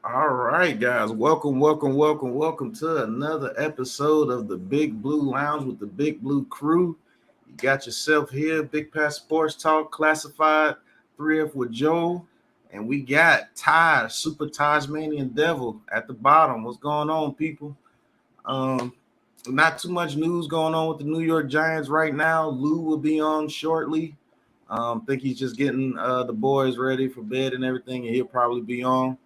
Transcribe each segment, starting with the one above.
All right, guys. Welcome to another episode of the Big Blue Lounge with the Big Blue Krew. You got yourself here, Big Pat Sports Talk, classified 3F with Joe. And we got Ty, Super Tasmanian Devil at the bottom. What's going on, people? Um, Not too much news going on with the New York Giants right now. Lou will be on shortly. Think he's just getting the boys ready for bed and everything, and he'll probably be on.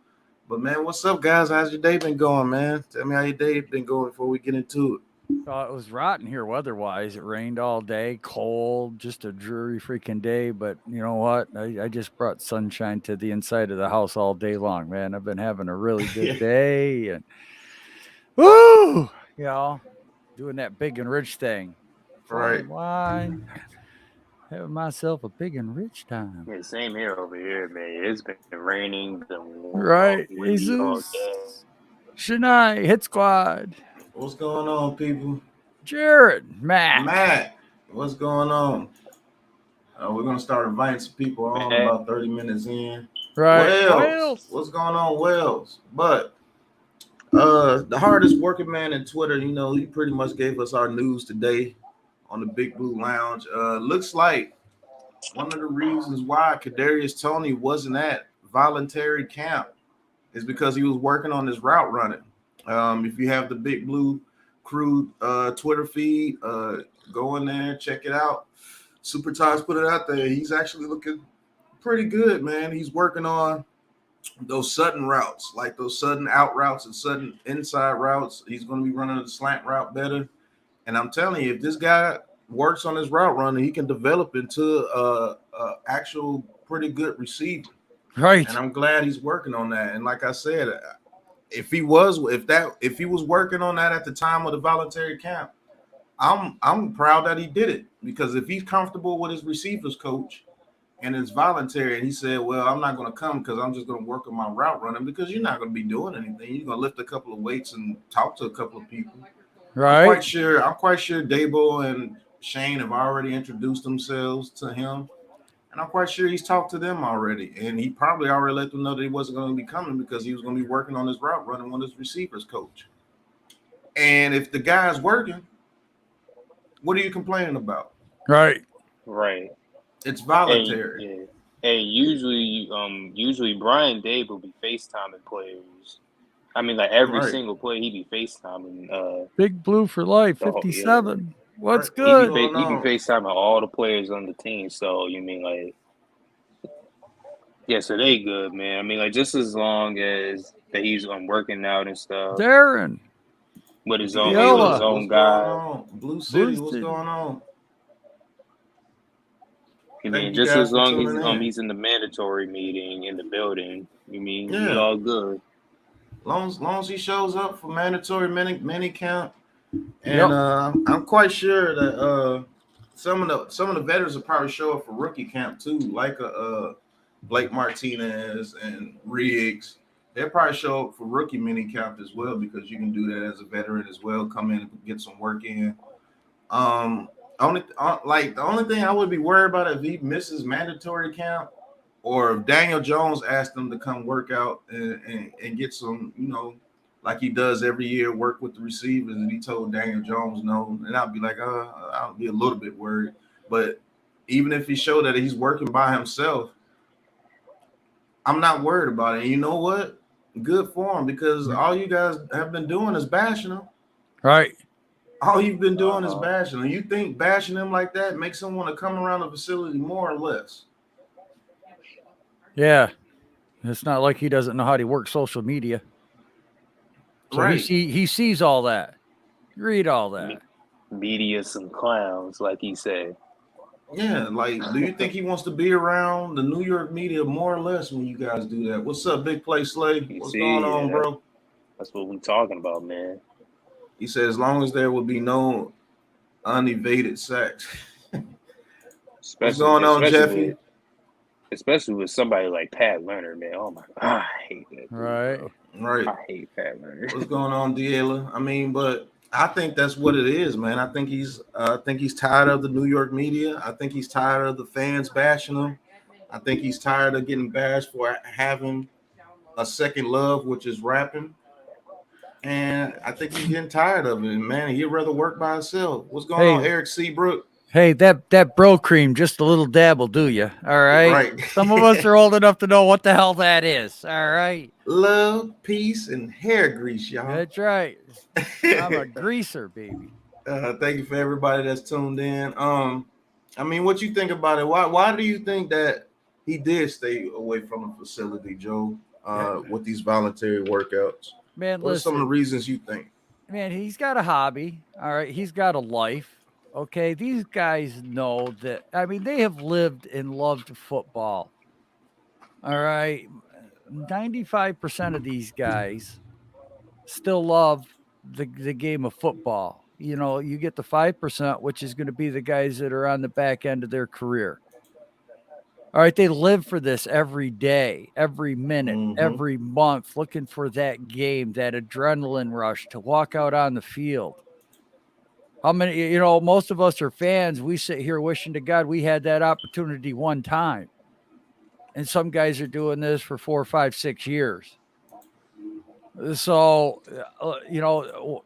But man, what's up, guys? How's your day been going, man? Tell me how your day been going before we get into it. It was rotten here weather-wise. It rained all day, cold, just a dreary freaking day. But you know what? I just brought sunshine to the inside of the house all day long, man. I've been having a really good Yeah, day, and woo, you know, doing that big and rich thing. right. Flowing wine, having myself a big and rich time. Yeah, same here over here, man. It's been raining, been Right, windy all day. Jesus. Shania, Hit Squad, What's going on, people? Jared, Matt. Matt, what's going on? We're gonna start inviting some people on Man, about 30 minutes in. Right, Wells, Wales. what's going on, Wells? But the hardest working man in Twitter, he pretty much gave us our news today on the Big Blue Lounge. Looks like one of the reasons why Kadarius Toney wasn't at voluntary camp is because he was working on his route running. If you have the Big Blue Krew Twitter feed, go in there, check it out. Super Tosh put it out there. He's actually looking pretty good, man. He's working on those sudden routes, like those sudden out routes and sudden inside routes. He's going to be running the slant route better. And I'm telling you, if this guy works on his route running, he can develop into a actual pretty good receiver. And Right. I'm glad he's working on that. And like I said, if he was working on that at the time of the voluntary camp, I'm proud that he did it, because if he's comfortable with his receivers coach and it's voluntary, and he said, well, I'm not going to come because I'm just going to work on my route running, because you're not going to be doing anything. You're going to lift a couple of weights and talk to a couple of people. Right. I'm quite sure Dabo and Shane have already introduced themselves to him. And I'm quite sure he's talked to them already. And he probably already let them know that he wasn't going to be coming because he was going to be working on his route running with his receivers coach. And if the guy's working, what are you complaining about? Right. right. It's And voluntary. yeah. And usually Brian Dave will be FaceTiming players. I mean, like every Right. single play he be FaceTiming. Big Blue for life, Yeah, 57. What's Right. What's good? going he be on? FaceTiming all the players on the team. So you mean like, yeah, so they good, man. I mean, like just as long as that he's working out and stuff Darren, with his Deala, Diola, what's own going guy. on? Blue Blue City, what's City. going on? You Thank mean you just guys as for long tuning as in. he's in the mandatory meeting in the building, you mean we Yeah. all good. Long as he shows up for mandatory mini camp. And Yep. I'm quite sure that some of the veterans will probably show up for rookie camp too, like Blake Martinez and Riggs. They'll probably show up for rookie mini camp as well, because you can do that as a veteran as well. Come in and get some work in. Um, the only thing I would be worried about if he misses mandatory camp, or if Daniel Jones asked him to come work out and get some, like he does every year, work with the receivers, and he told Daniel Jones no, and I'd be like, I'll be a little bit worried. But even if he showed that he's working by himself, I'm not worried about it. And you know what? Good for him, because all you guys have been doing is bashing him. Right. All you've been doing is Uh-huh. bashing him. You think bashing him like that makes him want to come around the facility more or less? Yeah. It's not like he doesn't know how to work social media. So Right. he sees all that. Read all Me- that. Media some clowns, like he said. Yeah, like, do you think he wants to be around the New York media more or less when you guys do that? What's up, Big Play Slay? You What's going see, on, yeah, bro? that's what we talking about, man. He said, as long as there will be no unevaded sex. What's Especially, going on, especially Jeffy? with, especially with somebody like Pat Leonard, man. Oh my God, I hate that dude, Right. bro. Right. I hate Pat Leonard. What's going on, Diela? I mean, but I think that's what it is, man. I think he's tired of the New York media. I think he's tired of the fans bashing him. I think he's tired of getting bashed for having a second love, which is rapping. And I think he's getting tired of it, man. He'd rather work by himself. What's going on, Eric Seabrook? Hey, that bro cream, just a little dab will do you. All right. Right. Some of us are old enough to know what the hell that is. All right. Love, peace, and hair grease, y'all. That's right. I'm a greaser, baby. Thank you for everybody that's tuned in. I mean, what you think about it? Why do you think that he did stay away from the facility, Joe? With these voluntary workouts, man, what are some of the reasons you think? Man, he's got a hobby. All right, he's got a life. Okay, these guys know that. I mean, they have lived and loved football. All right, 95% of these guys still love the game of football. You know, you get the 5%, which is going to be the guys that are on the back end of their career. All right, they live for this every day, every minute, every month, looking for that game, that adrenaline rush to walk out on the field. How many, you know, most of us are fans. We sit here wishing to God we had that opportunity one time. And some guys are doing this for 4, 5, 6 years. So, you know,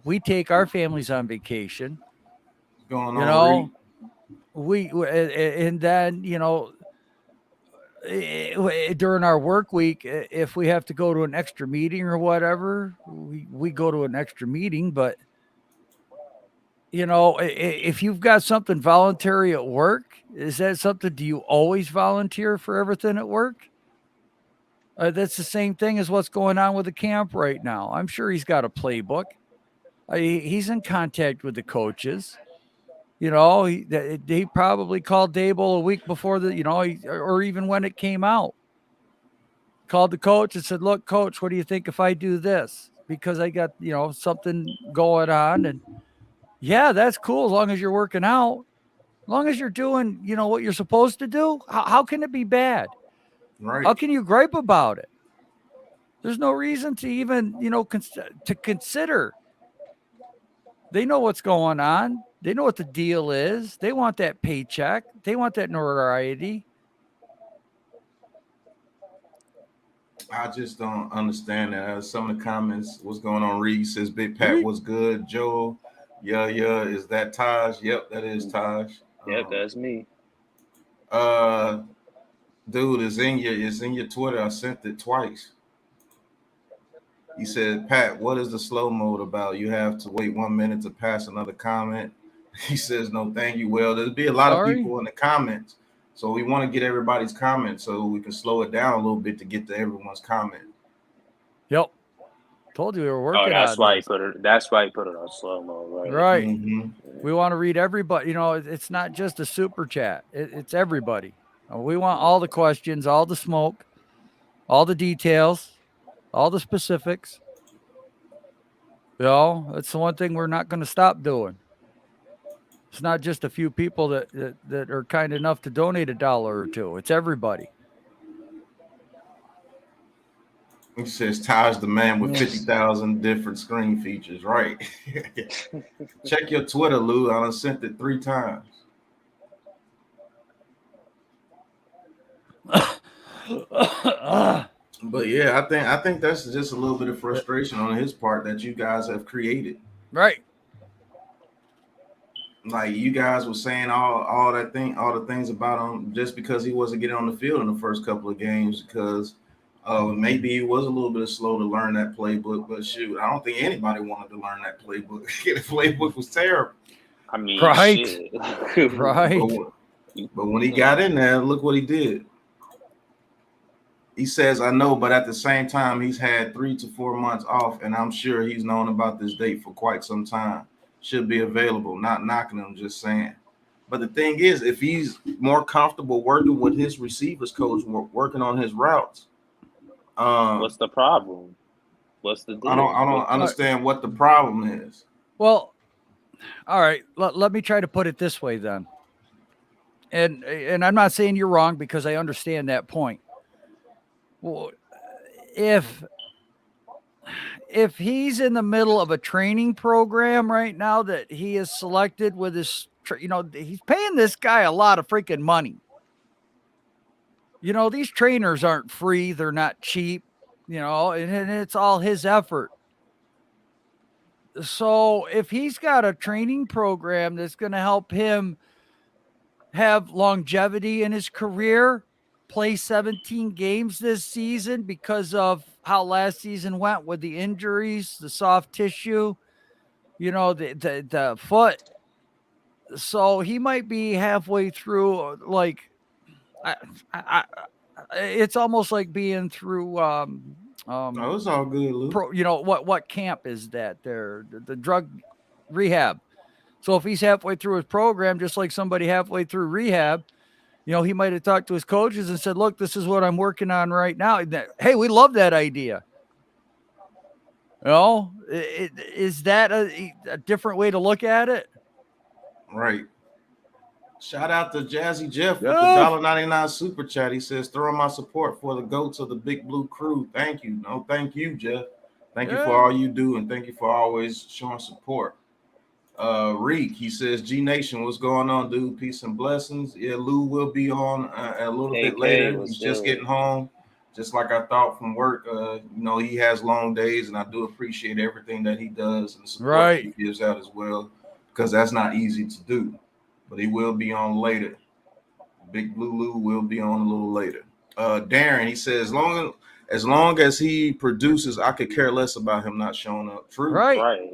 we take our families on vacation. Going you on, know, and then, you know, during our work week, if we have to go to an extra meeting or whatever, we go to an extra meeting. But, you know, if you've got something voluntary at work, is that something, do you always volunteer for everything at work? That's the same thing as what's going on with the camp right now. I'm sure he's got a playbook. He's in contact with the coaches. You know, he probably called Dable a week before or even when it came out. Called the coach and said, "Look, coach, what do you think if I do this? Because I got, you know, something going on." And yeah, that's cool as long as you're working out. As long as you're doing, you know, what you're supposed to do. How can it be bad? Right. How can you gripe about it? There's no reason to even, you know, to consider. They know what's going on. They know what the deal is. They want that paycheck. They want that notoriety. I just don't understand that. Some of the comments, what's going on? Reed says, Big Pat was good. Joe, yeah, is that Taj? Yep, that is Taj. Yep, that's me. Dude, it's in your Twitter. I sent it twice. He said, Pat, what is the slow mode about? You have to wait 1 minute to pass another comment. He says, no, thank you. Well, there'll be a lot of people in the comments. So we want to get everybody's comment so we can slow it down a little bit to get to everyone's comment. Yep. Told you we were working on that's why he put it. That's why he put it on slow mode, right? We want to read everybody. You know, it's not just a super chat. It's everybody. We want all the questions, all the smoke, all the details, all the specifics. You know, that's the one thing we're not going to stop doing. It's not just a few people that are kind enough to donate $1 or $2. It's everybody. He says Taj the man with 50,000 different screen features. Right. Check your Twitter, Lou. I done sent it 3 times. But yeah, I think that's just a little bit of frustration on his part that you guys have created. Right. Like you guys were saying all the things about him just because he wasn't getting on the field in the first couple of games because maybe he was a little bit slow to learn that playbook. But shoot, I don't think anybody wanted to learn that playbook. The playbook was terrible. I mean, right. Shit. Right. But when he got in there, look what he did. He says, I know, but at the same time, he's had 3 to 4 months off, and I'm sure he's known about this date for quite some time. Should be available, not knocking him, just saying. But the thing is, if he's more comfortable working with his receivers coach, working on his routes, what's the problem? What's the deal? I don't understand what the problem is. Well, all right. Let me try to put it this way then. And I'm not saying you're wrong because I understand that point. Well, if he's in the middle of a training program right now that he is selected with his, you know, he's paying this guy a lot of freaking money. You know, these trainers aren't free. They're not cheap. and it's all his effort. So if he's got a training program that's going to help him have longevity in his career, play 17 games this season because of how last season went with the injuries, the soft tissue, the foot. So he might be halfway through, like, it's almost like being through Oh, it's all good, Luke. what camp is that there? The drug rehab. So if he's halfway through his program, just like somebody halfway through rehab, he might have talked to his coaches and said, look, this is what I'm working on right now. Hey, we love that idea. Is that a different way to look at it? Right. Shout out to Jazzy Jeff with the $1.99 super chat. He says, throwing my support for the goats of the Big Blue Krew. Thank you. No, thank you, Jeff. Thank you for all you do, and thank you for always showing support. Reek, he says, G Nation, what's going on, dude? Peace and blessings. Yeah, Lou will be on a little bit later. He's just getting home, just like I thought from work. He has long days, and I do appreciate everything that he does and the support he gives out as well, because that's not easy to do. But he will be on later. Big Blue Lou will be on a little later. Darren, he says, as long as he produces, I could care less about him not showing up. True. Right.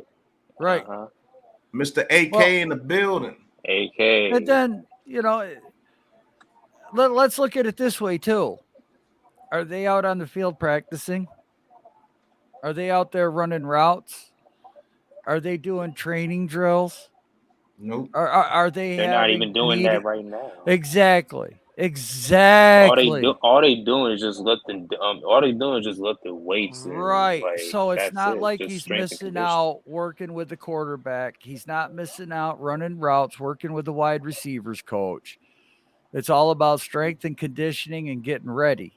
Uh-huh. Mr. AK in the building. AK. And then, let's look at it this way too. Are they out on the field practicing? Are they out there running routes? Are they doing training drills? Nope. Are they? They're not even doing that right now. Exactly. All they doing is just lift the weights. Right. So it's not like just he's missing out working with the quarterback. He's not missing out running routes, working with the wide receivers coach. It's all about strength and conditioning and getting ready.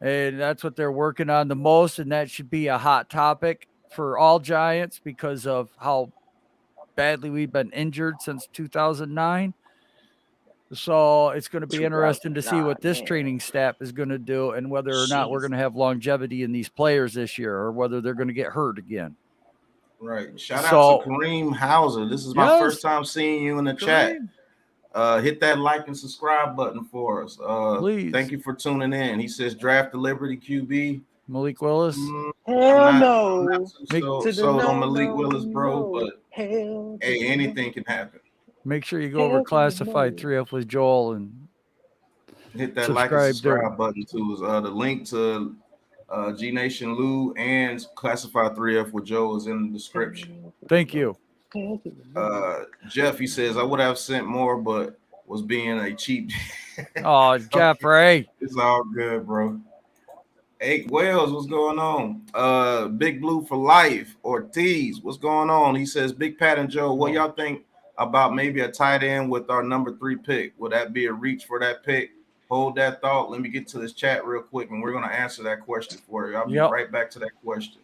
And that's what they're working on the most. And that should be a hot topic for all Giants because of how badly we've been injured since 2009. So it's going to be interesting to see what this training staff is going to do and whether or not we're going to have longevity in these players this year or whether they're going to get hurt again. Right. Shout out to Kareem Hauser. This is my first time seeing you in the chat. Hit that like and subscribe button for us. Please. Thank you for tuning in. He says draft the Liberty QB. Malik Willis. Hell no. I'm not sold on Malik Willis, bro, but hey, anything can happen. Make sure you go over Classified 3F with Joel and hit that like and subscribe button too. The link to G Nation Lou and Classified 3F with Joel is in the description. Thank you. Jeff, he says, I would have sent more, but was being a cheap. Oh, Jeffrey. It's all good, bro. Hey, Wells, what's going on? Big Blue for life. Ortiz, what's going on? He says, Big Pat and Joe, what y'all think about maybe a tight end with our number 3 pick? Would that be a reach for that pick? Hold that thought. Let me get to this chat real quick, and we're going to answer that question for you. I'll be right back to that question.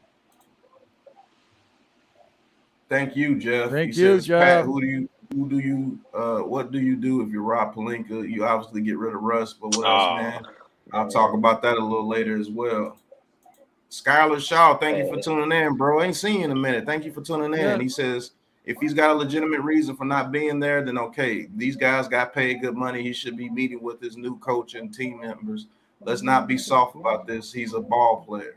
Thank you, Jeff. Thank you, says, Jeff. Pat, what do you do if you're Rob Pelinka? You obviously get rid of Russ, but what else, man? I'll talk about that a little later as well. Skylar Shaw, thank you for tuning in, bro. I ain't seen you in a minute. Thank you for tuning in. Yeah. He says, if he's got a legitimate reason for not being there, then okay. These guys got paid good money. He should be meeting with his new coach and team members. Let's not be soft about this. He's a ball player.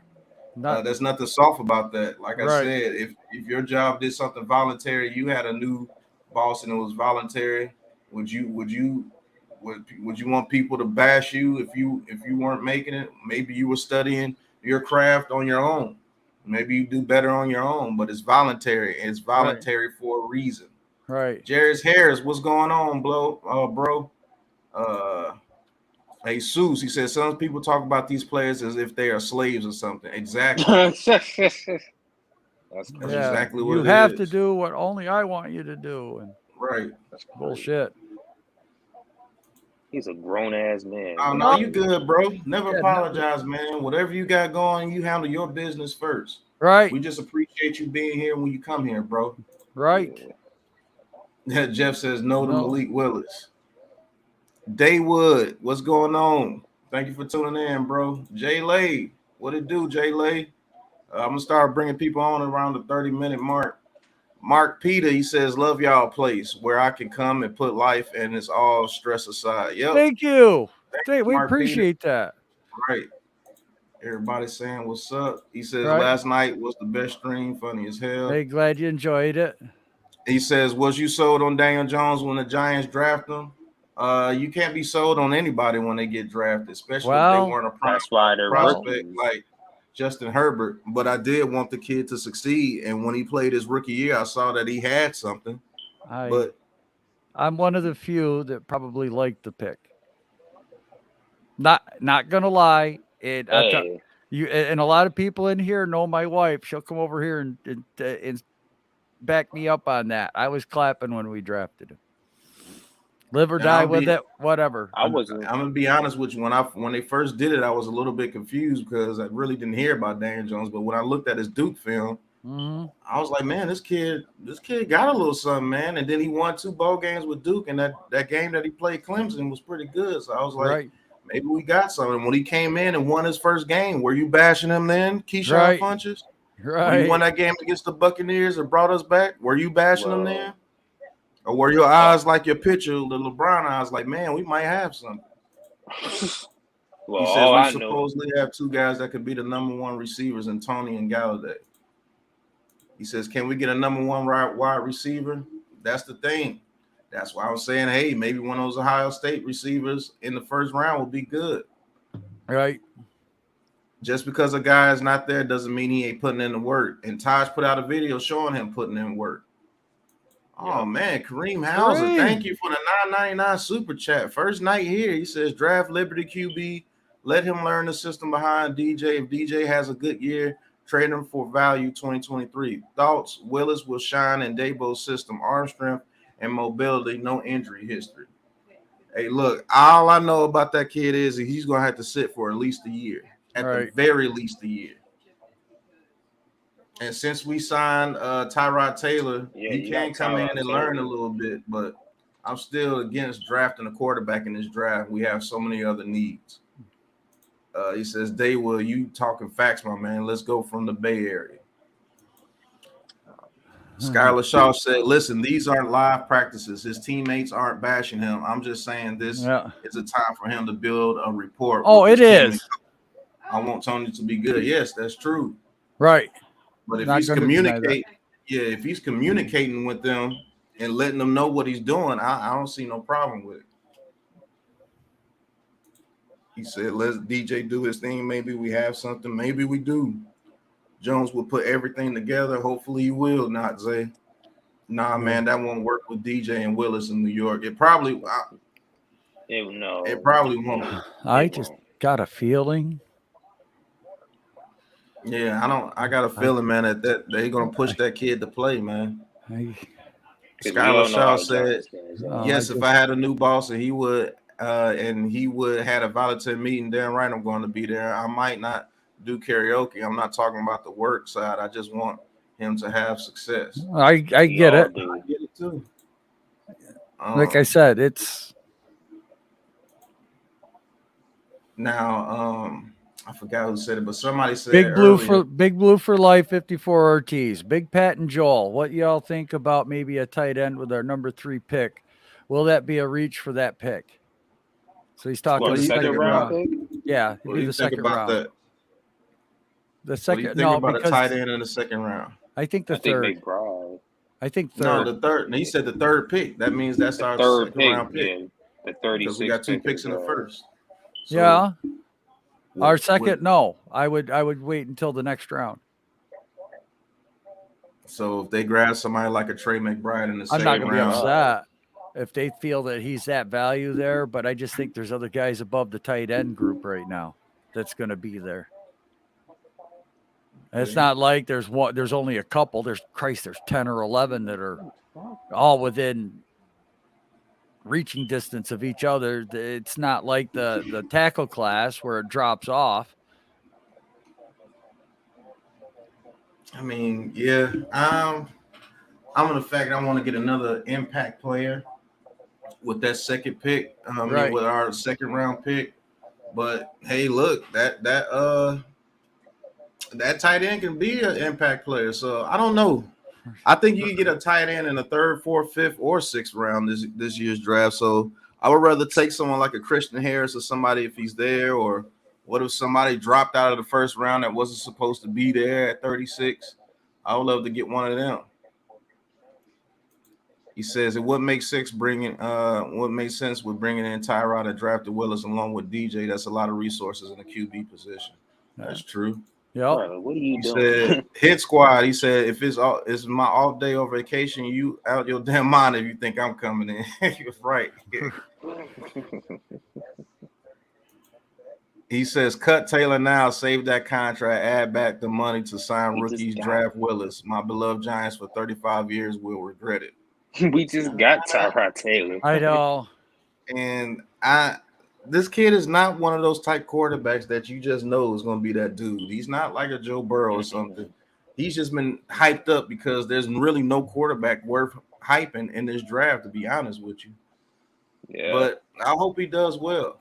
There's nothing soft about that. Like I said, if your job did something voluntary, you had a new boss and it was voluntary, would you want people to bash you if you weren't making it? Maybe you were studying your craft on your own. Maybe you do better on your own, but it's voluntary. It's voluntary for a reason. Right. Jairus Harris, what's going on, bro? Hey, Seuss, he says some people talk about these players as if they are slaves or something. Exactly. That's exactly what you have to do what only I want you to do. And right. That's bullshit. He's a grown ass man. Oh, no, you good, bro. Never apologize, man. Whatever you got going, you handle your business first. Right. We just appreciate you being here when you come here, bro. Right. Yeah. Jeff says no to Malik Willis. Daywood, what's going on? Thank you for tuning in, bro. Jay Lay, What it do, Jay Lay? I'm gonna start bringing people on around the 30-minute mark. Mark Peter, he says, "Love y'all place where I can come and put life and it's all stress aside." Yep. Thank you. You, We Mark Peter. appreciate that. Right. Everybody saying what's up. He says Right. last night was the best stream, funny as hell. Hey, glad you enjoyed it. He says, was you sold on Daniel Jones when the Giants draft him? You can't be sold on anybody when they get drafted, especially if they weren't a prospect like Justin Herbert. But I did want the kid to succeed, and when he played his rookie year, I saw that he had something. But I'm one of the few that probably liked the pick. Not gonna lie, and a lot of people in here know my wife. She'll come over here and back me up on that. I was clapping when we drafted him. Live or die with it, whatever. I'm gonna be honest with you. When they first did it, I was a little bit confused because I really didn't hear about Daniel Jones. But when I looked at his Duke film, I was like, man, this kid got a little something, man. And then he won 2 bowl games with Duke, and that game that he played Clemson was pretty good. So I was like, maybe we got something. When he came in and won his first game, were you bashing him then, Keyshawn Funches? When he won that game against the Buccaneers and brought us back, were you bashing him then? Or were your eyes like your picture, the LeBron eyes, like, man, we might have something? He says we supposedly have 2 guys that could be the number 1 receivers in Toney and Galladay. He says, can we get a number 1 wide receiver? That's the thing. That's why I was saying, hey, maybe one of those Ohio State receivers in the first round would be good. Right. Just because a guy is not there doesn't mean he ain't putting in the work. And Taj put out a video showing him putting in work. Oh, man, Kareem Hauser, thank you for the $9.99 super chat. First night here, he says, draft Liberty QB. Let him learn the system behind DJ. If DJ has a good year, trade him for value 2023. Thoughts, Willis will shine in Dabo's system, arm strength and mobility, no injury history. Hey, look, all I know about that kid is that he's going to have to sit for at least a year, at the very least a year. And since we signed Tyrod Taylor, he can come in and learn a little bit, but I'm still against drafting a quarterback in this draft. We have so many other needs. He says, Daywood, you talking facts, my man. Let's go from the Bay Area. Skylar Shaw said, listen, these aren't live practices. His teammates aren't bashing him. I'm just saying this is a time for him to build a rapport. Oh, it is. I want Tony to be good. Yes, that's true. Right. But if he's communicating with them and letting them know what he's doing, I don't see no problem with it. He said, let's DJ do his thing. Maybe we have something. Maybe we do. Jones will put everything together. Hopefully he will, not Zay. Nah, man, that won't work with DJ and Willis in New York. It probably It probably won't. I just got a feeling. Yeah, I got a feeling, man, that they're gonna push that kid to play, man. Skylar Shaw said, yes, if I had a new boss and he would had a volunteer meeting, damn right I'm going to be there. I might not do karaoke. I'm not talking about the work side. I just want him to have success. I get it. I get it too. Like I said, it's now I forgot who said it, but somebody said Big Blue for life, 54 Ortiz. Big Pat and Joel, what y'all think about maybe a tight end with our number 3 pick? Will that be a reach for that pick? So he's talking the second round pick? Yeah, what do you think about that? The second, what do you think about a tight end in the second round? I think the third. I think third. No, the third. He said the third pick. That means that's our third second round pick. Yeah, the 36th. Because we got 2 picks in the first. So yeah. Our second, no. I would wait until the next round. So if they grab somebody like a Trey McBride in the second round, I'm not going to be upset if they feel that he's that value there, but I just think there's other guys above the tight end group right now that's going to be there. And it's not like there's only a couple. There's 10 or 11 that are all within reaching distance of each other. It's not like the tackle class where it drops off. I mean, yeah. I'm in the fact I want to get another impact player with that second pick, with our second round pick. But hey, look, that that tight end can be an impact player. So I don't know. I think you can get a tight end in the 3rd, 4th, 5th, or 6th round this year's draft. So I would rather take someone like a Christian Harris or somebody if he's there, or what if somebody dropped out of the 1st round that wasn't supposed to be there at 36? I would love to get one of them. He says it wouldn't make sense with bringing in Tyrod and drafted Willis along with DJ. That's a lot of resources in the QB position. That's true. Yeah. What are you He doing? said, hit squad. He said, if it's my off day or vacation, you out your damn mind if you think I'm coming in. You're right. He says, cut Taylor now, save that contract, add back the money to sign rookies, draft Willis. My beloved Giants for 35 years will regret it. We just got Tyrod Taylor. I know. And this kid is not one of those type quarterbacks that you just know is going to be that dude. He's not like a Joe Burrow or something. He's just been hyped up because there's really no quarterback worth hyping in this draft, to be honest with you. Yeah. But I hope he does well.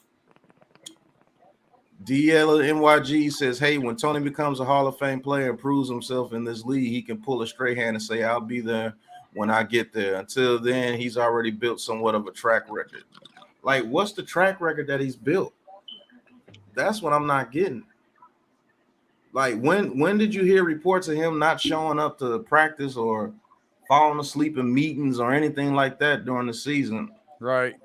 DL NYG says, hey, when Toney becomes a Hall of Fame player and proves himself in this league, he can pull a straight hand and say, I'll be there when I get there. Until then, he's already built somewhat of a track record. Like, what's the track record that he's built? That's what I'm not getting. Like, when did you hear reports of him not showing up to practice or falling asleep in meetings or anything like that during the season? Right.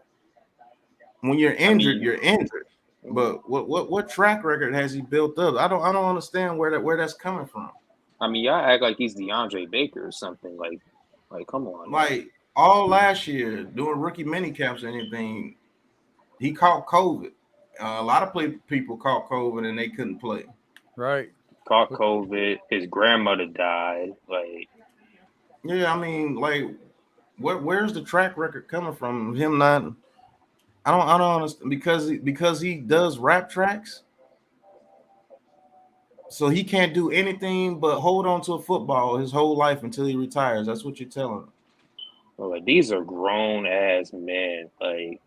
When you're injured, you're injured. But what track record has he built up? I don't understand where that's coming from. I mean, y'all act like he's DeAndre Baker or something. Like come on. Like all last year doing rookie mini camps or anything, he caught COVID. A lot of people caught COVID and they couldn't play. Right. Caught COVID. His grandmother died. Like, yeah, I mean, like, where's the track record coming from? Him not. I don't understand because he does rap tracks. So he can't do anything but hold on to a football his whole life until he retires. That's what you're telling him. Well, like, these are grown ass men. Like,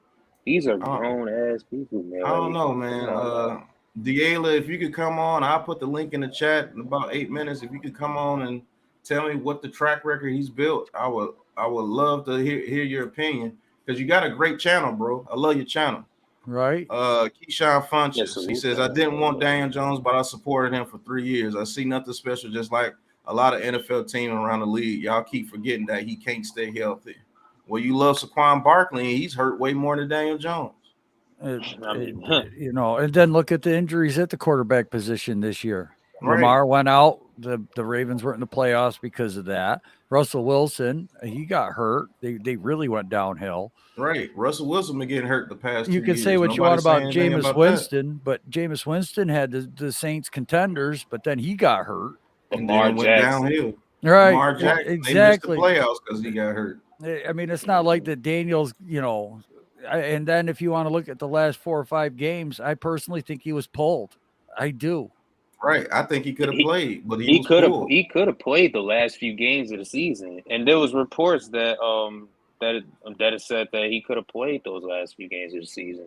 these are grown ass people, man. I don't know, man. Diela, if you could come on, I'll put the link in the chat in about 8 minutes. If you could come on and tell me what the track record he's built, I would love to hear your opinion, because you got a great channel, bro. I love your channel. Right. Keyshawn Funches. Yes, He says, I didn't want Daniel Jones, but I supported him for 3 years. I see nothing special, just like a lot of NFL teams around the league. Y'all keep forgetting that he can't stay healthy. Well, you love Saquon Barkley, and he's hurt way more than Daniel Jones. You know, and then look at the injuries at the quarterback position this year. Right. Lamar went out. The Ravens weren't in the playoffs because of that. Russell Wilson, he got hurt. They really went downhill. Right. Russell Wilson been getting hurt the past 2 years. You can say what you want about Jameis Winston, but Jameis Winston had the Saints contenders, but then he got hurt. And then went downhill. Right. Lamar Jackson, exactly. They missed the playoffs because he got hurt. I mean, it's not like that Daniels, you know, and then if you want to look at the last 4 or 5 games, I personally think he was pulled. I do. Right. I think he could have played, but he could have played the last few games of the season. And there was reports that that said that he could have played those last few games of the season.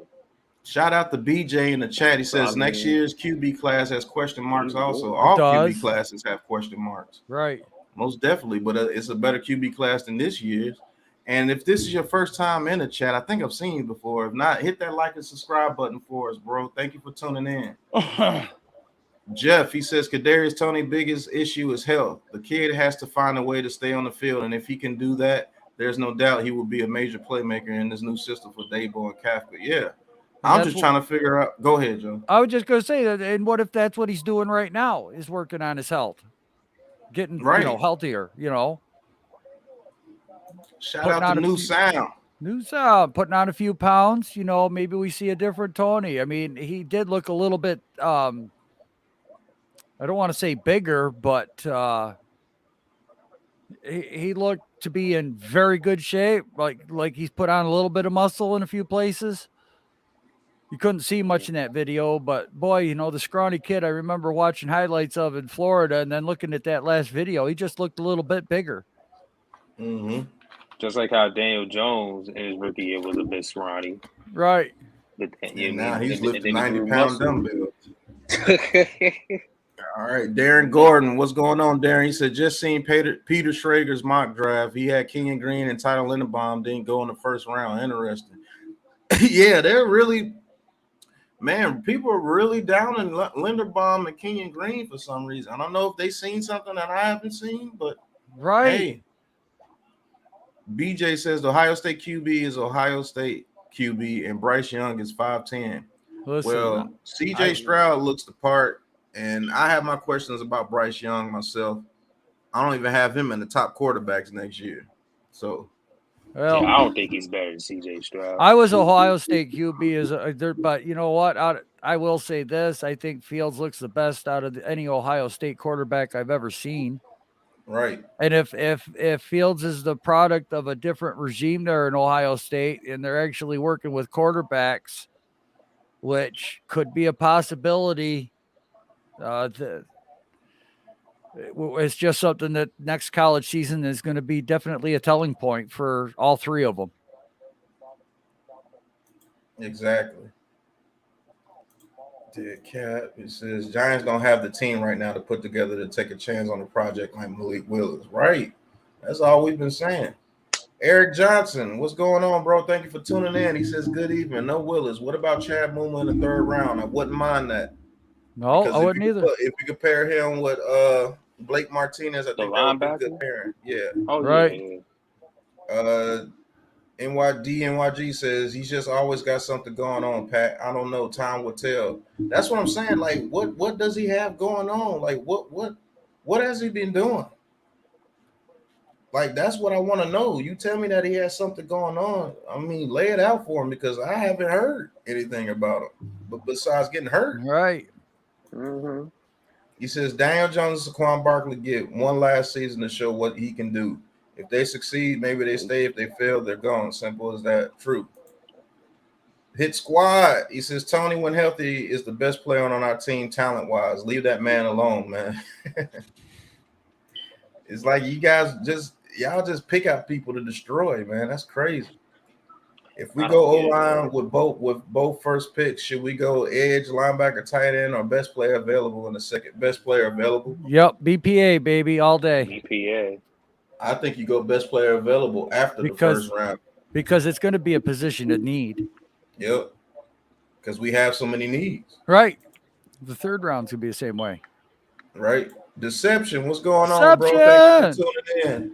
Shout out to BJ in the chat. He says next year's QB class has question marks also. All QB classes have question marks. Right. Most definitely, but it's a better QB class than this year's. And if this is your first time in the chat, I think I've seen you before. If not, hit that like and subscribe button for us, bro. Thank you for tuning in. Jeff, he says, Kadarius Toney biggest issue is health. The kid has to find a way to stay on the field, and if he can do that, there's no doubt he will be a major playmaker in this new system for Dabo and Kafka. Yeah. I'm just trying to figure out. Go ahead, Joe. I was just going to say that. And what if that's what he's doing right now, is working on his health, getting healthier, you know? Shout out to New Sound, putting on a few pounds, you know, maybe we see a different Toney. I mean, he did look a little bit, I don't want to say bigger, but he looked to be in very good shape. Like he's put on a little bit of muscle in a few places. You couldn't see much in that video, but boy, you know, the scrawny kid I remember watching highlights of in Florida, and then looking at that last video, he just looked a little bit bigger. Mm-hmm. Just like how Daniel Jones in his rookie year was a bit scrawny. Right. But now he's lifting 90-pound dumbbells. All right, Darren Gordon, what's going on, Darren? He said just seen Peter Schrager's mock draft. He had Kenyon Green and Tyler Linderbaum didn't go in the first round. Interesting. Yeah, they're really, man. People are really down in Linderbaum and Kenyon Green for some reason. I don't know if they seen something that I haven't seen, but Right. hey, BJ says the Ohio State QB is Ohio State QB and Bryce Young is 5'10". Listen, Well, CJ Stroud looks the part, and I have my questions about Bryce Young myself. I don't even have him in the top quarterbacks next year. So, well, I don't think he's better than CJ Stroud. I was Ohio State QB but you know what? I will say this: I think Fields looks the best out of any Ohio State quarterback I've ever seen. right. And if Fields is the product of a different regime there in Ohio State, and they're actually working with quarterbacks, which could be a possibility, it's just something that next college season is going to be definitely a telling point for all three of them. Exactly. Dead cat. It says Giants don't have the team right now to put together to take a chance on a project like Malik Willis. Right. That's all we've been saying. Eric Johnson, what's going on, bro? Thank you for tuning in. He says, good evening. No Willis. What about Chad Muma in the third round? I wouldn't mind that. No, I wouldn't either. If you compare him with Blake Martinez, I think that would be a good pairing. Yeah. Oh, right. Yeah. NYG says he's just always got something going on, Pat. I don't know. Time will tell. That's what I'm saying. Like, what does he have going on? Like, what has he been doing? Like, that's what I want to know. You tell me that he has something going on. I mean, lay it out for him because I haven't heard anything about him. But besides getting hurt, right? Mm-hmm. He says Daniel Jones and Saquon Barkley get one last season to show what he can do. If they succeed, maybe they stay. If they fail, they're gone. Simple as that. True. Hit squad. He says Toney, when healthy, is the best player on our team talent-wise. Leave that man alone, man. It's like y'all just pick out people to destroy, man. That's crazy. If we go O-line with both first picks, should we go edge, linebacker, tight end, or best player available in the second? Best player available. Yep, BPA baby all day. BPA. I think you go best player available after the first round. Because it's going to be a position of need. Yep. Because we have so many needs. Right. The third round's going to be the same way. Right. Deception. What's going on, bro? Thanks for tuning in.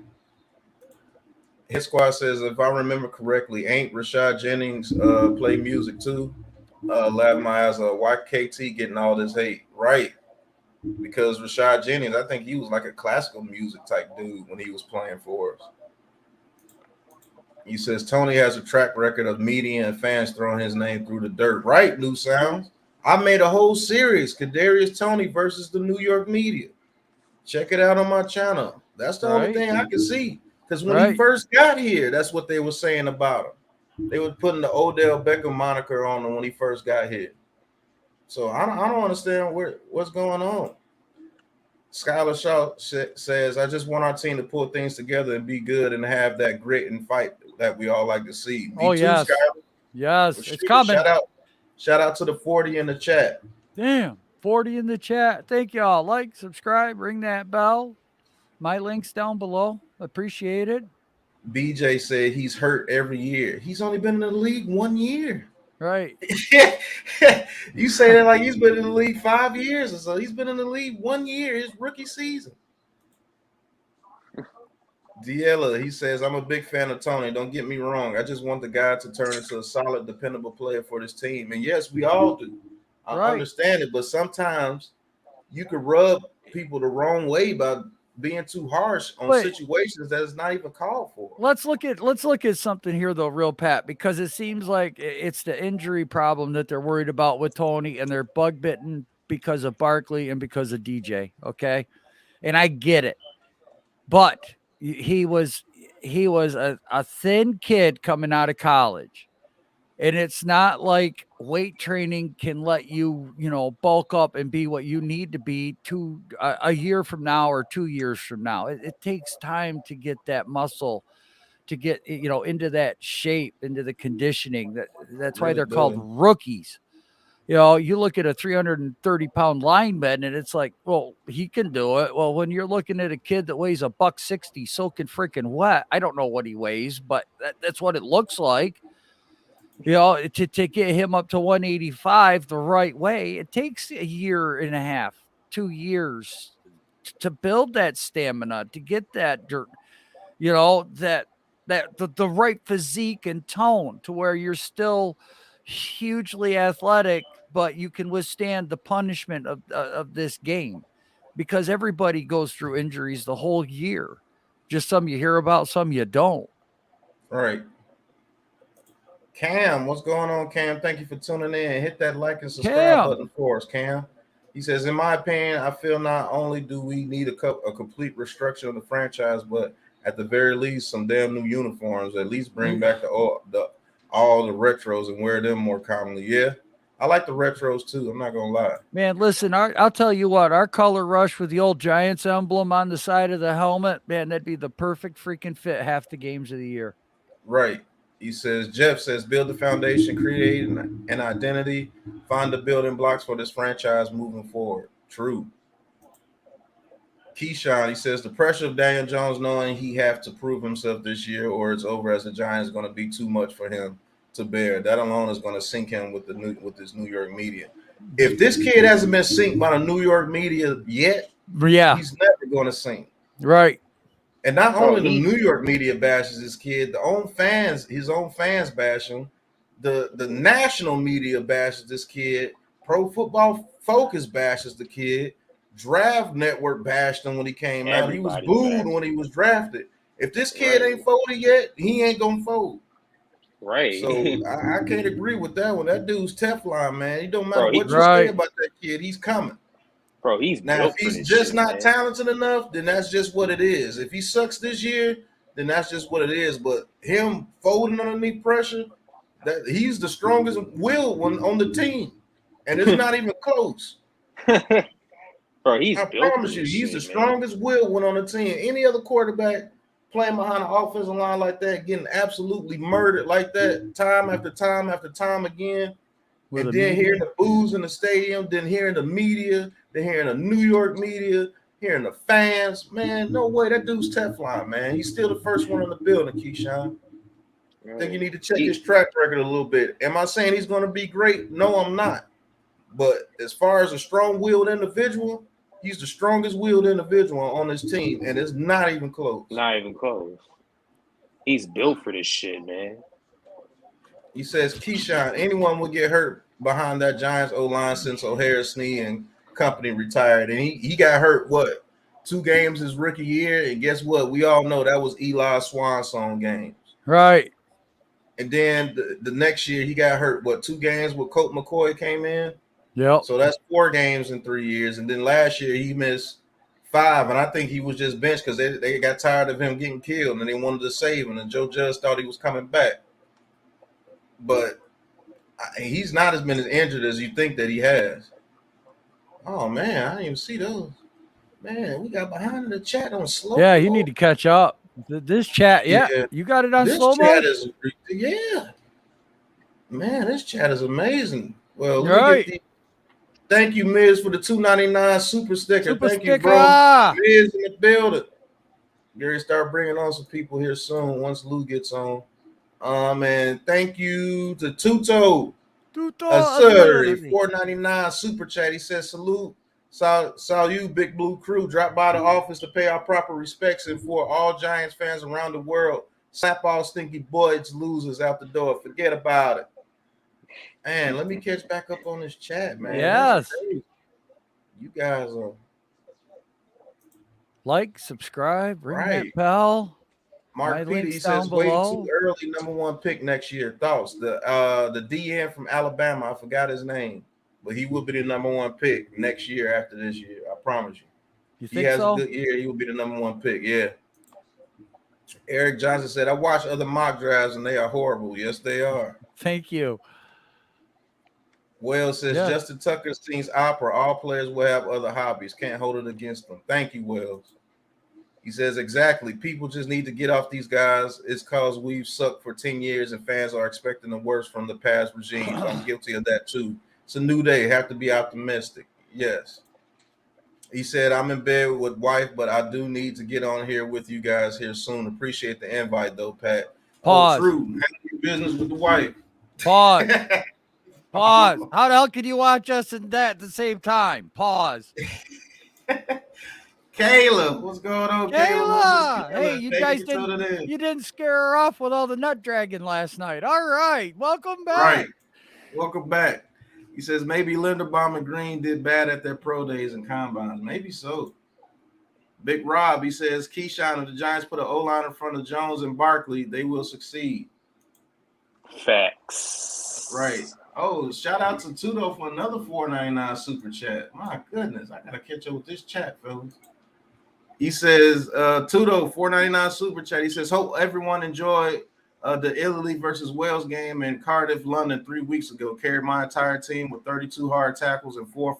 His squad says, if I remember correctly, ain't Rashad Jennings play music too? Laugh my eyes off. Why KT getting all this hate? Right. Because Rashad Jennings, I think he was like a classical music type dude when he was playing for us. He says Toney has a track record of media and fans throwing his name through the dirt. Right, New Sounds. I made a whole series, Kadarius Toney versus the New York media. Check it out on my channel. That's the only thing I can see. Because when he first got here, that's what they were saying about him. They were putting the Odell Beckham moniker on him when he first got here. So I don't understand what's going on. Skylar Shaw says, I just want our team to pull things together and be good and have that grit and fight that we all like to see. Yes. Skylar. Yes, it's coming. Shout out to the 40 in the chat. Damn, 40 in the chat. Thank y'all. Like, subscribe, ring that bell. My link's down below. Appreciate it. BJ said he's hurt every year. He's only been in the league 1 year. Right. You say that like he's been in the league 5 years or so. He's been in the league 1 year, his rookie season. Diella, he says, I'm a big fan of Toney. Don't get me wrong. I just want the guy to turn into a solid, dependable player for this team. And yes, we all do. I understand it, but sometimes you could rub people the wrong way by being too harsh on situations that is not even called for. Let's look at something here though, real Pat, because it seems like it's the injury problem that they're worried about with Toney, and they're bug bitten because of Barkley and because of DJ. Okay, and I get it, but he was a thin kid coming out of college. And it's not like weight training can let you, bulk up and be what you need to be a year from now or 2 years from now. It takes time to get that muscle, to get, into that shape, into the conditioning. That's why they're called rookies. You know, you look at a 330-pound lineman, and it's like, well, he can do it. Well, when you're looking at a kid that weighs $160, soaking freaking wet, I don't know what he weighs, but that's what it looks like. You know, to get him up to 185 the right way, it takes a year and a half, 2 years to build that stamina, to get that dirt, you know, the right physique and tone to where you're still hugely athletic, but you can withstand the punishment of this game, because everybody goes through injuries the whole year. Just some you hear about, some you don't. Right. Cam, what's going on, Cam? Thank you for tuning in. Hit that like and subscribe Cam. button for us, Cam. He says, in my opinion, I feel not only do we need a complete restructure of the franchise, but at the very least, some damn new uniforms. At least bring back all the retros and wear them more commonly. Yeah, I like the retros too. I'm not gonna lie. Man, listen, I'll tell you what, our color rush with the old Giants emblem on the side of the helmet, man, that'd be the perfect freaking fit half the games of the year. Right. He says, Jeff says, build the foundation, create an identity, find the building blocks for this franchise moving forward. True. Keyshawn, he says, the pressure of Daniel Jones knowing he have to prove himself this year or it's over as the Giants going to be too much for him to bear. That alone is going to sink him with this New York media. If this kid hasn't been synced by the New York media yet, yeah, he's never going to sink. Right. And not only the New York media bashes this kid, his own fans bash him. The national media bashes this kid. Pro Football Focus bashes the kid. Draft Network bashed him when he came out. He was booed when he was drafted. If this kid ain't folded yet, he ain't gonna fold. Right. So I can't agree with that one. That dude's Teflon, man. It don't matter what you say about that kid, he's coming. Bro, he's now if he's just not talented enough, then that's just what it is. If he sucks this year, then that's just what it is. But him folding underneath pressure, that he's the strongest willed one on the team, and it's not even close. Bro, I promise you, he's the strongest willed one on the team. Any other quarterback playing behind an offensive line like that, getting absolutely murdered like that, time after time after time again, and then hearing the boos in the stadium, then hearing the media. They're hearing the New York media, hearing the fans. Man, no way. That dude's Teflon, man. He's still the first one in the building, Keyshawn. I think you need to check his track record a little bit. Am I saying he's going to be great? No, I'm not. But as far as a strong-willed individual, he's the strongest willed individual on this team, and it's not even close. Not even close. He's built for this shit, man. He says, Keyshawn, anyone would get hurt behind that Giants O-line since O'Hara, Snee, and company retired, and he got hurt 2 games his rookie year, and guess what, we all know that was Eli's swan song games, right? And then the next year he got hurt 2 games when Colt McCoy came in. So that's 4 games in 3 years, and then last year he missed 5, and I think he was just benched because they got tired of him getting killed and they wanted to save him, and Joe Judge thought he was coming back, but he's not as been as injured as you think that he has. Oh, man, I didn't even see those. Man, we got behind in the chat on slow. Yeah, you need to catch up. This chat, you got it on slow mo? Yeah. Man, this chat is amazing. Well, let me get thank you, Miz, for the $2.99 super sticker. Thank you, bro. Miz in the building. Gary, start bringing on some people here soon once Lou gets on. And thank you to Tuto. Sir, $4.99 super chat. He says, salute. Saw you, Big Blue Krew. Drop by the office to pay our proper respects, and for all Giants fans around the world, slap all stinky boys losers out the door. Forget about it. Man, let me catch back up on this chat, man. Yes. You guys are like, subscribe, ring that bell. Mark Petey, he says, way too early, #1 pick next year. Thoughts? The DN from Alabama, I forgot his name, but he will be the #1 pick next year after this year. I promise you. You think he has a good year, he will be the #1 pick. Yeah. Eric Johnson said, I watch other mock drafts and they are horrible. Yes, they are. Thank you. Wells says, Justin Tucker sings opera. All players will have other hobbies. Can't hold it against them. Thank you, Wells. He says, exactly. People just need to get off these guys. It's because we've sucked for 10 years and fans are expecting the worst from the past regimes. I'm guilty of that too. It's a new day. Have to be optimistic. Yes. He said, I'm in bed with wife, but I do need to get on here with you guys here soon. Appreciate the invite, though, Pat. Pause. Oh, true. Handle your business with the wife. Pause. Pause. How the hell can you watch us and that at the same time? Pause. Kayla, what's going on, Kayla? Kayla? Hey, you guys didn't scare her off with all the nut dragging last night. All right. Welcome back. Right. Welcome back. He says maybe Linderbaum and Green did bad at their pro days and combines. Maybe so. Big Rob, he says, Keyshawn, if the Giants put an O-line in front of Jones and Barkley, they will succeed. Facts. Right. Oh, shout out to Tudo for another $4.99 super chat. My goodness, I gotta catch up with this chat, fellas. He says, Tudo, $4.99 super chat. He says, hope everyone enjoyed the Italy versus Wales game in Cardiff, London 3 weeks ago. Carried my entire team with 32 hard tackles and 4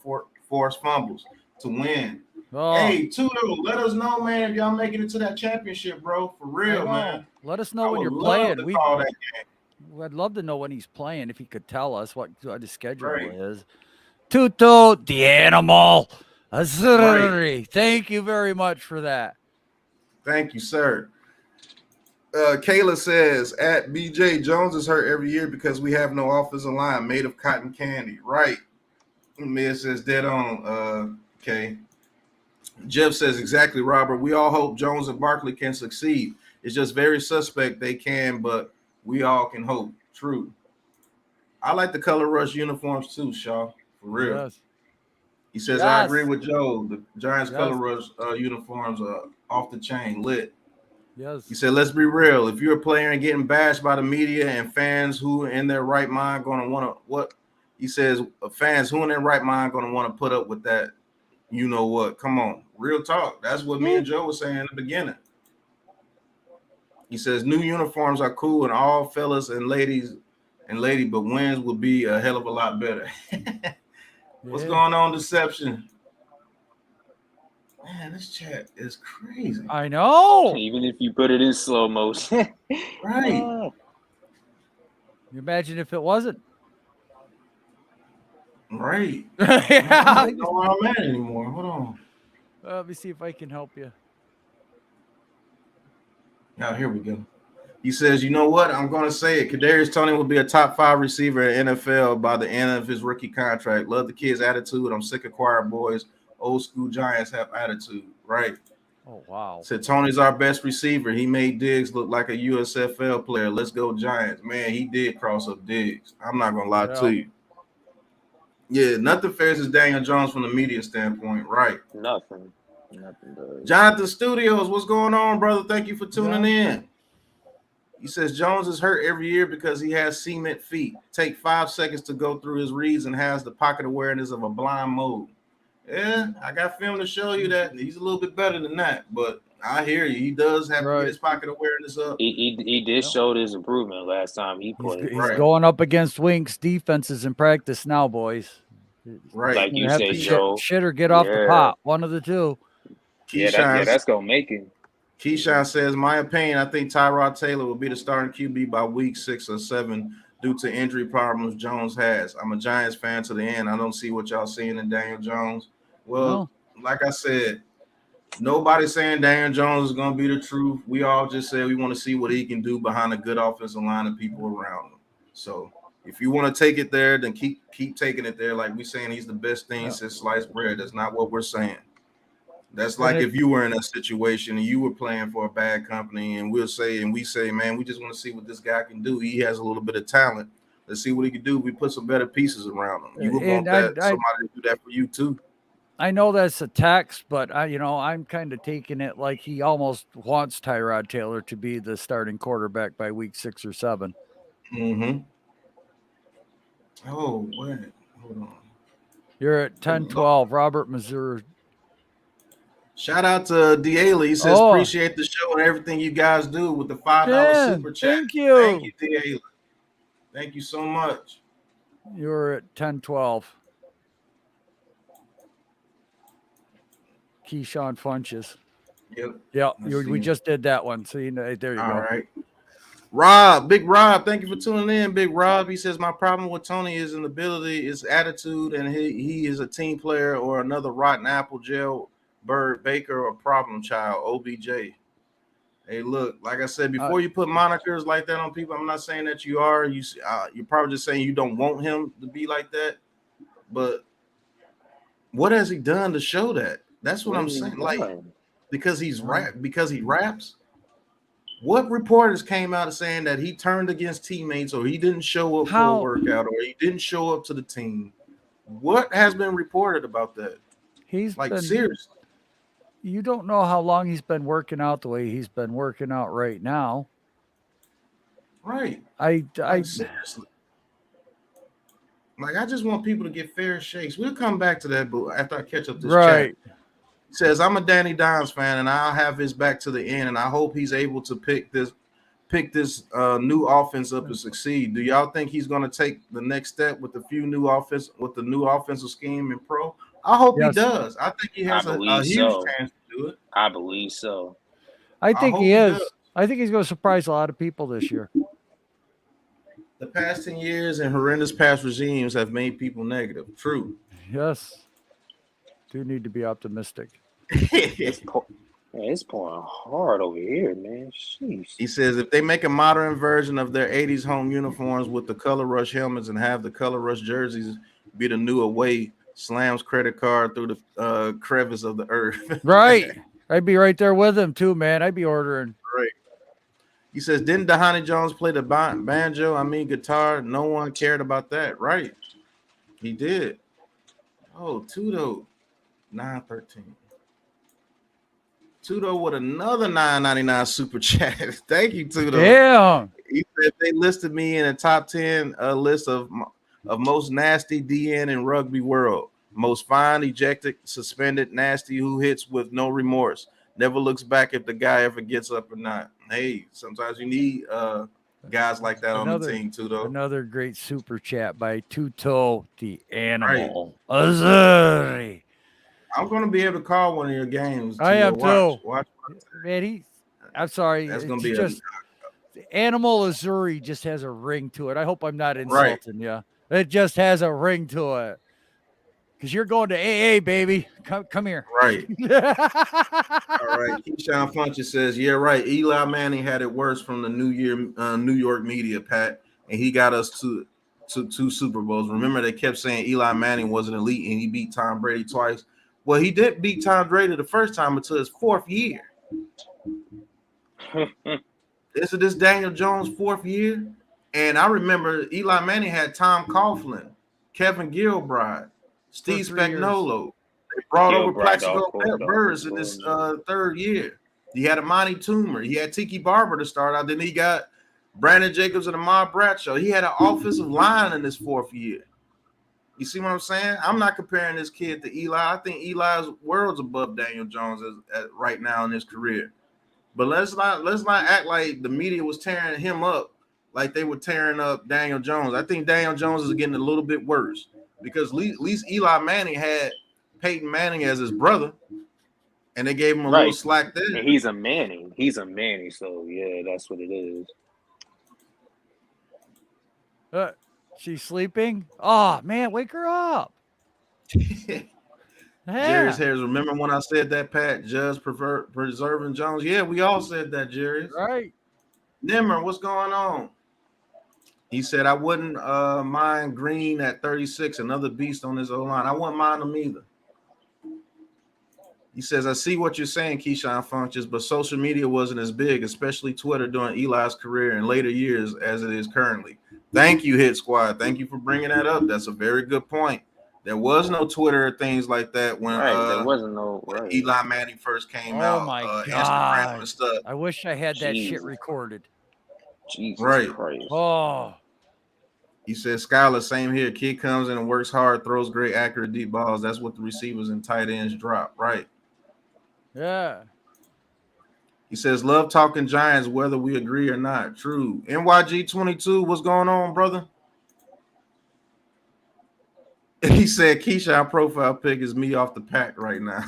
forced fumbles to win. Oh, Hey, Tudo, let us know, man, if y'all making it to that championship, bro. For real, man. let us know I when would you're love playing. to call that game. I'd love to know when he's playing. If he could tell us what his schedule Right. is. Tuto, the animal. Right. Thank you very much for that. Thank you, sir. Kayla says, at BJ, Jones is hurt every year because we have no offensive line made of cotton candy. Right. Mia says, dead on. Okay. Jeff says, exactly, Robert. We all hope Jones and Barkley can succeed. It's just very suspect they can, but we all can hope. True. I like the color rush uniforms too, Shaw. For real. Yes. He says, I agree with Joe. The Giants color rush uniforms are off the chain, lit. Yes. He said, let's be real. If you're a player and getting bashed by the media and fans who in their right mind going to want to what? He says, fans who in their right mind going to want to put up with that. You know what? Come on. Real talk. That's what me and Joe was saying in the beginning. He says, new uniforms are cool and all fellas and ladies and lady, but wins will be a hell of a lot better. What's going on, Deception? Man, this chat is crazy. I know. Even if you put it in slow motion. Right. You imagine if it wasn't. Right. Yeah. I don't know where I'm at anymore. Hold on. Let me see if I can help you. Now, here we go. He says, you know what? I'm going to say it. Kadarius Toney will be a top 5 receiver in NFL by the end of his rookie contract. Love the kid's attitude. I'm sick of choir boys. Old school Giants have attitude. Right. Oh, wow. Said Tony's our best receiver. He made Diggs look like a USFL player. Let's go Giants. Man, he did cross up Diggs. I'm not going to lie to you. Yeah, nothing fares as Daniel Jones from the media standpoint. Right. Nothing does. Jonathan Studios, what's going on, brother? Thank you for tuning in. He says Jones is hurt every year because he has cement feet. Take 5 seconds to go through his reads and has the pocket awareness of a blind mode. Yeah, I got film to show you that. He's a little bit better than that, but I hear you. He does have to get his pocket awareness up. He did show his improvement last time he played. He's going up against Winks defenses in practice now, boys. Right. Like you said, Joe. Shit or get off the pot. One of the two. That's going to make him. Keyshawn says, my opinion, I think Tyrod Taylor will be the starting QB by week 6 or 7 due to injury problems Jones has. I'm a Giants fan to the end. I don't see what y'all seeing in Daniel Jones. Well, like I said, nobody's saying Daniel Jones is going to be the truth. We all just say we want to see what he can do behind a good offensive line of people around him. So if you want to take it there, then keep taking it there. Like we're saying he's the best thing since sliced bread. That's not what we're saying. That's like if you were in a situation and you were playing for a bad company and we say, man, we just want to see what this guy can do. He has a little bit of talent. Let's see what he can do. We put some better pieces around him. You would want somebody to do that for you too. I know that's a text, but I'm kind of taking it like he almost wants Tyrod Taylor to be the starting quarterback by week 6 or 7. Mm-hmm. Oh, wait. Hold on. You're at 10-12. Robert, Missouri. Shout out to Dialey. He says, appreciate the show and everything you guys do with the $5 super chat. Thank you. Thank you, Dialey. Thank you so much. You're at 10-12. Keyshawn Funches. Yep. Yeah, we just did that one. So there you go. All right. Rob, Big Rob, thank you for tuning in, Big Rob. He says, my problem with Tony is inability, is attitude, and he is a team player or another rotten apple, jailbird, baker, or problem child, OBJ. Hey, look, like I said, before you put monikers like that on people, I'm not saying that you are. You're probably just saying you don't want him to be like that. But what has he done to show that? That's what I'm saying. Like, because he raps. What reporters came out saying that he turned against teammates, or he didn't show up for a workout, or he didn't show up to the team? What has been reported about that? He's like, been, serious. You don't know how long he's been working out the way he's been working out right now. Right. I seriously. Like, I just want people to get fair shakes. We'll come back to that, but after I catch up this chat. He says, I'm a Danny Dimes fan, and I'll have his back to the end, and I hope he's able to pick this new offense up and succeed. Do y'all think he's going to take the next step with the new offensive scheme in pro? I hope he does. I think he has a huge chance to do it. I believe so. I think he is. I think he's going to surprise a lot of people this year. The past 10 years and horrendous past regimes have made people negative. True. Yes. Do need to be optimistic. It's pouring hard over here, man. Jeez. He says if they make a modern version of their 80s home uniforms with the Color Rush helmets and have the Color Rush jerseys be the new away, slams credit card through the crevice of the earth. Right. I'd be right there with him too, man. I'd be ordering. Right. He says, didn't Dhani Jones play the banjo? Guitar. No one cared about that. Right. He did. Oh, Tudo. 913. Tudo with another $9.99 super chat. Thank you, Tudo. Yeah. He said they listed me in a top 10 list of most nasty DN in rugby world. Most fined, ejected, suspended, nasty, who hits with no remorse. Never looks back if the guy ever gets up or not. Hey, sometimes you need guys like that on the team, Tudo. Another great super chat by Tuto the Animal. Right. Azuri. I'm going to be able to call one of your games. I am too. Watch. Man, I'm sorry. That's going to be just Animal Azuri just has a ring to it. I hope I'm not insulting you. It just has a ring to it. Because you're going to AA, baby. Come here. Right. All right. Keyshawn Funches says, yeah, right. Eli Manning had it worse from the New York media, Pat, and he got us to 2 Super Bowls. Remember, they kept saying Eli Manning wasn't elite, and he beat Tom Brady twice. Well, he did beat Tom Brady the first time until his 4th year. Isn't this Daniel Jones' 4th year? And I remember Eli Manning had Tom Coughlin, Kevin Gilbride, Steve Spagnuolo. They brought over Plaxico Burress in this 3rd year. He had Amani Toomer. He had Tiki Barber to start out. Then he got Brandon Jacobs and Ahmad Bradshaw. He had an offensive line in his 4th year. You see what I'm saying? I'm not comparing this kid to Eli. I think Eli's worlds above Daniel Jones right now in his career. But let's not act like the media was tearing him up like they were tearing up Daniel Jones. I think Daniel Jones is getting a little bit worse because at least Eli Manning had Peyton Manning as his brother, and they gave him a little slack there. And he's a Manning. So yeah, that's what it is. She's sleeping? Oh, man, wake her up. Jerry's Harris, remember when I said that, Pat? Judge preserving Jones? Yeah, we all said that, Jerry. Right. Nimmer, what's going on? He said, I wouldn't mind Green at 36, another beast on his O-line. I wouldn't mind him either. He says, I see what you're saying, Keyshawn Funches, but social media wasn't as big, especially Twitter during Eli's career in later years as it is currently. Thank you, Hit Squad. Thank you for bringing that up. That's a very good point. There was no Twitter or things like that when there wasn't when Eli Manning first came out. Oh my God. Instagram and stuff. I wish I had that shit recorded. Jesus Christ. Oh. He says, Skylar, same here. Kid comes in and works hard, throws great, accurate, deep balls. That's what the receivers and tight ends drop. Right. Yeah. He says, love talking Giants, whether we agree or not. True. NYG 22, what's going on, brother? He said, Keyshawn profile pic is me off the pack right now.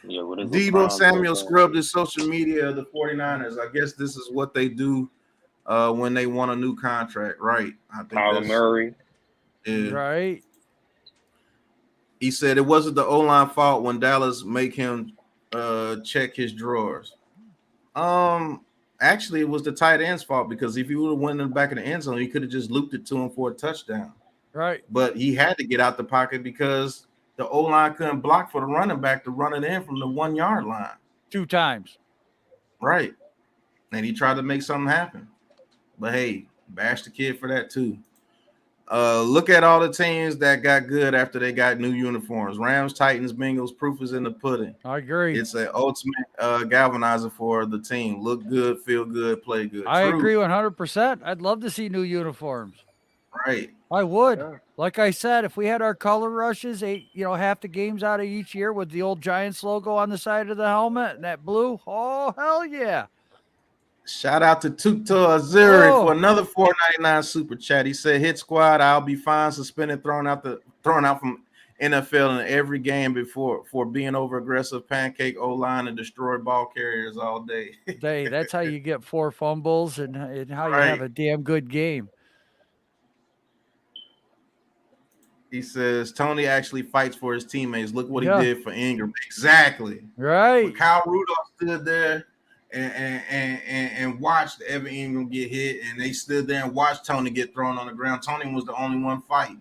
Yeah, what is Debo Samuel scrubbed his social media of the 49ers. I guess this is what they do when they want a new contract. Right. I think Kyler Murray. Yeah. Right. He said it wasn't the O-line fault when Dallas make him check his drawers. Actually, it was the tight end's fault because if he would have went in the back of the end zone, he could have just looped it to him for a touchdown. Right. But he had to get out the pocket because the O-line couldn't block for the running back to run it in from the 1 yard line. 2 times. Right. And he tried to make something happen. But hey, bash the kid for that too. Look at all the teams that got good after they got new uniforms. Rams, Titans, Bengals, proof is in the pudding. I agree. It's an ultimate galvanizer for the team. Look good, feel good, play good. I agree 100%. I'd love to see new uniforms. Right. I would. Yeah. Like I said, if we had our color rushes, half the games out of each year with the old Giants logo on the side of the helmet and that blue, oh, hell yeah. Shout out to Tutor Azuri for another $4.99 super chat. He said, "Hit squad, I'll be fine. Suspended, thrown out from NFL in every game for being over aggressive, pancake O-line and destroy ball carriers all day." That's how you get 4 fumbles and how you have a damn good game. He says Tony actually fights for his teammates. Look what he did for Ingram. Exactly. Right. When Kyle Rudolph stood there and watched Evan Ingram get hit, and they stood there and watched Tony get thrown on the ground. Tony was the only one fighting.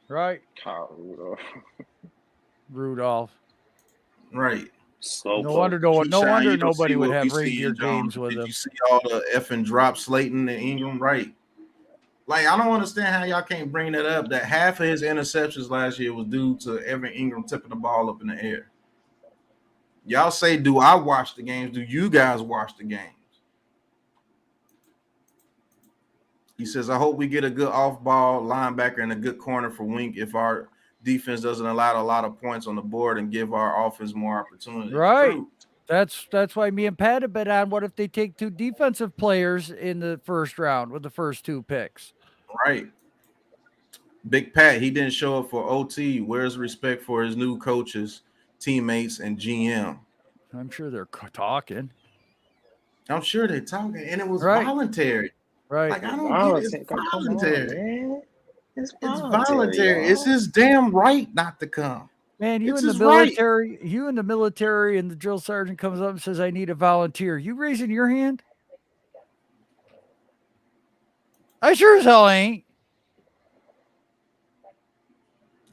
Right. Kyle Rudolph. Right. Slow no wonder nobody would have reindeer games with him. Did you see all the effing drops Slayton and Ingram? Right. Like, I don't understand how y'all can't bring that up, that half of his interceptions last year was due to Evan Ingram tipping the ball up in the air. Y'all say, do I watch the games? Do you guys watch the games? He says, I hope we get a good off-ball linebacker and a good corner for Wink if our defense doesn't allow a lot of points on the board and give our offense more opportunity. Right. True. That's why me and Pat have been on. What if they take 2 defensive players in the first round with the first 2 picks? Right. Big Pat, he didn't show up for OT. Where's respect for his new coaches, teammates, and GM? I'm sure they're talking. I'm sure they're talking, and it was voluntary. Right. Like, I don't get it. It's voluntary. It's voluntary. It's his damn right not to come. Man, you It's in the his military, right. you in the military, and the drill sergeant comes up and says, I need a volunteer. You raising your hand? I sure as hell ain't.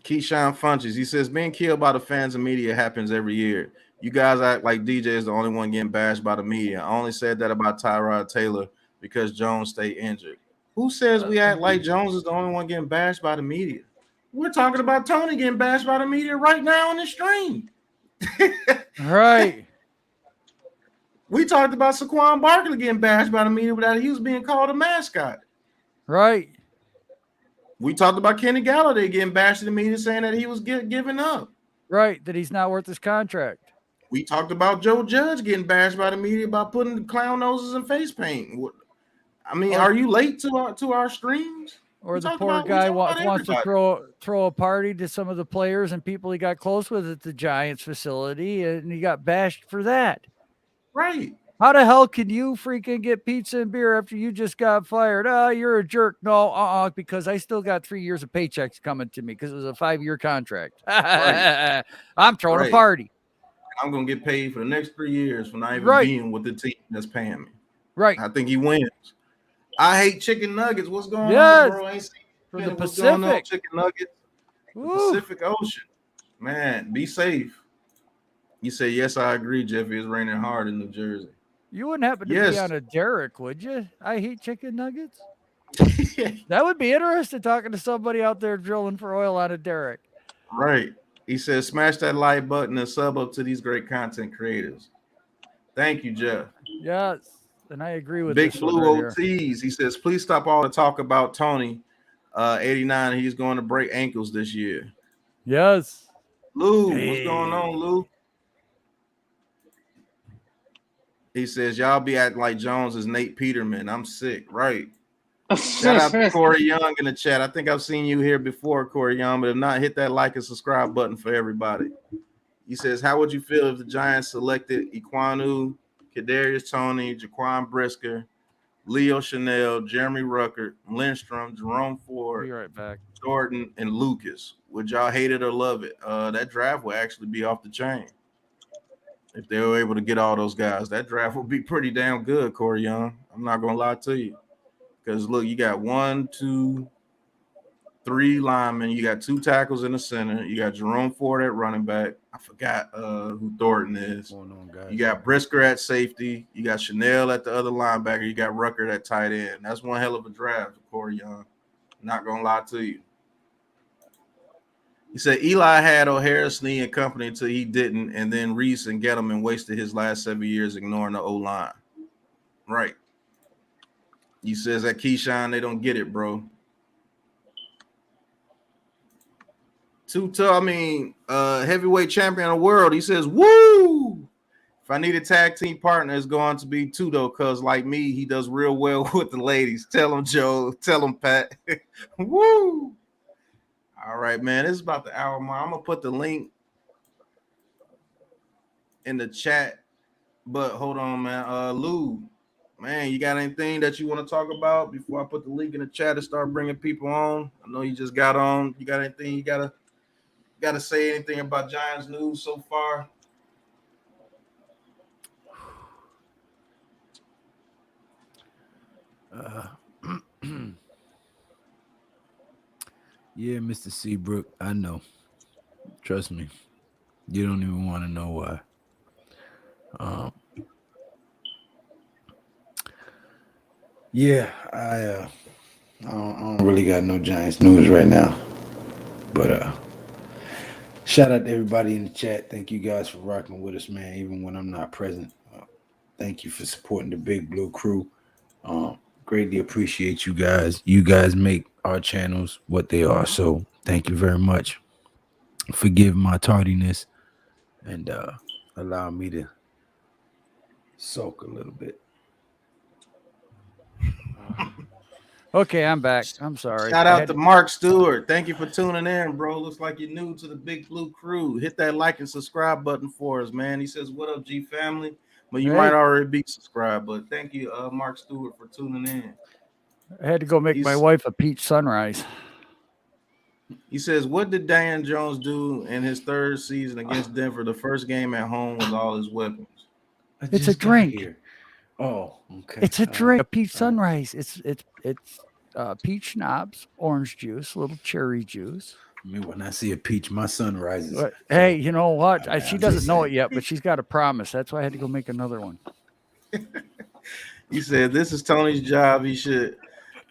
Keyshawn Funches, he says, being killed by the fans and media happens every year. You guys act like DJ is the only one getting bashed by the media. I only said that about Tyrod Taylor because Jones stayed injured. Who says we act like Jones is the only one getting bashed by the media? We're talking about Tony getting bashed by the media right now on the stream. Right. We talked about Saquon Barkley getting bashed by the media without he was being called a mascot. Right. We talked about Kenny Galladay getting bashed in the media saying that he was giving up. Right, that he's not worth his contract. We talked about Joe Judge getting bashed by the media about putting clown noses and face paint. I mean, are you late to our streams? Or the poor guy wants to throw a party to some of the players and people he got close with at the Giants facility, and he got bashed for that. Right. How the hell can you freaking get pizza and beer after you just got fired? Oh, you're a jerk. No, because I still got 3 years of paychecks coming to me because it was a 5-year contract. Right. I'm throwing a party. I'm going to get paid for the next 3 years for not even being with the team that's paying me. Right. I think he wins. I hate chicken nuggets. What's going on, bro? I ain't seen for the what's Pacific. Going on, chicken nuggets. Pacific Ocean. Man, be safe. You say, yes, I agree, Jeffy. It's raining hard in New Jersey. You wouldn't happen to be on a Derek, would you? I hate chicken nuggets. That would be interesting talking to somebody out there drilling for oil on a Derek. Right. He says, smash that like button and sub up to these great content creators. Thank you, Jeff. Yes. And I agree with Big this Blue right OTs. Here. He says, please stop all the talk about Tony. 89. He's going to break ankles this year. Yes. Lou, what's going on, Lou? He says, y'all be acting like Jones is Nate Peterman. I'm sick. Right. Shout out to Corey Young in the chat. I think I've seen you here before, Corey Young, but if not, hit that like and subscribe button for everybody. He says, how would you feel if the Giants selected Ekwonu, Kadarius Toney, Jaquan Brisker, Leo Chanel, Jeremy Ruckert, Lindstrom, Jerome Ford, Be right back. Jordan, and Lucas. Would y'all hate it or love it? That draft will actually be off the chain. If they were able to get all those guys, that draft will be pretty damn good, Corey Young. I'm not gonna lie to you. Because look, you got 1, 2, 3 linemen, you got 2 tackles in the center, you got Jerome Ford at running back. I forgot who Thornton is. You got Brisker at safety, you got Chanel at the other linebacker, you got Rucker at tight end. That's one hell of a draft, Corey Young. Not gonna lie to you. He said Eli had O'Hara, Snee, and company until he didn't, and then Reese and Gettleman wasted his last 7 years ignoring the O-line. Right. He says at Keyshawn, they don't get it, bro. Too tough. I mean, heavyweight champion of the world. He says, woo! If I need a tag team partner, it's going to be Tudo, because like me, he does real well with the ladies. Tell him, Joe. Tell him, Pat. Woo! All right, man. This is about the hour mark. I'm going to put the link in the chat. But hold on, man. Lou, man, you got anything that you want to talk about before I put the link in the chat and start bringing people on? I know you just got on. You got anything you got to say anything about Giants news so far? Yeah, Mr. Seabrook, I know. Trust me. You don't even want to know why. Yeah, I don't really got no Giants news right now. But shout out to everybody in the chat. Thank you guys for rocking with us, man, even when I'm not present. Thank you for supporting the Big Blue Krew. Greatly appreciate you guys. You guys make our channels what they are. So thank you very much. Forgive my tardiness and allow me to soak a little bit. Okay, I'm back. I'm sorry. Shout out to Mark Stewart. Thank you for tuning in, bro. Looks like you're new to the Big Blue Krew. Hit that like and subscribe button for us, man. He says, what up, G family? But you might already be subscribed, but thank you, Mark Stewart, for tuning in. I had to go make my wife a peach sunrise. He says, what did Dan Jones do in his third season against Denver? The first game at home with all his weapons. It's a drink. Oh, okay. It's a drink, a peach sunrise. It's peach schnapps, orange juice, a little cherry juice. I mean, when I see a peach, my sun rises. But, hey, you know what? She doesn't know it yet, but she's got a promise. That's why I had to go make another one. He said, this is Tony's job. He should,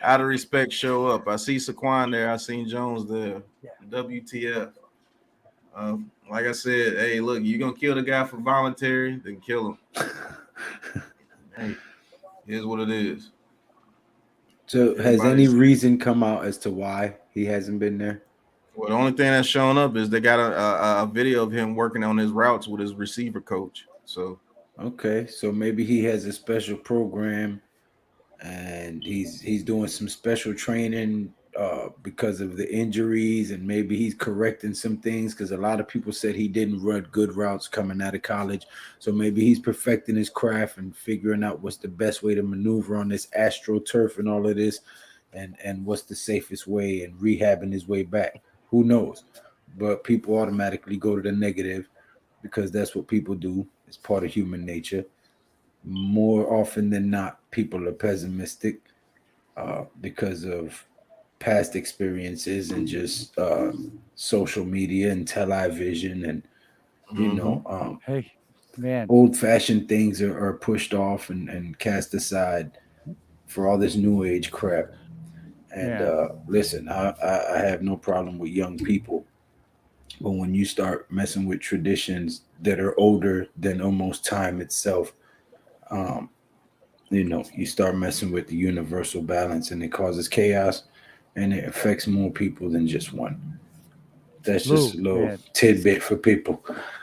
out of respect, show up. I see Saquon there. I seen Jones there. Yeah. WTF. Like I said, hey, look, you're going to kill the guy for voluntary, then kill him. Hey, here's what it is. So has any reason come out as to why he hasn't been there? Well, the only thing that's showing up is they got a video of him working on his routes with his receiver coach. So okay, so maybe he has a special program and he's doing some special training because of the injuries, and maybe he's correcting some things because a lot of people said he didn't run good routes coming out of college. So maybe he's perfecting his craft and figuring out what's the best way to maneuver on this AstroTurf and all of this, and what's the safest way, and rehabbing his way back. Who knows? But people automatically go to the negative because that's what people do. It's part of human nature. More often than not, people are pessimistic because of past experiences and just social media and television, and you know, hey man, old-fashioned things are pushed off and cast aside for all this new age crap. And listen, I have no problem with young people, but when you start messing with traditions that are older than almost time itself, you know, you start messing with the universal balance, and it causes chaos, and it affects more people than just one. That's just a little tidbit for people.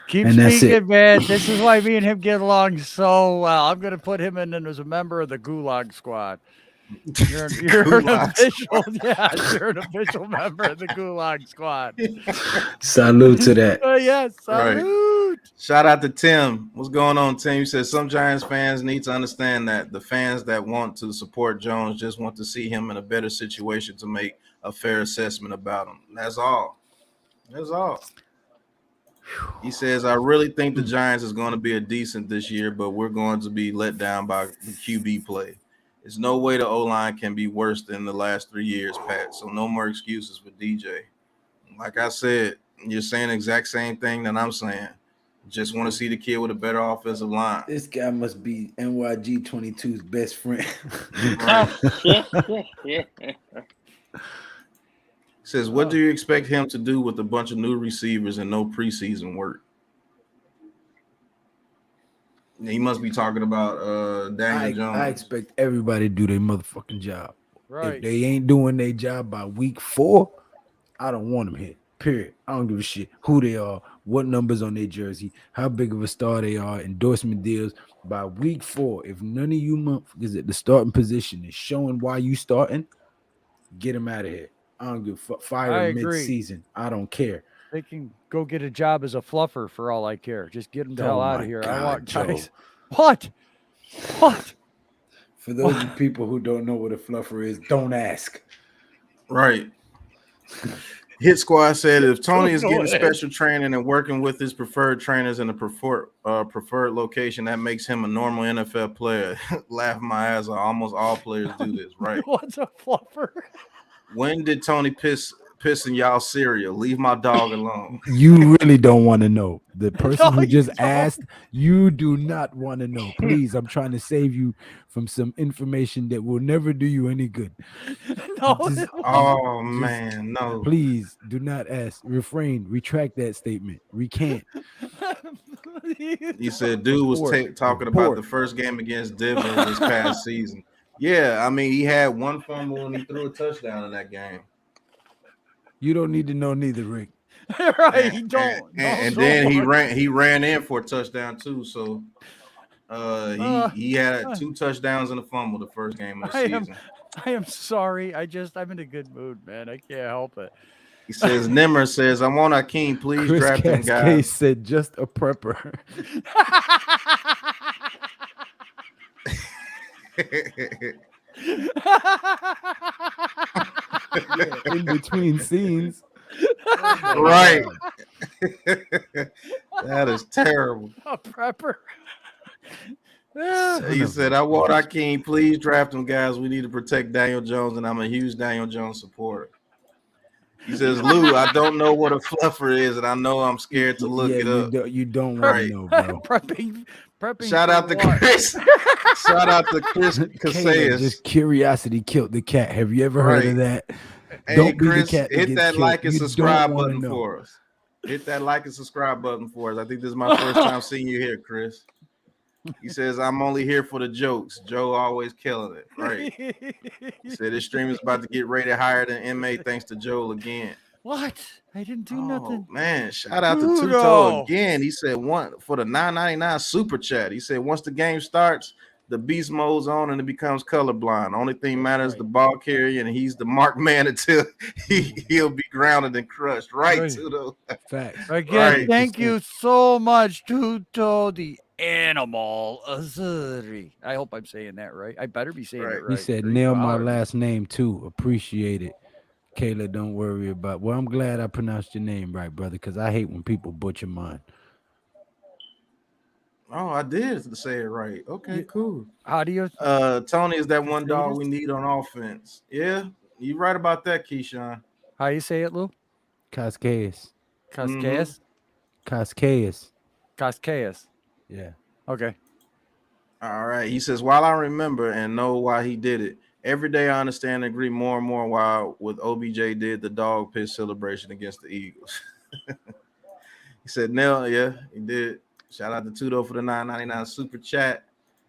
Keep speaking, man. This is why me and him get along so well. I'm going to put him in as a member of the Gulag Squad. You're an official, you're an official member of the Gulag Squad. Salute to that. Yes, salute. Shout out to Tim. What's going on, Tim? You said some Giants fans need to understand that the fans that want to support Jones just want to see him in a better situation to make a fair assessment about him. That's all. That's all. He says, I really think the Giants is going to be a decent this year, but we're going to be let down by the QB play. There's no way the O-line can be worse than the last 3 years, Pat. So no more excuses for DJ. Like I said, you're saying the exact same thing that I'm saying. Just want to see the kid with a better offensive line. This guy must be NYG 22's best friend. Says, what do you expect him to do with a bunch of new receivers and no preseason work? He must be talking about Daniel Jones. I expect everybody to do their motherfucking job. Right. If they ain't doing their job by week 4, I don't want them here. Period. I don't give a shit who they are, what numbers on their jersey, how big of a star they are, endorsement deals. By week 4, if none of you motherfuckers at the starting position is showing why you starting, get them out of here. I don't give a fuck. Fire mid-season. I don't care. They can go get a job as a fluffer for all I care. Just get them the hell out of here. I want guys. What? For those people who don't know what a fluffer is, don't ask. Right. Hit Squad said if Tony is getting special training and working with his preferred trainers in a preferred location, that makes him a normal NFL player. Laugh my ass off. Almost all players do this, right? What's a fluffer? When did Tony piss in y'all cereal? Leave my dog alone. You really don't want to know. The person who just asked, you do not want to know. Please, I'm trying to save you from some information that will never do you any good. No. Man, no. Please do not ask. Refrain. Retract that statement. Recant. He said, dude was talking about the first game against Denver this past season. Yeah, I mean, he had one fumble and he threw a touchdown in that game. You don't need to know neither, Rick. Right, he don't. And then he ran in for a touchdown too. So he had 2 touchdowns and a fumble the first game of the season. I am sorry. I'm in a good mood, man. I can't help it. He says, Nimmer says, I want Akeem, please Chris draft him, Cascade guys. said just a prepper. In between scenes. Right. That is terrible. A prepper. He said, I want Akeem, please draft him, guys. We need to protect Daniel Jones, and I'm a huge Daniel Jones supporter. He says, Lou, I don't know what a fluffer is, and I know I'm scared to look it up. You don't want to know, bro. Prepping. Shout out to Chris. Shout out to Chris Casillas. Just curiosity killed the cat. Have you ever heard of that? Hey, Don't Chris, be the cat hit that killed. like and You subscribe don't wanna button know. for us. Hit that like and subscribe button for us. I think this is my first time seeing you here, Chris. He says, I'm only here for the jokes. Joe always killing it. Right. He said this stream is about to get rated higher than MA thanks to Joel again. What? I didn't do nothing. Man, shout out to Tuto again. He said one for the $9.99 super chat. He said once the game starts, the beast mode's on and it becomes colorblind. Only thing matters the ball carrier, and he's the marked man until he'll be grounded and crushed. Right, Tuto. Facts. Again, thank you so much, Tuto, the animal Azuri. I hope I'm saying that right. I better be saying it right. He said, nail my last name too. Appreciate it. Kayla, don't worry about. Well, I'm glad I pronounced your name right, brother, because I hate when people butcher mine. Oh, I did say it right. Okay, cool. How do you? Tony is that one dog we need on offense. Yeah, you right about that, Keyshawn. How you say it, Lou? Cascais. Cascais? Cascais. Cascais. Yeah. Okay. All right. He says, while I remember and know why he did it, every day I understand and agree more and more why with OBJ did the dog piss celebration against the Eagles. He said, no, yeah, he did. Shout out to Tuto for the $9.99 super chat.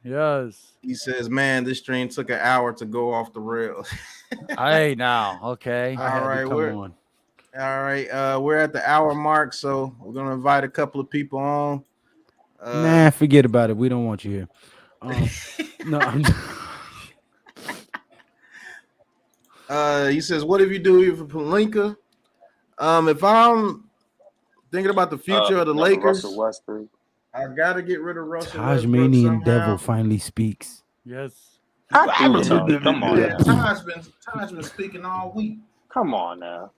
Yes. He says, man, this stream took an hour to go off the rails. Hey, now, okay. All right, we're at the hour mark, so we're gonna invite a couple of people on. Nah, forget about it. We don't want you here. No, he says, what if you do here for Palinka? If I'm Thinking about the future of the Lakers. Russell Westbrook. I gotta get rid of Russell Westbrook Tasmanian somehow. devil finally speaks. Yes. Tony, come on. Yeah, Ty's been speaking all week. Come on now.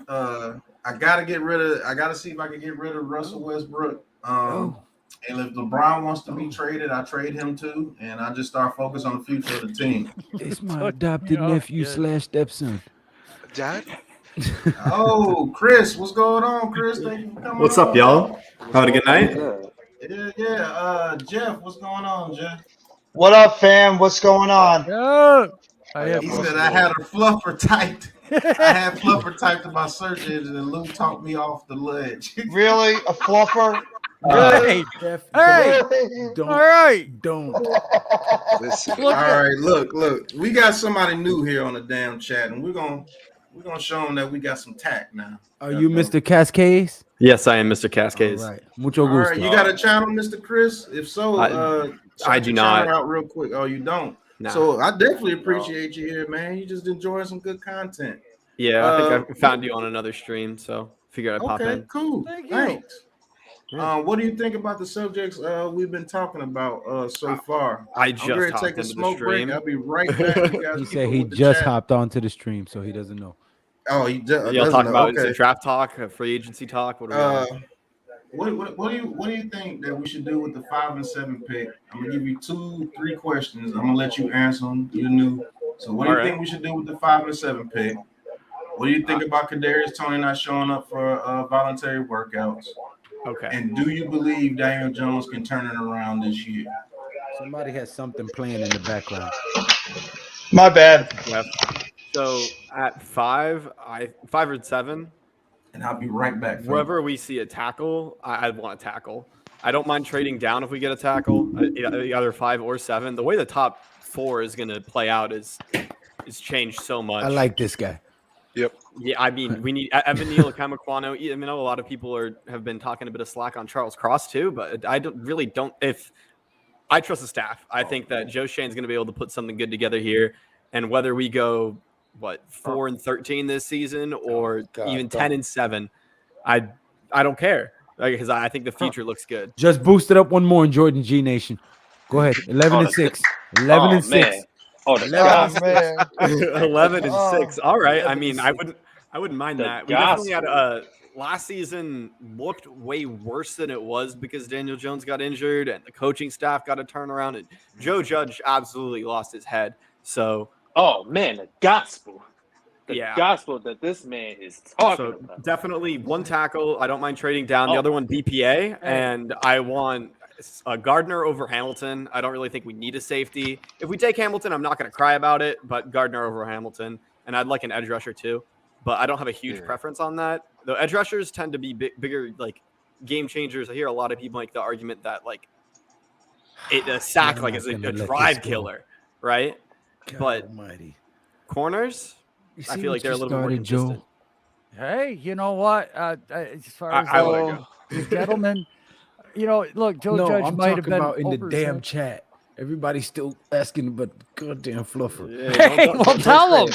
I gotta see if I can get rid of Russell Westbrook. And if LeBron wants to be traded, I trade him too, and I just start focusing on the future of the team. It's my adopted nephew / stepson. Dad? Oh, Chris, what's going on, Chris? Thank you for coming. What's up, y'all? Having a good night? Yeah. Jeff, what's going on, Jeff? What up, fam? What's going on? Yeah. He said I had a fluffer typed. I had fluffer typed in my search engine, and Luke talked me off the ledge. Really? A fluffer? Hey, hey, Don't. all right. Don't. Listen. All right, look. We got somebody new here on the damn chat, and we're gonna show them that we got some tact now. Are you Mr. Cascades? Yes, I am Mr. Cascades. All right. Mucho All gusto. right, you got a channel, Mr. Chris? If so, I do not. Out real quick. Oh, you don't? No. So I definitely appreciate you here, man. You just enjoying some good content. Yeah, I think I found you on another stream, so figured I'd pop Okay, in. cool. Thank you. Thanks. Yeah. What do you think about the subjects we've been talking about so far? I I'm just ready to hopped take a into the smoke break. stream. I'll be right back. You guys He keep said up he with the just chat. hopped onto the stream, so he doesn't know. Oh, he does. Y'all talking about is okay. it draft talk, free agency talk? What are we on? What do you think that we should do with the 5 and 7 pick? I'm gonna give you 2-3 questions. I'm gonna let you answer them. You're new. So what do you All think we should do with the 5 and 7 pick? What do you think about Kadarius Toney not showing up for voluntary workouts? Okay. And do you believe Daniel Jones can turn it around this year? Somebody has something playing in the background. My bad. Yep. So at 5 or 7, And I'll be right back. wherever we see a tackle, I want a tackle. I don't mind trading down if we get a tackle, either 5 or 7. The way the top 4 is going to play out is changed so much. I like this guy. Yep. Yeah, I mean, we need Evan Neal, Kamaquano. I know a lot of people have been talking a bit of slack on Charles Cross too, but I don't. If I trust the staff, I think that Joe Shane's going to be able to put something good together here. And whether we go 4 and 13 this season or even 10 and 7, I don't care because I think the future looks good. Just boosted up one more in Jordan G Nation. Go ahead. 11 and 6. 11 and 6. Man. Oh, the Oh, gospel. man. 11 and 6. All right. I 11 mean, and I wouldn't mind The that. We definitely had gospel. last season looked way worse than it was because Daniel Jones got injured and the coaching staff got a turnaround and Joe Judge absolutely lost his head. So Oh man, the gospel. The Yeah. gospel that this man is talking about. definitely one tackle. I don't mind trading down. The Oh. other one BPA, and I want Gardner over Hamilton. I don't really think we need a safety. If we take Hamilton, I'm not going to cry about it, but Gardner over Hamilton, and I'd like an edge rusher too. But I don't have a huge preference on that. Though edge rushers tend to be bigger, like game changers. I hear a lot of people make the argument that a sack I'm like not is a gonna let this drive go. killer, right? God But almighty. corners, You I see feel what like they're a you little bit more started, Joe? consistent. Hey, you know what? As far as I wanna go. the gentlemen, look, Joe No, Judge I'm might have talking been about in the over damn his chat. Everybody's still asking about the goddamn fluffer. Yeah, Hey, don't well, tell him.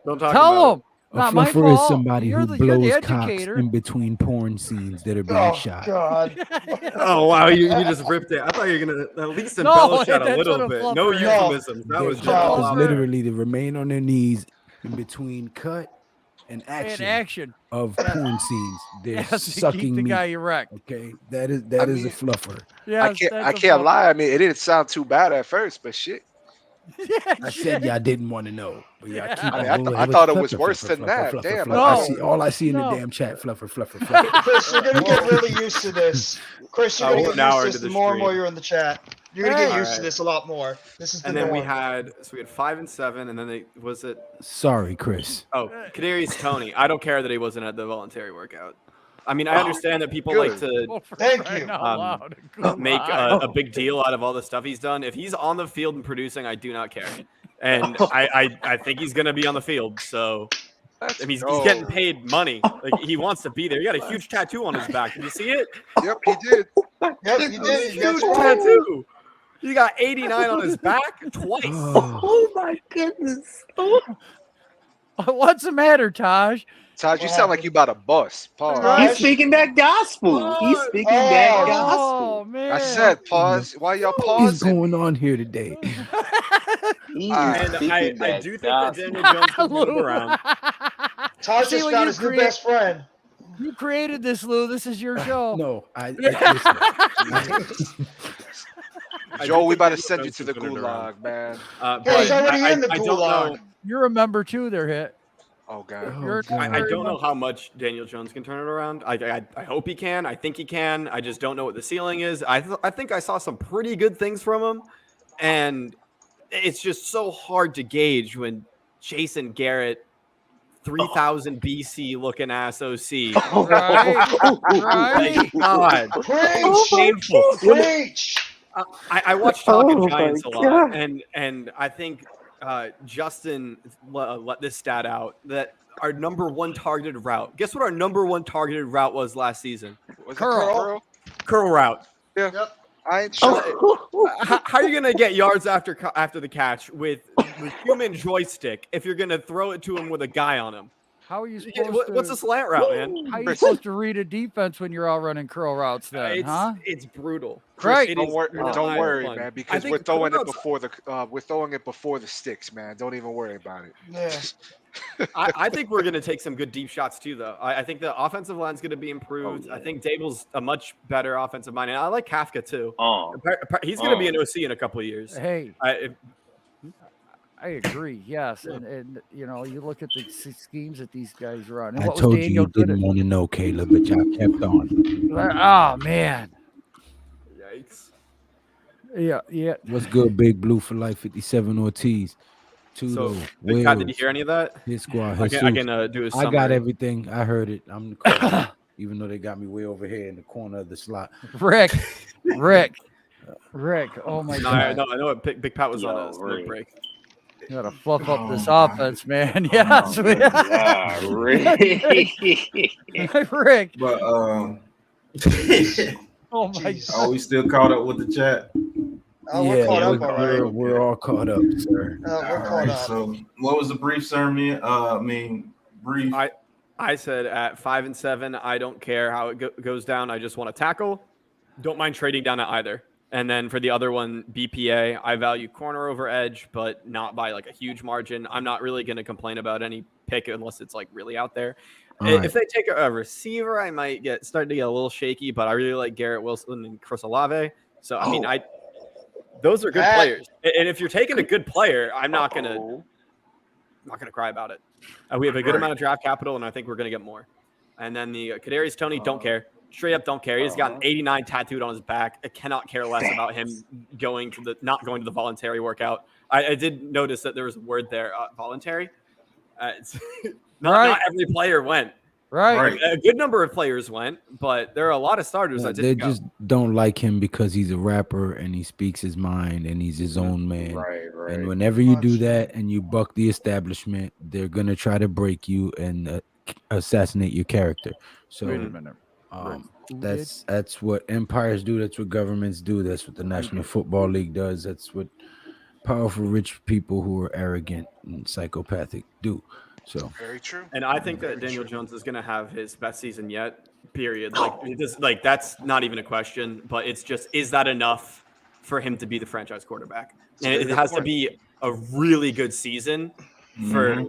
Don't talk about Tell it. him. A Not my fluffer is fault. somebody You're who the- you're the blows cocks educator. in between porn scenes that are being Oh, shot. God. Oh wow, you just ripped it. I thought you were gonna at least No, embellish that a that's little what a bit. fluffer No is. euphemisms. That Their was just job fluffer. is literally to remain on their knees in between cut and action, In action. of porn scenes. They're Yes, to sucking keep the meat. guy erect. Okay, that is I a mean, fluffer. Yes, I can't lie. I mean, it didn't sound too bad at first, but shit. I said y'all didn't want to know, but y'all Yeah. keep I mean, on going. I With thought it was fluffer, worse fluffer, than fluffer, that. fluffer, Damn. fluffer. No. I see in No. the damn chat. Fluffer, fluffer, fluffer. Chris, you're gonna get really used to this. Chris, you're gonna We're get an hour used to this into the the more and more stream. you're in the chat. You're gonna Hey. get used to Alright. this a lot more. This is the And then we norm. had 5 and 7, and then Sorry, Chris. Kadarius Toney. I don't care that he wasn't at the voluntary workout. I mean, I understand that people like to Thank you. make a big deal out of all the stuff he's done. If he's on the field and producing, I do not care. And I think he's going to be on the field. So I mean, he's getting paid money. Like he wants to be there. He got a huge tattoo on his back. Did you see it? Yep, he did. Yep, you did. You Huge got tattoo. He got 89 on his back twice. Oh, my goodness. What's the matter, Taj? Todd, you sound like you about to bust. Pause. Right. He's speaking that gospel. He's speaking that Oh. gospel. Oh man! I said pause. Why y'all What is pausing? going on here today? He Ah. is And speaking I that do think that gospel. Daniel Jones can move around. Todd See just what found you his new create- best friend. You created this, Lou. This is your show. No, Joe, we about to Daniel send you Jones to can the turn it around. gulag, man. Hey, he's But already in the I don't gulag. know. You're a member too. They're hit. Oh god. You're a I temporary don't know member. how much Daniel Jones can turn it around. I hope he can. I think he can. I just don't know what the ceiling is. I think I saw some pretty good things from him, and it's just so hard to gauge when Jason Garrett, 3000 BC looking ass OC. Right, right. Like, God, Preach! shameful. Preach! I watch Talking Oh Giants a my lot, God. and I think Justin let this stat out that our number one targeted route. Guess what our number one targeted route was last season? Was it Curl. Curl route. Yeah. Yep. I ain't sure. How are you gonna get yards after the catch with human joystick if you're gonna throw it to him with a guy on him? How are you supposed to? What's a slant route, man? How are you supposed to read a defense when you're all running curl routes? Then, huh? It's brutal. Right. It Don't is worry, not don't worry, fun. man, I because think we're throwing curl it routes- before the sticks, man. Don't even worry about it. Yeah. I think we're going to take some good deep shots too, though. I think the offensive line's going to be improved. I think Dable's a much better offensive mind, and I like Kafka too. He's going to be an OC in a couple of years. Hey, I agree. Yes, and you know, you look at the schemes that these guys run. And I what was told you Daniel you good didn't at? want to know, Caleb, but y'all kept on. Oh man. Yikes! Yeah. What's good, Big Blue for Life 57 Ortiz? So, Tudo, Big Pat, did you Wills, hear any of that? his squad. I can Jesus. do a I summary. got everything. I heard it. I'm the caller, even though they got me way over here in the corner of the slot. Rick. Oh my God. No, I know Big Pat was on a smoke Rick. break. You gotta fluff up this Oh, offense, man. Yes, Rick. But Oh my Jeez. are we still caught up with the chat? Oh, we're caught up, we're, all right. we're all caught up, sir. We're All caught right. up. So, what was the brief sermon? Brief. I said at 5 and 7, I don't care how it goes down. I just want to tackle. Don't mind trading down at either. And then for the other one, BPA, I value corner over edge, but not by like a huge margin. I'm not really going to complain about any pick unless it's like really out there. All If they take a receiver, I might start to get a little shaky, but I really like Garrett Wilson and Chris Olave. So, I mean, those are good Pat. players. And if you're taking a good player, I'm not going to cry about it. We have a good amount of draft capital, and I think we're going to get more. And then the Kadarius Toney, don't care. Straight up don't care. He's got an 89 tattooed on his back. I cannot care less about him not going to the voluntary workout. I did notice that there was a word there, voluntary. It's not every player went. Right. A good number of players went, but there are a lot of starters that They didn't go. just don't like him because he's a rapper and he speaks his mind and he's his own man. Right. And whenever you do that and you buck the establishment, they're gonna try to break you and assassinate your character. So Wait a minute. that's what empires do. That's what governments do. That's what the National Football League does. That's what powerful rich people who are arrogant and psychopathic do. So Very true. And I think that Daniel Jones is going to have his best season yet. Period. Like that's not even a question. But it's just, is that enough for him to be the franchise quarterback? And it has to be a really good season for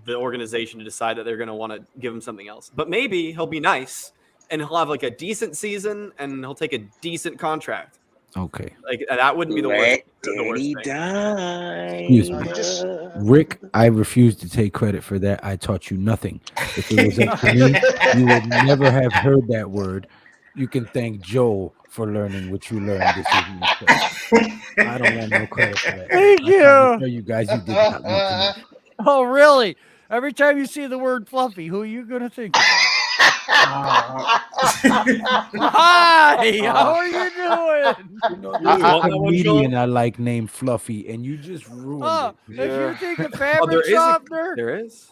the organization to decide that they're going to want to give him something else. But maybe he'll be nice and he'll have like a decent season and he'll take a decent contract. okay. Like that wouldn't be the worst. The worst thing. Excuse me. Rick, I refuse to take credit for that. I taught you nothing. If it was up to me, you would never have heard that word. You can thank Joel for learning what you learned this evening. So I don't want no credit for that. Thank I'm you. trying to tell you guys you did not want to know. Oh, really? Every time you see the word fluffy, who are you gonna think about? Hi, how are you doing? There's a comedian I like named Fluffy, and you just ruined it. If you think a Oh, fabric softener, there is.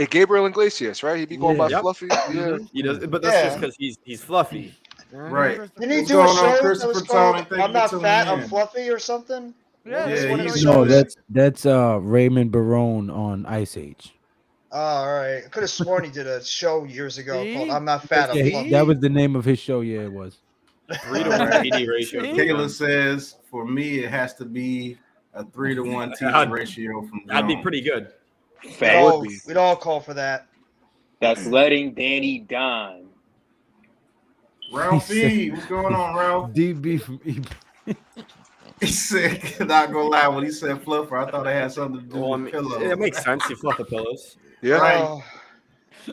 Gabriel Iglesias, right? He be going by Yep. Fluffy. Yeah. He does, but that's just because he's fluffy. Right. Didn't he What's do a going on, show that Christopher was called Tony? Thank I'm you Not for Fat, tuning I'm in. Fluffy or something? Yeah, What was yeah, one of he's- those No, shows? that's Raymond Barone on Ice Age. all right. I could have sworn he did a show years ago called See? "I'm Not Fat, I'm Yeah, Fluffy." that was the name of his show. Yeah, it was. 3-to-1 Alright. TD ratio. See? Kayla says, for me, it has to be a 3-to-1 TD That'd- ratio from John. That'd be pretty good. Facts. We'd all call for that. That's letting Danny Don. Ralphie, what's going on, Ralph? DB from E. He said, not gonna lie, when he said fluffer, I thought it had something to do Well, I with mean, pillows. it makes sense. You fluff the pillows. Yeah. Right. Oh,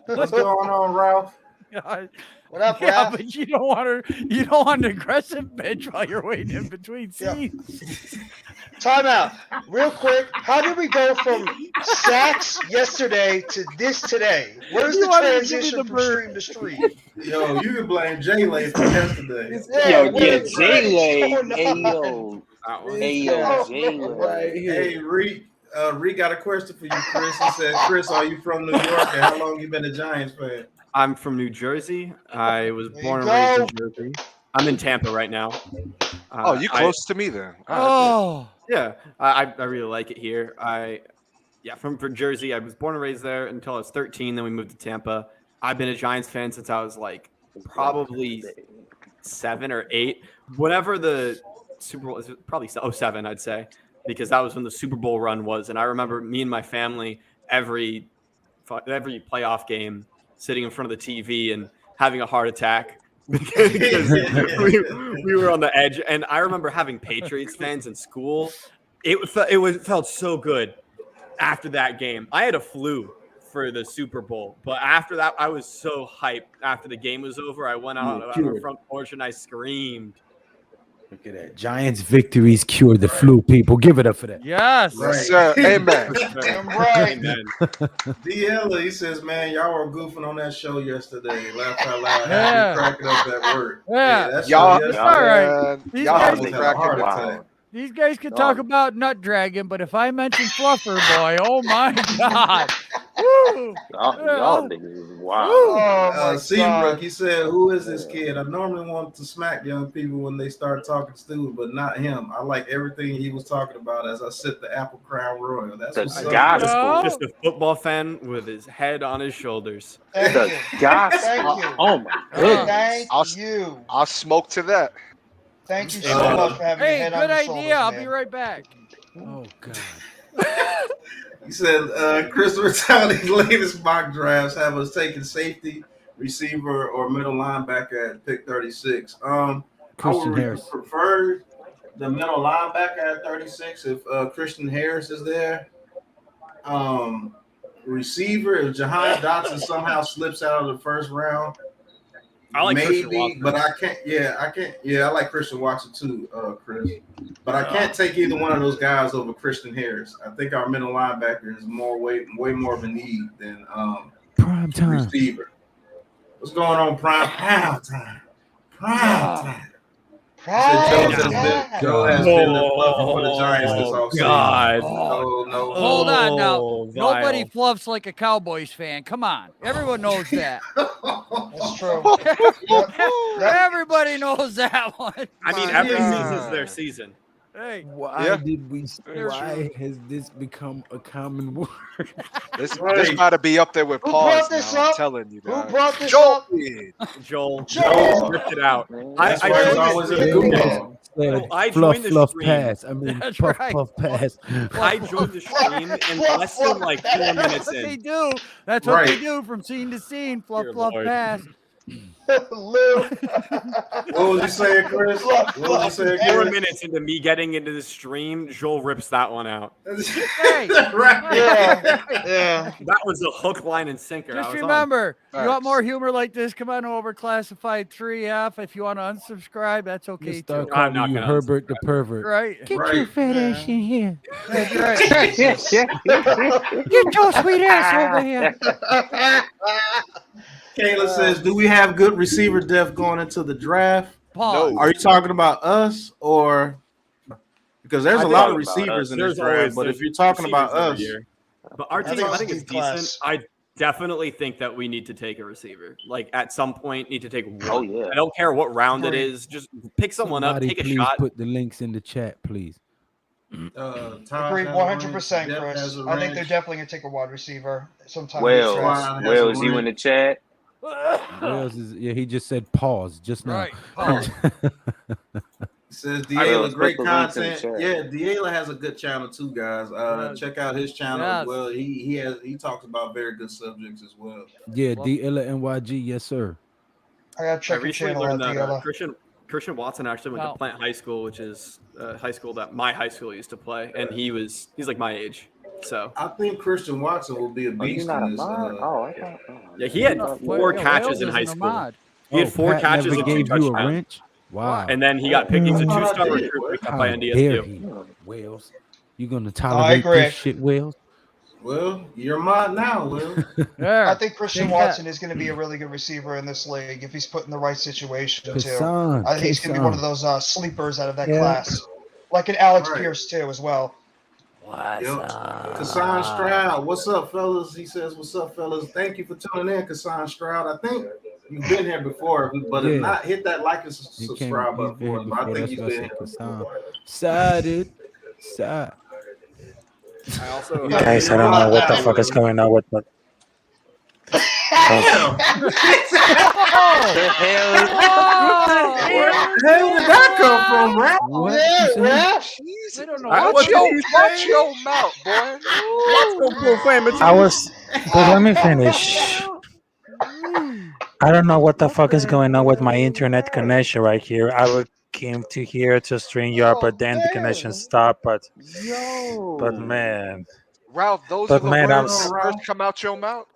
What's going on, Ralph? God. what up, Yeah, Raph? but you don't want an aggressive bitch while you're waiting in between Yeah. scenes. Time out. Real quick. How did we go from sacks yesterday to this today? Where's You the wanted to give me transition the from bird. stream to stream? Yo, you can blame Jay-Lay for yesterday. Yo, what yeah, is Jay-Lay. going Hey, on? yo. That one. Hey, yo, Oh, Jay-Lay. Hey, Reek got a question for you, Chris. He said, Chris, are you from New York, and how long you been a Giants fan? I'm from New Jersey. I was There born you and raised go. in Jersey. I'm in Tampa right now. Oh, you I- close to me then. Oh, Yeah, I really like it here. From Jersey. I was born and raised there until I was 13. Then we moved to Tampa. I've been a Giants fan since I was like probably 7 or 8. Whenever the Super Bowl is probably 07, I'd say, because that was when the Super Bowl run was. And I remember me and my family every playoff game sitting in front of the TV and having a heart attack because we were on the edge. And I remember having Patriots fans in school. It felt so good after that game. I had a flu for the Super Bowl, but after that, I was so hyped. After the game was over, I went out on the front porch and I screamed. Look at that. Giants victories cured the flu, people. Give it up for that. yes. Right. Yes, sir. Amen. Damn right. Amen. DL, he says, man, y'all were goofing on that show yesterday. Laugh out loud. Yeah. Had me cracking up at work. Yeah. that Y'all, show It's yesterday, all right. man, These y'all guys have almost me had a heart cracking. attack. These guys could talk about Nut Dragon, but if I mention Fluffer Boy, oh my God. Woo. Y'all niggas is wild. Oh my Seabrook, God. he said, who is this kid? I normally want to smack young people when they start talking stupid, but not him. I like everything he was talking about as I sip the Apple Crown Royal. That's The what's up. gospel. Oh. Just a football fan with his head on his shoulders. Thank The you. gospel. Thank you. Oh my goodness. Thank you. I'll smoke to that. Thank you so Uh, much for having your Hey, head on good your idea. shoulders, I'll man. be right back. Oh, God. He said, Christopher Townie's latest mock drafts have us taking safety, receiver, or middle linebacker at pick 36. I Christian would Harris. prefer the middle linebacker at 36 if Christian Harris is there. Receiver, if Jahan Dotson somehow slips out of the first round, I like Christian maybe, Watson. but I can't. Yeah, I like Christian Watson too, Chris. But I can't take either one of those guys over Christian Harris. I think our middle linebacker is way more of a need than Prime time. receiver. What's going on, prime time? Prime time. Joe has been the fluffer for the Giants this offseason. God. No. Hold on now. Oh, Nobody vile. fluffs like a Cowboys fan. Come on. Everyone knows that. That's true. Everybody knows that one. I mean, My every God. season's their season. Hey. Why Yeah. did we? Very Why has this become a common word? This Right. got to be up there with Who pause brought this now. I'm up? telling you, Who dog. brought this Joel up? did. Joel, Joel. ripped it out. That's I why he's joined always the in the stream. Google. Said, I fluff, joined the fluff, stream. pass. I mean, That's puff, right. puff, pass. I joined the stream and less than like 4 That's minutes what they in. do. That's what they Right. do from scene to scene. Fluff, Dear fluff, Lord. pass. Lou. What was you saying, Chris? What was you saying, 4 Chris? minutes into me getting into the stream, Joel rips that one out. Hey. Right. Yeah. That was a hook, line, and sinker. I Just was on. remember, you want Facts. more humor like this? Come on over, Classified 3F. If you want to unsubscribe, that's You okay start too. I'm calling not you gonna Herbert the pervert. Right? Get Right. your fat Yeah. ass in here. That's right. Jesus. Get your sweet ass over here. Kayla says, do we have good receiver depth going into the draft? Pause. Are you talking about us or because there's I a think lot I'm of talking about receivers us. in this There's always draft, but if those you're talking about receivers every us, year. But our That's team, I a think it's good class. decent. I definitely think that we need to take a receiver. Like at some point, need to take one. Oh, yeah. I don't care what round it is. Just pick someone up, Somebody take a please shot. put the links in the chat, please. Todd Agree, has a 100%, wrench, Jeff Chris. has a I think they're wrench. definitely gonna take a wide receiver sometime in the Wales, draft. Squad has a Wales, you in the wrench. chat? Wales is he just said pause just now. Right. Pause. Says Wales, Diela, put great the link in the content. chat. Yeah, Diela has a good channel too, guys. Yes. Check out his channel Yes. as well. He talks about very good subjects as well. Yeah, D-Ella NYG, yes, sir. I gotta I check your recently channel out, learned that Diala. Christian Watson actually went Now- to Plant High School, which is high school that my high school used to play, and he's like my age. So I think Christian Watson will be a Are you beast not a in this. mod? Oh, I thought. yeah, he had thought you four were. catches Wales in high isn't a school. mod. He had four Pat catches never and 2 gave you a touchdowns. wrench? Wow. And then he got picked. He's a I thought I two-star did. recruit picked up How by dare NDSU. he, Wales? You gonna I tolerate agree. this shit, Wales? Well, you're mine now, Will. There. I think Christian Take that. Watson is going to be a really good receiver in this league if he's put in the right situation too. Kassan, I think he's going to be one of those sleepers out of that class, like an Alex Right. Pierce too, as well. Kassan Stroud, what's up, fellas? He says, "What's up, fellas? Thank you for tuning in, Kassan Stroud. I think you've been here before, but if Yeah. not, hit that like and He subscribe button been for here us. But I before, think that's he's why I been said here Kassan. before. Sided. Side. I also Guys, I don't know what the fuck is going on with my. Damn. The hell? Where the hell did that come from, Ralph? What? Yeah, you said? Ralph. Jesus. We don't know Watch what your mouth, boy. I was. But let me finish. I don't know what the fuck is going on with my internet connection right here. I came to here to stream you up, but then the connection stopped. But man, Ralph, those But are the man, I'm words that Ralph. first come out your mouth.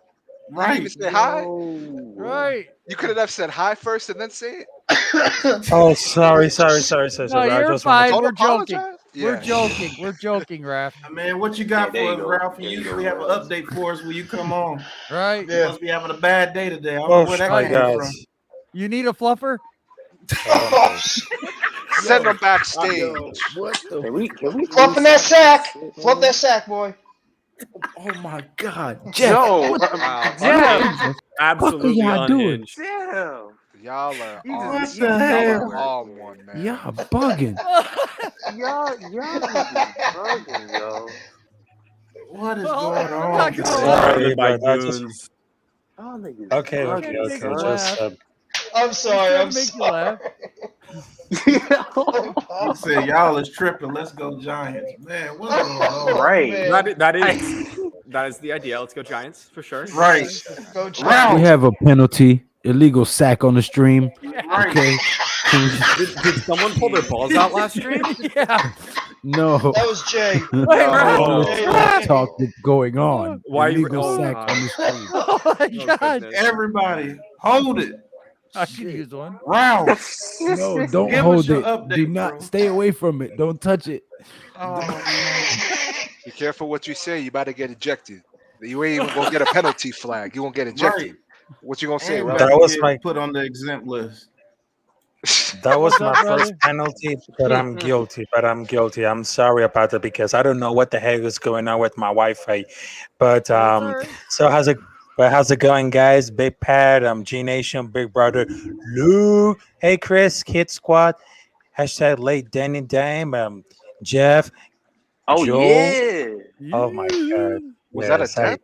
You didn't Right. even say hi. Right. You could have said hi first and then say it. oh sorry. No, I you're just wanted fine. Don't We're joking. apologize. We're joking. We're joking, Raph. Man, what you got Yeah, there for you us, go. Ralph? You There you usually go, have an Ralph. update for us when you come on. Right. You Yeah. must be having a bad day today. I don't Oh know where that my came god! from. You need a fluffer? Send them backstage. What the? Can we Fluffing that sack. Fluff that sack, boy. Oh my God, Jeff! No, Wow. damn, absolutely y'all doing? unhinged. damn. Y'all are You on, just- What the hell? on one, man. Y'all bugging. Y'all niggas bugging, yo. What is Well, going I'm on? not gonna today? lie. Sorry, By but I just goons. Y'all niggas okay. can't make you Just laugh. I'm sorry. trying I'm to make you sorry. laugh. He said, "Y'all is tripping. Let's go Giants, man. What's going on?" Right. Man. That is the idea. Let's go Giants for sure. Right, Go Giants. Ralph. We have a penalty, illegal sack on the stream. right. Okay. Did someone pull their balls out last stream? Yeah. No. That was Jay. Wait, Oh. Ralph. Jay, Let's talk that's going on. Why you- Illegal oh, sack God. on the stream. Oh my Oh, God. goodness. Everybody, hold it, I could use one. Ralph. No, don't Give us hold your it. update, Do not bro. stay away from it. Don't touch it. Oh, man. Be careful what you say. You about to get ejected. You ain't even gonna get a penalty flag. You won't get ejected. Right. What you gonna say, And Ralph? That about to was get my- put on the exempt list. That was What's my up, first brother? penalty, but I'm guilty. I'm sorry about it because I don't know what the heck is going on with my Wi-Fi. But so how's it going, guys? Big Pat, G Nation, Big Brother, Lou. Hey, Chris, Kid Squad, hashtag late Danny Dame, Jeff. Oh Joel. yeah. Oh my God. Was that a Yes, I- death?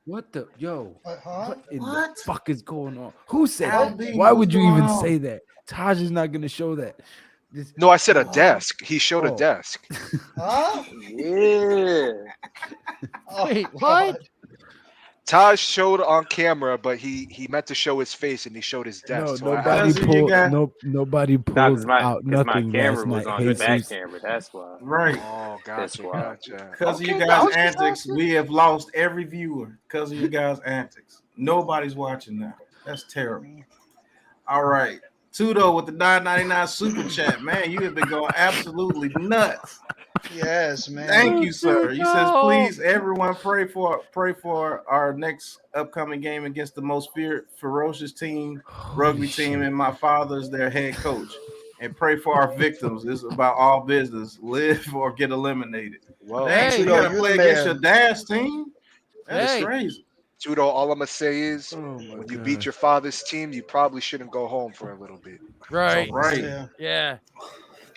What the yo? Huh? What in What? the fuck is going on? Who said LB, that? Why would you what's even going on? say that? Taj is not gonna show that. This, No, I said a desk. He showed a Oh. desk. Huh? Yeah. Oh, Wait, God. what? Taj showed on camera, but he meant to show his face and he showed his desk. no, So I- nobody Cousin, you pulled. got- Nobody Nah, pulled out my nothing camera last was night. on the back Jesus. camera. That's why. Right. Oh, That's gotcha, why. gotcha. Because of you Okay, I guys' was just antics, asking. we have lost every viewer because of you guys' antics. Nobody's watching now. That's terrible. All right. Tudo with the $9.99 super chat. Man, you have been going absolutely nuts. Yes, man. Thank you, sir. He says, No. please, everyone, pray for our next upcoming game against the most ferocious team, rugby team, and my father's their head coach. And pray for our victims. This is about all business. Live or get eliminated. Well, Dang, so you Tudo, gotta you're play the against man. your dad's team? That's Hey. crazy. Tudo, all I'm gonna say is Oh my when you God. beat your father's team, you probably shouldn't go home for a little bit. Right. Right. Yeah. Yeah.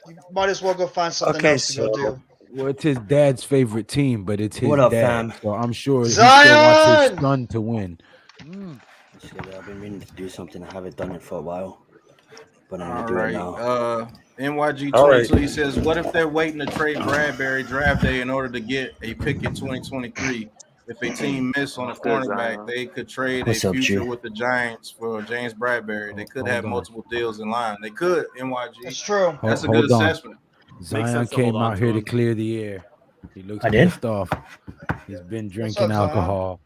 You might as well go find something Okay, else to go so- do. Well, it's his dad's favorite team, but it's his What up, dad. fam? So I'm sure he still wants his Zion! son to win. Shit, I've been meaning to do something. I haven't done it for a while, but I'm All gonna do it right. now. NYG22, All right. he says, what if they're waiting to trade Bradbury draft day in order to get a pick in 2023? If a team missed on a That's good, cornerback, Zion. they could trade What's a up, future G? with the Giants for James Bradbury. They could have Hold on. multiple deals in line. They could, NYG. That's true. That's a good Hold on. assessment. Zion sense to hold came on out to here to him. clear the air. He looks I did? pissed off. He's been drinking up, Zion? alcohol.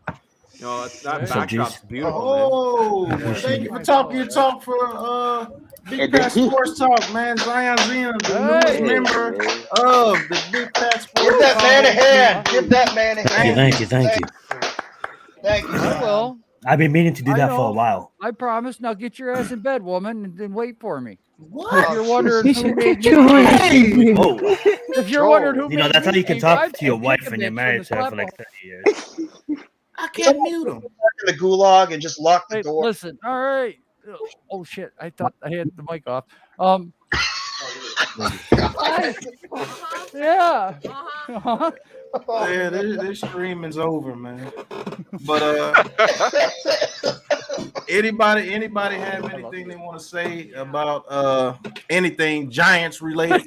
No, that What's up, backdrop's G's? beautiful, Oh, Yeah. thank you for talking your talk for Big Pat Sports Talk, man. Zion Zena, the newest Yeah, member man. of the Big Pat Sports Give that man a Talk. hand. Give that man a hand. Thank you. Thank you, I Zion. will. I've been meaning to do I that for a know. while. I promise. Now get your ass in bed, woman, and then wait for me. What? If you're wondering He who said, made "Get me, your ass in bed." Oh, if you're wondering who you know made that's how me you can king, talk I'd to your say wife Jacob when you're bitch married from to her the for like slap 30 years. I can't mute him. In the gulag and just lock the Hey, door. listen, all right. Oh shit! I thought I had the mic off. Yeah. Yeah, this streaming's over, man. But anybody have anything they want to say about anything Giants related?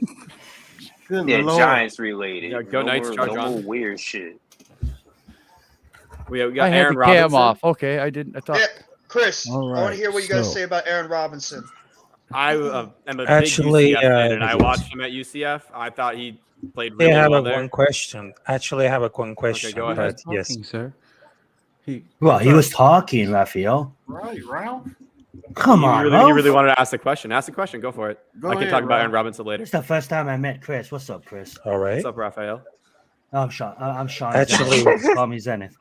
Good Yeah, Lord. Giants related. Yeah, go Knights, charge no on. more weird shit. We got I had Aaron the cam Robinson. off. Okay, I didn't. I thought. Yeah, Chris, All I want to right, hear what you guys so- say about Aaron Robinson. I am a Actually, big UCF fan, and I yes. watched him at UCF. I thought he played They really have well a there. one question. Actually, I have a one question. go ahead. But yes. Talking, sir. Well, he was talking, Raphael. Right, Ralph. Come You on, really, Ralph. you really wanted to ask the question. Ask the question. Go for it. Go I can ahead, talk about Ralph. Aaron Robinson later. It's the first time I met Chris. What's up, Chris? All right. What's up, Raphael? I'm Sean. I'm Sean. Actually- Zenith. Call me Zenith.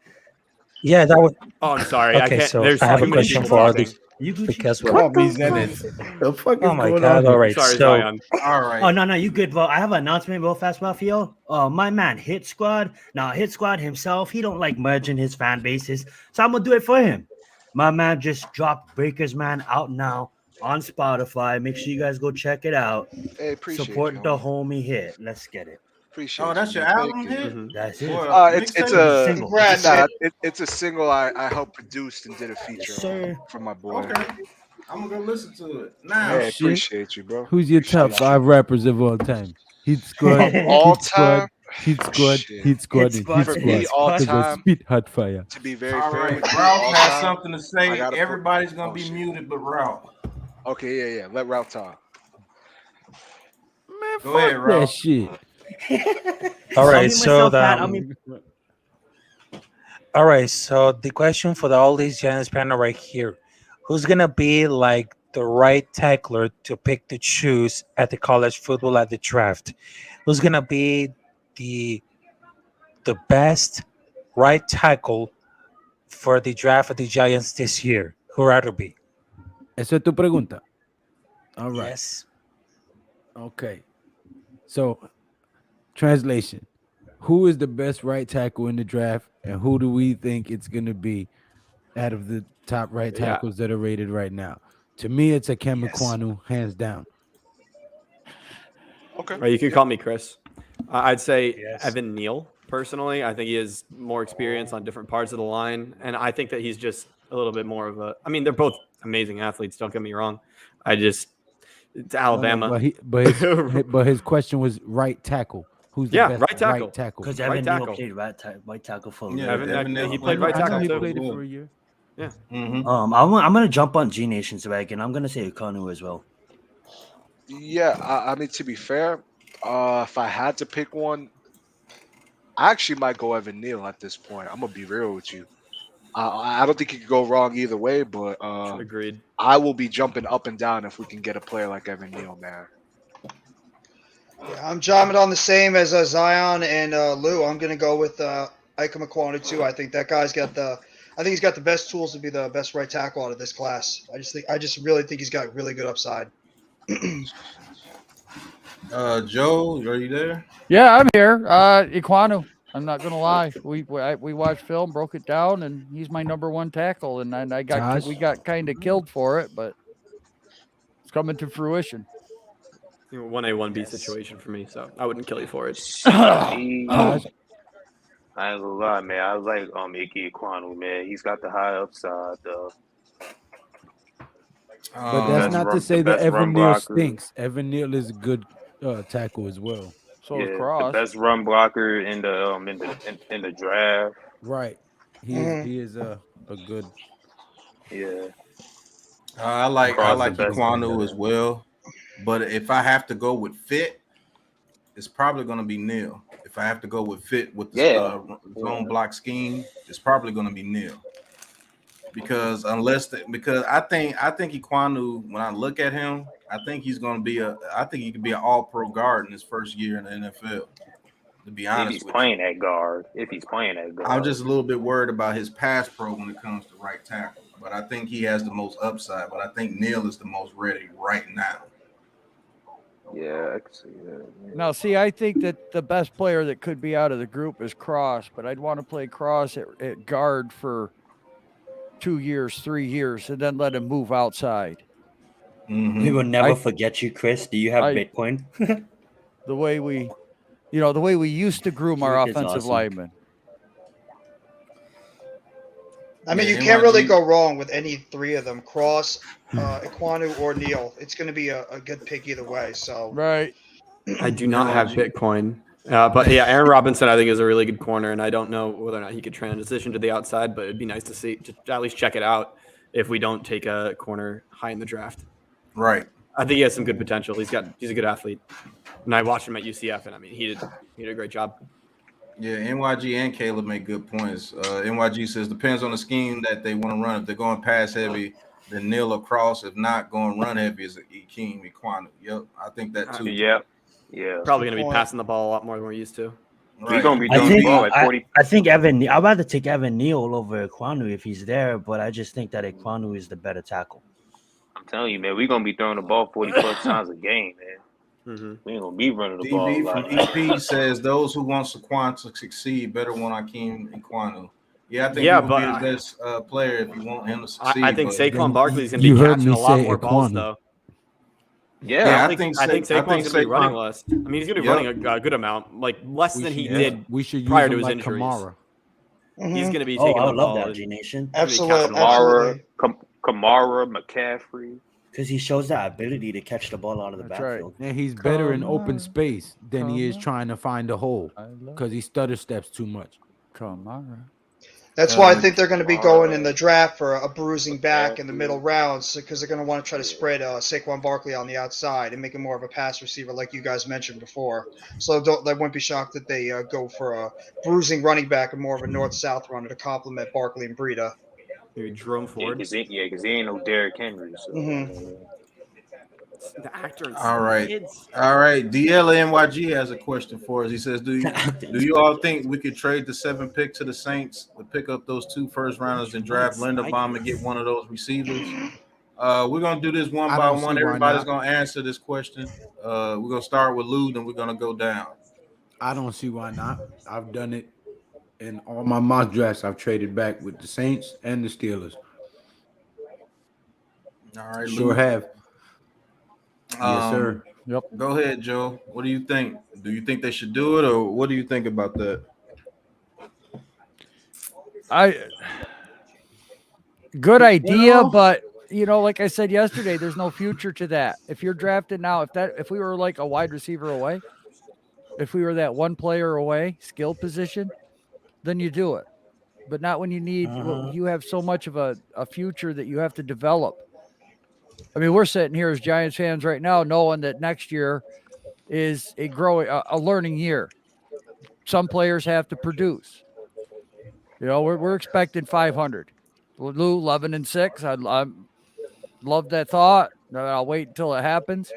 Yeah, that was Oh, I'm sorry. I okay. can't. So There's I have too a many question people for all talking. the You Gucci? because Call me Zenith. The fuck is oh my going god! on All here? right. Sorry, So Zion. All right. Oh no, you good, bro. I have an announcement real fast, Raphael. My man, Hit Squad. Now, Hit Squad himself, he don't like merging his fan bases, so I'm gonna do it for him. My man just dropped Breaker's Man out now on Spotify. Make sure you guys go check it out. Hey, appreciate Support you, the homie. homie Hit. Let's get it. Appreciate Oh, that's you, your man. album Thank you. hit? Mhm. That's it. Or It's mixtape? a Single. Congrats, nah, Ed. it's a single I helped produce and did a feature Yes, sir. on for my boy. Okay. I'm gonna go listen to it now. Hey, shit. appreciate you, bro. Who's your top Appreciate 5 rappers of all time? Heat Squad, All Heat Squad, time. Heat Squad, Shit. Heat Squad, Hit and Squad. Heat For Squad. me, all Because I time. spit hot fire. To be very All fair right. with you, Ralph all has time, something to I say. gotta put- Everybody's gonna Oh, be shit. muted but Ralph. Okay, yeah. Let Ralph talk. Man, Go fuck ahead, that Ralph. shit. all I'll right. mute So myself, Pat. I'll mute- all right. So the question for all these Giants panel right here: who's gonna be like the right tackler to pick to choose at the college football at the draft? Who's gonna be the best right tackle for the draft of the Giants this year? Who rather be? Esa es tu pregunta. All right. Yes. Okay. So, translation. Who is the best right tackle in the draft, and who do we think it's going to be out of the top right Yeah. tackles that are rated right now? To me, it's a Kemba Yes. Kwanu, hands down. Okay. Or you could call me Chris. I'd say Yes. Evan Neal. Personally, I think he has more experience on different parts of the line, and I think that he's just a little bit more of a. I mean, they're both amazing athletes. Don't get me wrong. It's Alabama. But his question was right tackle. Who's the Yeah, best right tackle. right tackle? Because Right Evan Neal tackle. played right tackle for a Yeah, year. Evan, Evan Neal he played played right I know tackle he too. played it for a year. Mm-hmm. I'm gonna jump on G Nation's wagon. I'm gonna say Kanu as well. Yeah, I mean, to be fair, if I had to pick one, I actually might go Evan Neal at this point. I'm gonna be real with you. I don't think you could go wrong either way, but Agreed. I will be jumping up and down if we can get a player like Evan Neal, man. Yeah, I'm jumping on the same as Zion and Lou. I'm gonna go with Ike Makwanu too. I think that guy's got the. I think he's got the best tools to be the best right tackle out of this class. I just really think he's got really good upside. Joe, are you there? Yeah, I'm here. Iquanu. I'm not gonna lie. We watched film, broke it down, and he's my number one tackle. And Josh? we got kind of killed for it, but it's coming to fruition. 1A, 1B situation for me, so I wouldn't kill you for it. I ain't gonna lie, man. I like Ike Ekwonu, man. He's got the high upside, though. But that's Best not to run- say the that best run Evan Neal blocker. stinks. Evan Neal is a good tackle as well. So is Yeah, the Cross. best run blocker in the draft. Right. He is a good. Yeah, I like Cross the best Ekwonu player. as well, but if I have to go with fit, it's probably going to be Neal. If I have to go with fit with the zone block scheme, it's probably going to be Neal. Because because I think Ekwonu, when I look at him, I think he's going to be I think he could be an all-pro guard in his first year in the NFL. To be honest, if he's playing at guard, I'm just a little bit worried about his pass pro when it comes to right tackle. But I think he has the most upside. But I think Neal is the most ready right now. Yeah, I can see that. Now, see, I think that the best player that could be out of the group is Cross, but I'd want to play Cross at guard for 2 years, 3 years, and then let him move outside. We will never forget you, Chris. Do you have Bitcoin? The way we used to groom our Drake is offensive awesome. linemen. I mean, you can't really go wrong with any three of them, Cross, Ekwonu, or Neal. It's going to be a good pick either way. So right. I do not have Bitcoin. But yeah, Aaron Robinson, I think, is a really good corner, and I don't know whether or not he could transition to the outside, but it'd be nice to see, to at least check it out if we don't take a corner high in the draft. Right. I think he has some good potential. He's a good athlete. And I watched him at UCF, and I mean, he did a great job. Yeah, NYG and Caleb make good points. NYG says depends on the scheme that they want to run. If they're going pass heavy, then Neal or Cross. If not, going run heavy is Ikem Ekwonu. Yep, I think that too. Yeah. Probably going to be passing the ball a lot more than we're used to. Right. He's going to be doing the ball at 40. I think I'd rather take Evan Neal over Ekwonu if he's there, but I just think that Ekwonu is the better tackle. I'm telling you, man, we're going to be throwing the ball 40-plus times a game, man. We ain't gonna be running the ball. DB from EP says those who want Saquon to succeed better want Ikem Ekwonu. Yeah, I think he would be the best player if you want him to succeed. I think Saquon Barkley's going to be catching a lot more balls, though. Yeah, I think Saquon's going to be running less. I mean, he's going to be running a good amount, like less than he did prior to his injuries. Kamara. He's going to be taking I the love ball. that, G Nation. Absolutely. Kamara, McCaffrey. Because he shows that ability to catch the ball out of the backfield. And he's better in open space than he is trying to find a hole because he stutter steps too much. That's why I think they're going to be going in the draft for a bruising back in the middle rounds because they're going to want to try to spread Saquon Barkley on the outside and make him more of a pass receiver like you guys mentioned before. So they wouldn't be shocked that they go for a bruising running back and more of a north-south runner to complement Barkley and Breida. Maybe Jerome Ford. Because he ain't no Derrick Henry. So. The actor and All right. kids. All right. DLNYG has a question for us. He says, do you all think we could trade the 7th pick to the Saints to pick up those 2 first-rounders and draft Linderbaum and get one of those receivers? We're going to do this one by one. Everybody's going to answer this question. We're going to start with Lou, then we're going to go down. I don't see why not. I've done it in all my mock drafts. I've traded back with the Saints and the Steelers. All right, Sure Lou. have. Yes, sir. Yep. Go ahead, Joe. What do you think? Do you think they should do it, or what do you think about that? Good idea, but like I said yesterday, there's no future to that. If you're drafted now, if we were like a wide receiver away, if we were that one player away, skill position, then you do it. But not when you need you have so much of a future that you have to develop. I mean, we're sitting here as Giants fans right now, knowing that next year is a learning year. Some players have to produce. We're expecting 500. Lou 11-6. I love that thought. I'll wait until it happens.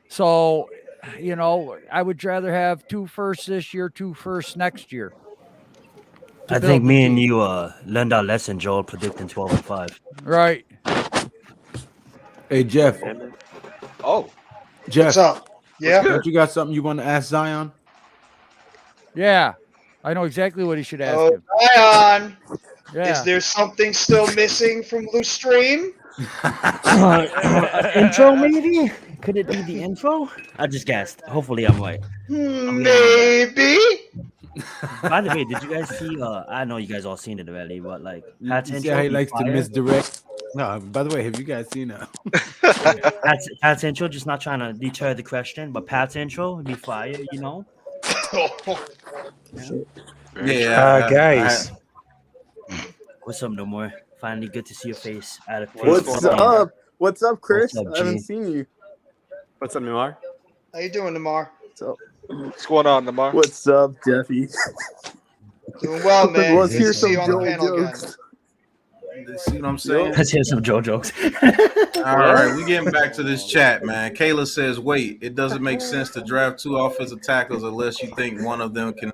So, I would rather have 2 firsts this year, 2 firsts next year. I think me and you learned our lesson, Joel, predicting 12-5. Right. Hey, Jeff. Oh. Jeff. What's up? Yeah. Don't you got something you want to ask Zion? Yeah. I know exactly what he should ask him. Zion. Yeah. Is there something still missing from Lou's stream? Intro, maybe? Could it be the intro? I just guessed. Hopefully, I'm right. Maybe. By the way, did you guys see? I know you guys all seen it already, but like Pat's You see intro how he be likes to fire? misdirect? No, by the way, have you guys seen that? Pat's intro, just not trying to deter the question, but Pat's intro would be fire, you know? Guys. What's up, no more? Finally, good to see your face. Out of What's up? What's up, Chris? What's up, I haven't G? seen you. What's up, Noir? How you doing, Namar? What's going on, Namar? What's up, Jeffy? Doing well, man. Let's Good hear to see some you on the Joel panel jokes. again. See what I'm saying? Let's hear some Joe jokes. All right, we getting back to this chat, man. Kayla says, wait, it doesn't make sense to draft 2 offensive tackles unless you think one of them can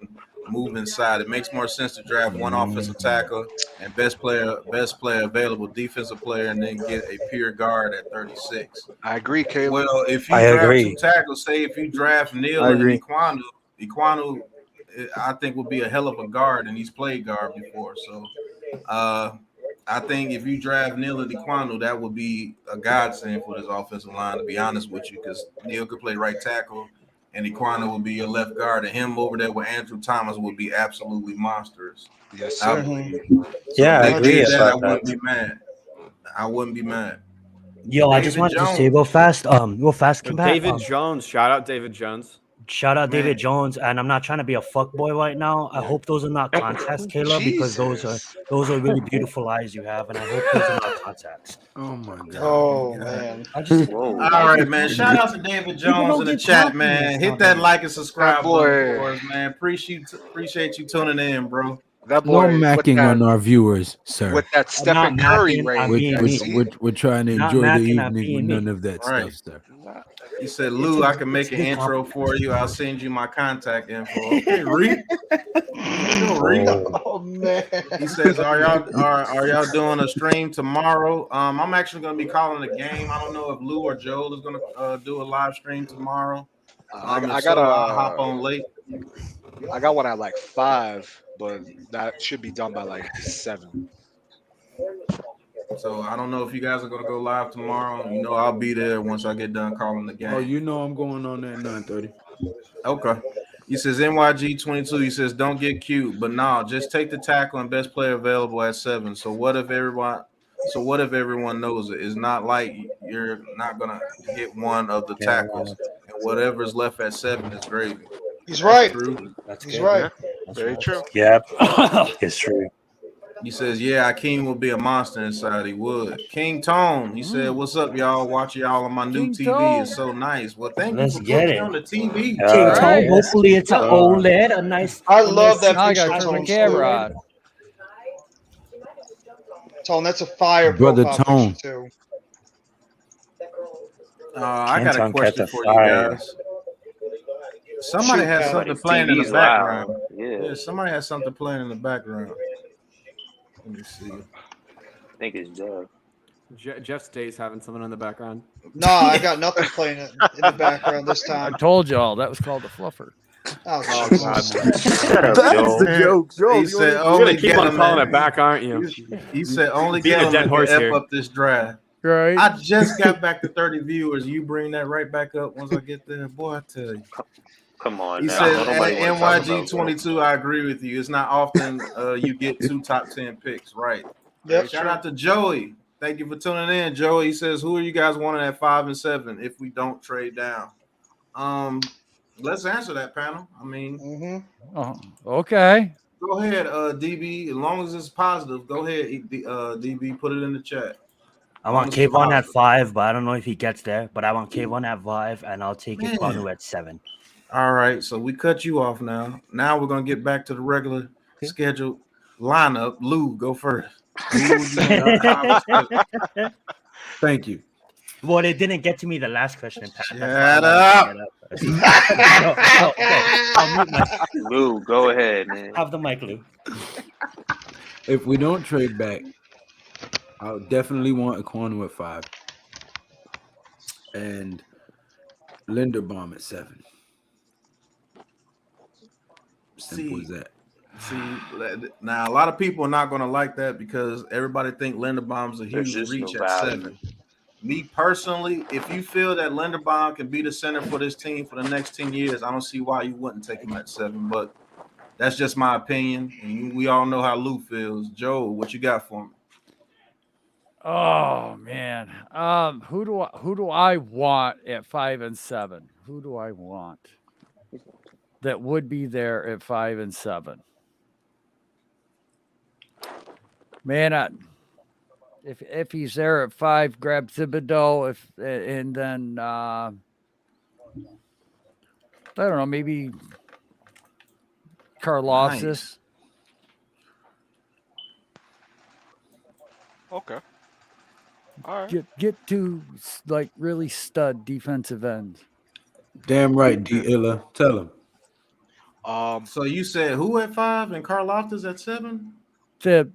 move inside. It makes more sense to draft 1 offensive tackle and best player available defensive player, and then get a pure guard at 36. I agree, Caleb. Well, if you I draft agree. 2 tackles, say if you draft Neal I and agree. Iquanu, I think would be a hell of a guard, and he's played guard before. So I think if you draft Neal and Iquanu, that would be a godsend for this offensive line, to be honest with you, because Neal could play right tackle, and Iquanu would be your left guard, and him over there with Andrew Thomas would be absolutely monstrous. Yes, I sir. believe. Yeah, I if they agree did that, I about wouldn't that. be mad. I wouldn't be mad. Yo, I just David wanted to say Jones. real fast, combat. David Jones. Shout out David Jones. Shout out Man. David Jones, and I'm not trying to be a fuckboy right now. I hope those are not contacts, Caleb, because those are really beautiful eyes you have, and I hope those are not contacts. Oh my god. Oh, man. I just Whoa. All right, man. Shout out to David Jones don't in the get chat, confidence man. Hit on that that. like and subscribe That boy. button for us, man. Appreciate you tuning in, bro. That No boy macking on our viewers, sir. with that Stephen not Curry macking, I'm range. being you me. see? We're trying to Not enjoy the macking, I'm evening with being me. none of that Right. stuff, sir. He said, Lou, I can make it's a an good intro for you. I'll send you my contact info. Okay, Reed. Reed. Oh, man. He says, are y'all doing a stream tomorrow? I'm actually gonna be calling the game. I don't know if Lou or Joel is gonna do a live stream tomorrow. I If got so, I'll hop on late. I got one at like 5, but that should be done by like 7. So I don't know if you guys are gonna go live tomorrow. You know, I'll be there once I get done calling the game. Oh, you know I'm going on at 9:30. Okay. He says NYG22. He says don't get cute, but no, just take the tackle and best player available at 7. So what if everyone knows it? It's not like you're not gonna hit one of the tackles, and whatever's left at 7 is gravy. He's right. True. He's right. Very true. Yep, it's true. He says, yeah, Akeem will be a monster inside. He would. King Tone, he said, what's up, y'all? Watching y'all on my new King TV Tone. is so nice. Well, thank Let's you for get putting me it. on the TV. Yeah. King All Tone, right. hopefully it's an OLED, a nice. I love that Now I picture, got to turn the Tone. camera on. Tone, that's a fire Brother profile Tone. picture, too. I got a King Tone question catch a for you fire. guys. Somebody Shoot, has man. something playing in the TV's loud. background. Yeah. Yeah, somebody has something playing in the background. Let me see. I think it's Jeff. Jeff State's having someone in the background. No, I got nothing playing in the background this I time. told y'all that was called a fluffer. Oh, God. Shut up, That's Joel. the joke. Joel, He you said, wanna- You're only gonna keep on Gettleman. calling it back, aren't you? He said, only Beat a dead Gettleman horse can F here. up this draft. Right. I just got back to 30 viewers. You bring that right back up once I get there. Boy, I tell you. Come on. He now. says, Don't nobody wanna talk about NYG22, I agree with you. It's not often you get 2 top 10 picks, right? Yep. Shout out to Joey. Thank you for tuning in, Joey. He says, who are you guys wanting at 5 and 7 if we don't trade down? Let's answer that, panel. I mean, Mm-hmm. Oh, okay. go ahead, DB. As long as it's positive, go ahead, DB. Put it in the chat. I want Honestly, Kayvon at positive. 5, but I don't know if he gets there. But I want Kayvon at 5, and I'll take Man. Iquanu at 7. All right, so we cut you off now. Now we're gonna get back to the regular scheduled lineup. Lou, go first. Who would you want at 5 and 7? Thank you. Well, it didn't get to me the last question. Pat. Shut That's why up. I wanted to get up. Okay. I'll mute myself. Lou, go ahead, man. Have the mic, Lou. If we don't trade back, I would definitely want Iquanu at 5 and Linderbaum at 7. Simple as that. See, now a lot of people are not gonna like that because everybody think Linderbaum's a There's huge just no reach at value. 7. Me personally, if you feel that Linderbaum can be the center for this team for the next 10 years, I don't see why you wouldn't take him at 7. But that's just my opinion, and we all know how Lou feels. Joe, what you got for me? Oh man, who do I want at 5 and 7? Who do I want that would be there at 5 and 7? Man, if he's there at 5, grab Thibodeau. And then I don't know, maybe Karloftis. Nice. Okay. All right. Get to like really stud defensive ends. Damn right, D. Illa. Tell him. So you said who at 5 and Karloftis at 7? Kayvon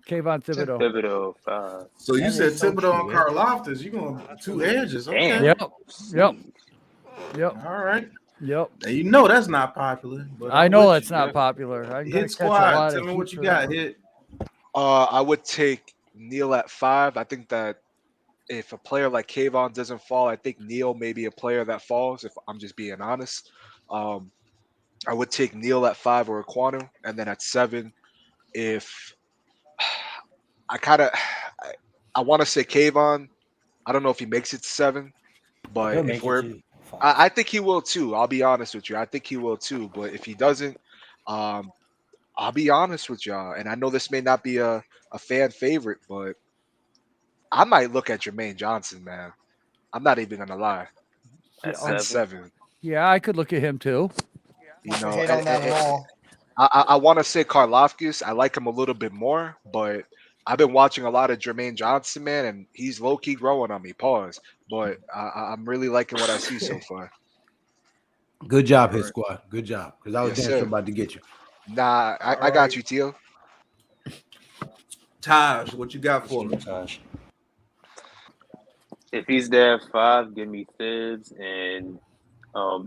Thibodeau. Thibodeau 5. So you That said is so Thibodeau cute. and Karloftis. You going 2 edges? Okay. Damn. Yep. All right. Yep. Now, you know that's not popular. But I I'm know with that's you. not popular. I'm gonna Hit catch a squad. lot Tell of me heat what you for got. that one. Hit. I would take Neil at 5. I think that if a player like Kayvon doesn't fall, I think Neil may be a player that falls. If I'm just being honest, I would take Neil at 5 or Aquanu, and then at 7, if I kind of I want to say Kayvon. I don't know if he makes it to 7, but He'll if make it we're to 5. I think he will too. I'll be honest with you. I think he will too. But if he doesn't, I'll be honest with y'all. And I know this may not be a fan favorite, but I might look at Jermaine Johnson, man. I'm not even gonna lie. At At 7. 7, Yeah, I could look at him too. you Not to know, hate on that at all. I want to say Karloftis. I like him a little bit more, but I've been watching a lot of Jermaine Johnson, man, and he's low key growing on me. Pause. But I'm really liking what I see so far. Good job, All his right. squad. Good job. Because I was Yes, damn sure sir. about to get you. Nah, I All got right. you, Teal. Taj, what you got for me? Gosh. If he's there at 5, give me Thibs, and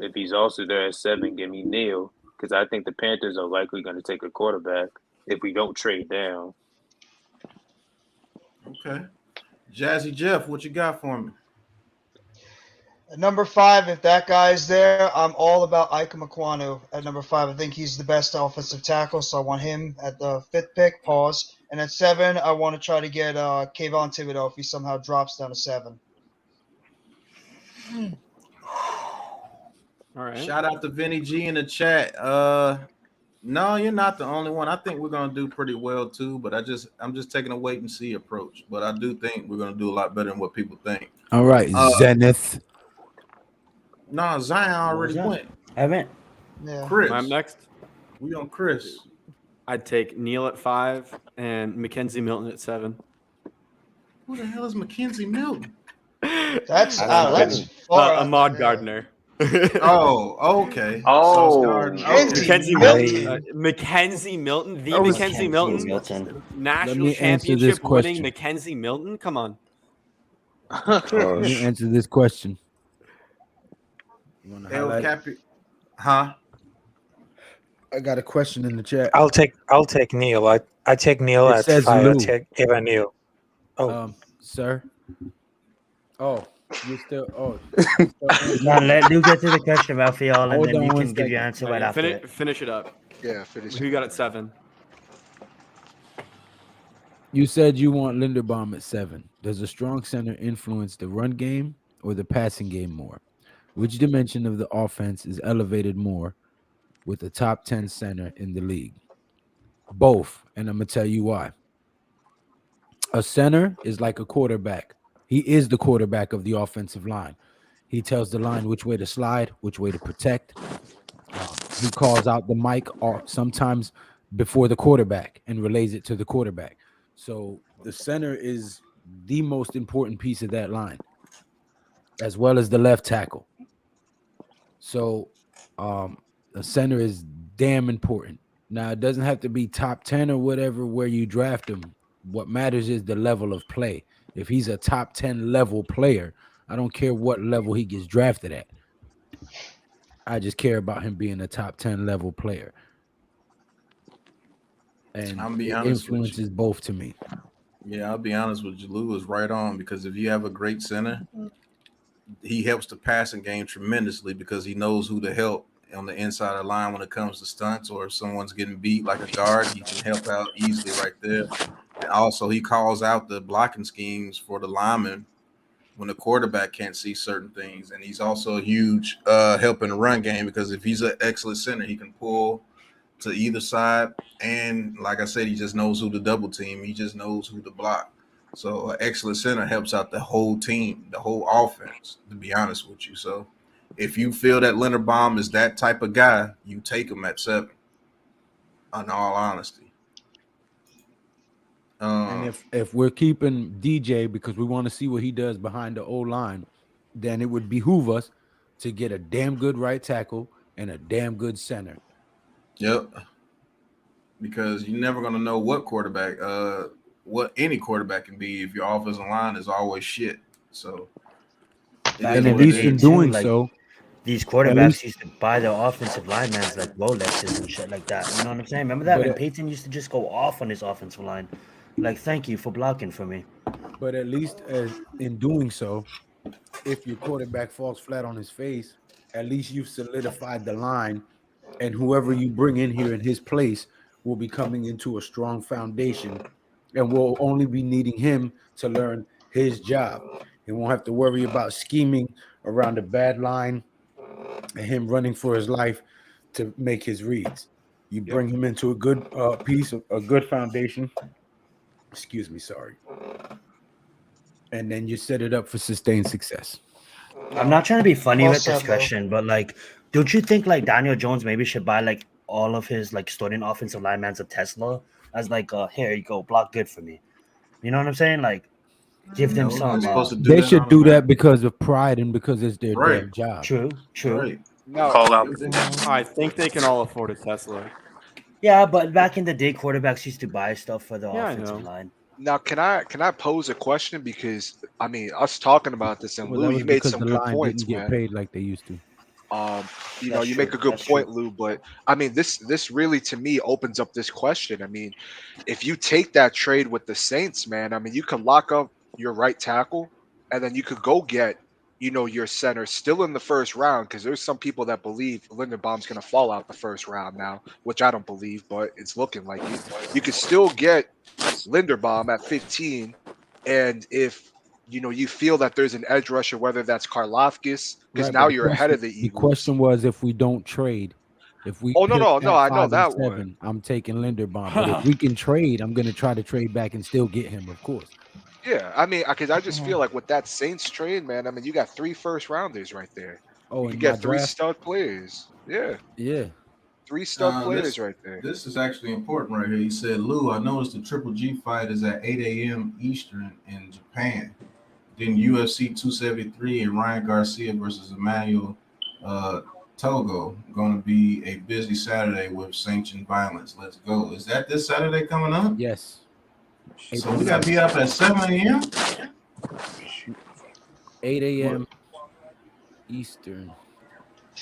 if he's also there at 7, give me Neil, because I think the Panthers are likely going to take a quarterback if we don't trade down. Okay. Jazzy Jeff, what you got for me? At number 5, if that guy's there, I'm all about Ikem Ekwonu at number 5. I think he's the best offensive tackle, so I want him at the 5th pick. Pause. And at 7, I want to try to get Kayvon Thibodeau if he somehow drops down to 7. All right. Shout out to Vinny G in the chat. No, you're not the only one. I think we're gonna do pretty well too, but I'm just taking a wait and see approach. But I do think we're gonna do a lot better than what people think. All right, Zenith. No, Zion already Zion? went. I went. Yeah. Chris, I'm next. we on Chris. I'd take Neil at 5 and Mackenzie Milton at 7. Who the hell is Mackenzie Milton? That's far out Ahmad there. Gardner. Oh, okay. Oh. So it's Gardner. Okay. Mackenzie Milton. Milton. Mackenzie Milton. The That was Mackenzie Mackenzie Milton. Milton. National me answer this championship winning question. Mackenzie Milton. Come on. Let me answer this question. You wanna El highlight it? Capi, huh? I got a question in the chat. I'll take Neil. I take Neil It at says 5. I Lou. take Evan Neil. Oh, Sir. Oh, you still. Oh, Now let Lou get to the question, Raphael, and Hold then on you one can give your second. answer right after it. Finish it up. Yeah, finish. Who you got at 7? you said you want Linderbaum at 7. Does a strong center influence the run game or the passing game more? Which dimension of the offense is elevated more with a top 10 center in the league? Both, and I'm gonna tell you why. A center is like a quarterback. He is the quarterback of the offensive line. He tells the line which way to slide, which way to protect. He calls out the mic or sometimes before the quarterback and relays it to the quarterback. So the center is the most important piece of that line, as well as the left tackle. So the center is damn important. Now, it doesn't have to be top 10 or whatever where you draft him. What matters is the level of play. If he's a top 10 level player, I don't care what level he gets drafted at. I just care about him being a top 10 level player. And I'm be it honest with you. influences both to me. Yeah, I'll be honest with you. Lou is right on because if you have a great center, he helps the passing game tremendously because he knows who to help on the inside of the line when it comes to stunts or if someone's getting beat like a guard, he can help out easily right there. And also, he calls out the blocking schemes for the linemen when the quarterback can't see certain things. And he's also a huge help in the run game because if he's an excellent center, he can pull to either side. And like I said, he just knows who to double team. He just knows who to block. So an excellent center helps out the whole team, the whole offense, to be honest with you. So if you feel that Linderbaum is that type of guy, you take him at 7, in all honesty. And if we're keeping DJ because we want to see what he does behind the O-line, then it would behoove us to get a damn good right tackle and a damn good center. Yep. Because you're never going to know what quarterback, what any quarterback can be if your offensive line is always shit. So, and at least in doing so, these quarterbacks used to buy their offensive linemen like Rolexes and shit like that. You know what I'm saying? Remember that when Peyton used to just go off on his offensive line? Like, thank you for blocking for me. But at least in doing so, if your quarterback falls flat on his face, at least you've solidified the line, and whoever you bring in here in his place will be coming into a strong foundation, and we'll only be needing him to learn his job. He won't have to worry about scheming around a bad line and him running for his life to make his reads. You bring him into a good piece of a good foundation. Excuse me, sorry. And then you set it up for sustained success. I'm not trying to be funny Well with this said, question, but like, don't you think like Daniel Jones maybe should buy like all of his like starting offensive linemen a Tesla as like here you go, block good for me. You know what I'm saying? Like, give them some. They should do that because of pride and because it's their Right. damn job. True. Right. No, Call out. I think they can all afford a Tesla. Yeah, but back in the day, quarterbacks used to buy stuff for the Yeah, I offensive know. line. Now, can I pose a question? Because I mean, us talking about this, and Well, Lou, that was you made because some the good line points, didn't get man. paid like they used to. You know, That's you true. make a good That's point, true. Lou. But I mean, this really to me opens up this question. I mean, if you take that trade with the Saints, man, I mean, you can lock up your right tackle, and then you could go get, you know, your center still in the first round. Because there's some people that believe Linderbaum's going to fall out the first round now, which I don't believe, but it's looking like it. You could still get Linderbaum at 15, and if you know you feel that there's an edge rusher, whether that's Karlaftis, because Right, now but you're ahead of the the Eagles. question was if we don't trade. If we Oh no, pick no, at I know 5 and that one. 7, I'm taking Linderbaum. But if we can trade, I'm going to try to trade back and still get him, of course. Yeah, I mean, because I just feel like with that Saints trade, man, I mean, you got 3 first rounders right there. Oh, You in could my get 3 draft? stud players. Yeah, Yeah. 3 stud players right there. This is actually important right here. He said, Lou, I noticed the Triple G fight is at 8 a.m. Eastern in Japan. Then UFC 273 and Ryan Garcia versus Emmanuel Togo. Going to be a busy Saturday with sanctioned violence. Let's go. Is that this Saturday coming up? Yes. So we got to be up at 7 a.m.? 8 a.m. Eastern.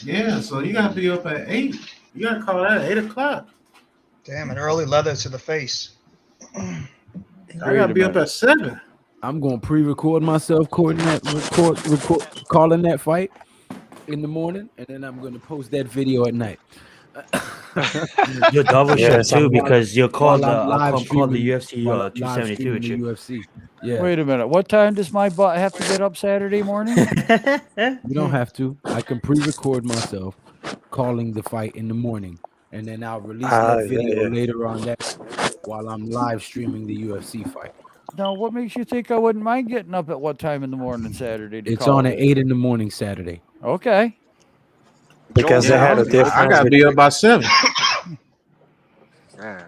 Yeah, so you got to be up at 8. You got to call that at 8 o'clock. Damn, an early leather to the face. I got to be up at 7. I'm going to pre-record myself calling that fight in the morning, and then I'm going to post that video at night. You're double Yeah, shift too because you're called while I'm live called the streaming- UFC while I'm live 272 streaming with the you. UFC. Yeah. Wait a minute. What time does my butt have to get up Saturday morning? You don't have to. I can pre-record myself calling the fight in the morning, and then I'll release that video later on that while I'm live streaming the UFC fight. Now, what makes you think I wouldn't mind getting up at what time in the morning Saturday? To It's call on it? at 8 in the morning Saturday. Okay. Because they had a difference. I got to be up by 7. Yeah.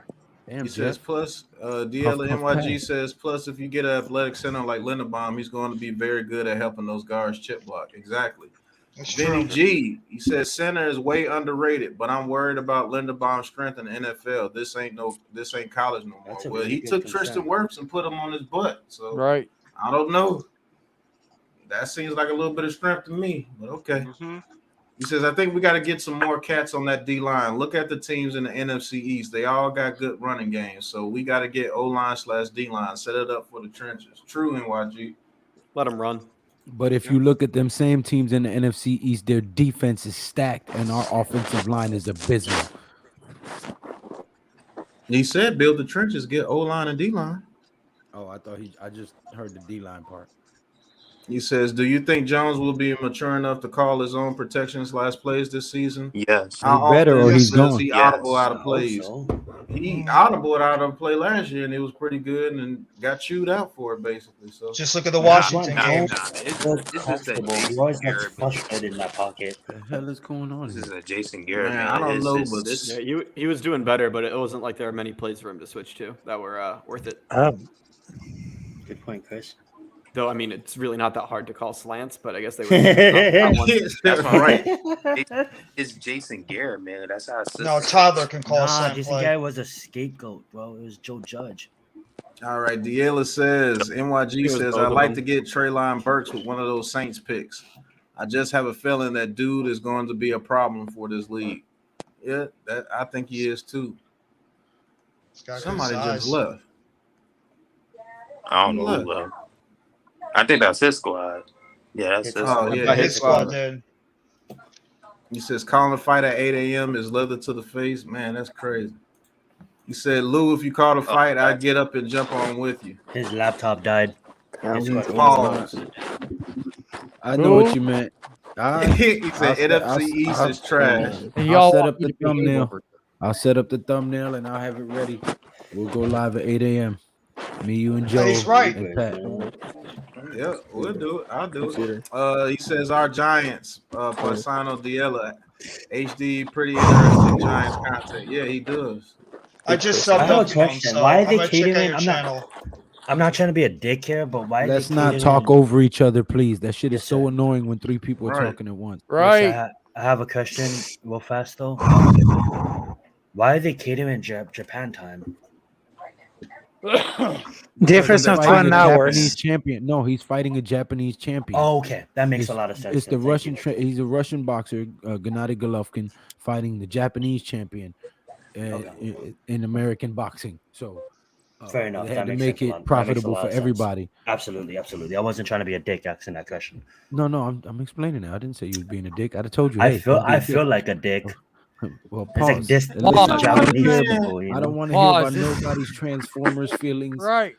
Damn, He says Jeff. plus Puff, DLNYG pass. says plus if you get an athletic center like Linderbaum, he's going to be very good at helping those guards chip block. Exactly. That's Vinny true. G, he says center is way underrated, but I'm worried about Linderbaum's strength in the NFL. This ain't college no more. That's a Well, really he good took concern. Tristan Wirfs and put him on his butt. So Right. I don't know. That seems like a little bit of strength to me, but okay. Mm-hmm. He says, I think we got to get some more cats on that D line. Look at the teams in the NFC East. They all got good running games. So we got to get O-line/D line. Set it up for the trenches. True, NYG. Let them run. But if you look at them same teams in the NFC East, their defense is stacked and our offensive line is abysmal. He said build the trenches, get O-line and D-line. Oh, I just heard the D-line part. He says, do you think Jones will be mature enough to call his own protections/plays this season? Yes. How better often or he's does gone. he Yes. audible out I of hope plays? so. He audible out of play last year, and it was pretty good, and got chewed out for it basically. So Just look at the Washington Nah, game. It's Good, just that comfortable. He Jason always gets Garrett. frustrated in that pocket. What the hell is going on This here? is a Jason Garrett, Man, man. I don't know, His- but this Yeah, he was doing better, but it wasn't like there were many plays for him to switch to that were worth it. Good point, Chris. Though, I mean, it's really not that hard to call slants, but I guess they would. That's right. It's Jason Garrett, man. That's how. No, Tyler can call Nah, slant Jason play. Garrett was a scapegoat, bro. It was Joe Judge. All right, Diela says, NYG was says, both I'd of like them. to get Treylon Burks with one of those Saints picks. I just have a feeling that dude is going to be a problem for this league. Yeah, I think he is too. He's got good Somebody just size. left. I don't know who left. I think that's his squad. Yeah, that's his Oh, squad. yeah, His squad did. He says, calling a fight at 8 a.m. is leather to the face. Man, that's crazy. He said, Lou, if you called a fight, I'd get up and jump on with you. His laptop died. Pause. I know what you meant. He said, NFC East is trash. I'll set up the thumbnail. I'll set up the thumbnail and I'll have it ready. We'll go live at 8 a.m. Me, you, and Joe. He's right. And Pat. Yeah, we'll do it. I'll do it. He says our Giants, Paisano Diella, HD, pretty interesting Giants content. Yeah, he does. I just I subbed have up a to him, question. so Why are I'm they gonna check out catering? your I'm channel. not trying to be a dick here, but why? Let's they not catering- talk over each other, please. That shit is Yes, so sir. annoying when three people are Right. talking at once. Yes, I have a question real fast though. Why are they catering Japan time? Difference of Fighting 1 a hours. Japanese champion. No, he's fighting a Japanese champion. Oh, okay, that makes It's- a lot of sense. It's the then. Thank Russian. you. He's a Russian boxer, Gennady Golovkin, fighting the Japanese champion in American boxing. So Fair enough. they That had to makes make sense a it lot. That makes a profitable lot for of sense. everybody. Absolutely, absolutely. I wasn't trying to be a dick asking that question. No, I'm explaining it. I didn't say you was being a dick. I'd have told you. I hey, feel don't be a I feel dick. like a dick. Well, It's like pause. this And listen, Japanese man. people. You I know? don't want to hear about Pause. nobody's Transformers feelings Right.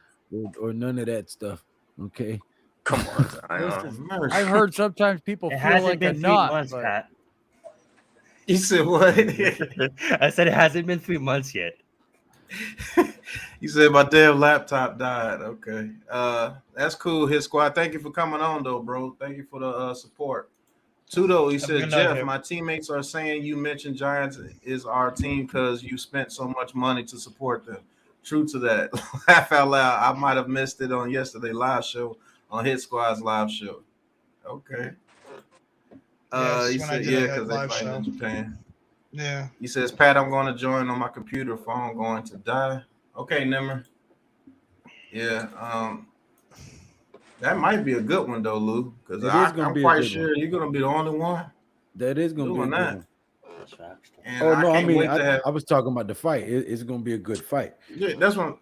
or none of that stuff. Okay. Come on, Zion. Mercy. I've heard sometimes people It feel hasn't like a been 3 nut. months, but- Pat. He said what? I said it hasn't been 3 months yet. He said my damn laptop died. Okay. That's cool. His squad. Thank you for coming on though, bro. Thank you for the support. Tudo, he Have a said, good night, Jeff, Jeff. my teammates are saying you mentioned Giants is our team because you spent so much money to support them. True to that. Laugh out loud. I might have missed it on yesterday live show on Hit Squad's live show. Okay. Yes, He when I said, did a yeah, because they live fighting in show. Japan. Yeah. He says, Pat, I'm going to join on my computer. Phone going to die. Okay, Nimmer. Yeah. That might be a good one though, Lou, because It is I'm gonna be a quite good sure one. you're going to be the only one That is going to be a doing good that. one. That's facts. And Oh, no, I can't mean, wait to have. I was talking about the fight. It's going to be a good fight. Yeah, that's one.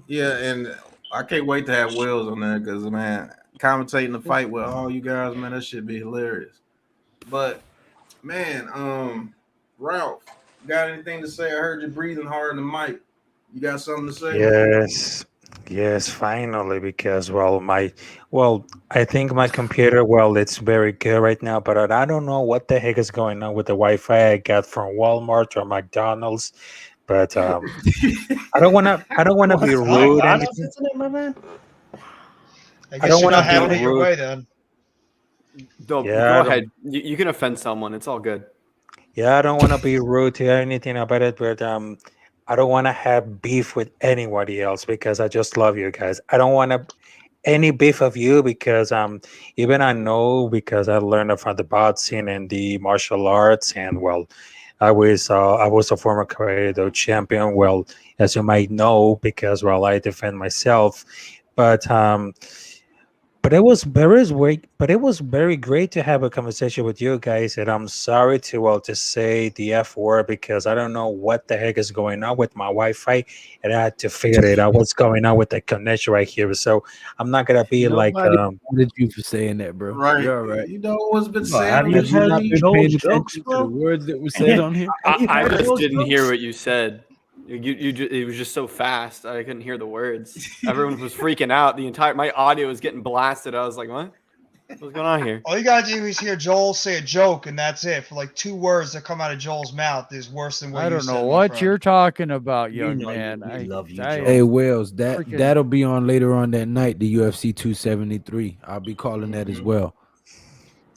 Yeah, and I can't wait to have Wells on there because, man, commentating the fight with all you guys, man, that should be hilarious. But, man, Ralph, got anything to say? I heard you breathing hard in the mic. You got something to say? Yes, finally, because I think my computer, it's very good right now, but I don't know what the heck is going on with the Wi-Fi I got from Walmart or McDonald's. But I don't want to be rude. McDonald's, isn't it, my man? I don't guess you're wanna not be having it your rude. way then. Go Yeah, ahead. You can offend someone. It's all good. Yeah, I don't want to be rude to anything about it, but I don't want to have beef with anybody else because I just love you guys. I don't want any beef of you because even I know because I learned from the boxing and the martial arts, and I was a former Karate champion. Well, as you might know, because I defend myself, but But it was very great to have a conversation with you guys. And I'm sorry to say the F word because I don't know what the heck is going on with my Wi-Fi, and I had to figure it out what's going on with the connection right here. So I'm not gonna be like Nobody wanted you for saying that, bro. Right. You're all right. You know what's been Bro, said have on you this Have you heard not TV? been Joel's paying jokes, attention to bro? the words that were said on here? I heard just those didn't hear jokes? what you said. It was just so fast. I couldn't hear the words. Everyone was freaking out. My audio was getting blasted. I was like, what? What's going on here? All you gotta do is hear Joel say a joke, and that's it. For like 2 words that come out of Joel's mouth is worse than what I you don't said, know my what friend. you're talking about, You young know man. we love you, I- Joel. Hey, Wells, Freaking- that'll be on later on that night, the UFC 273. I'll be calling that as well.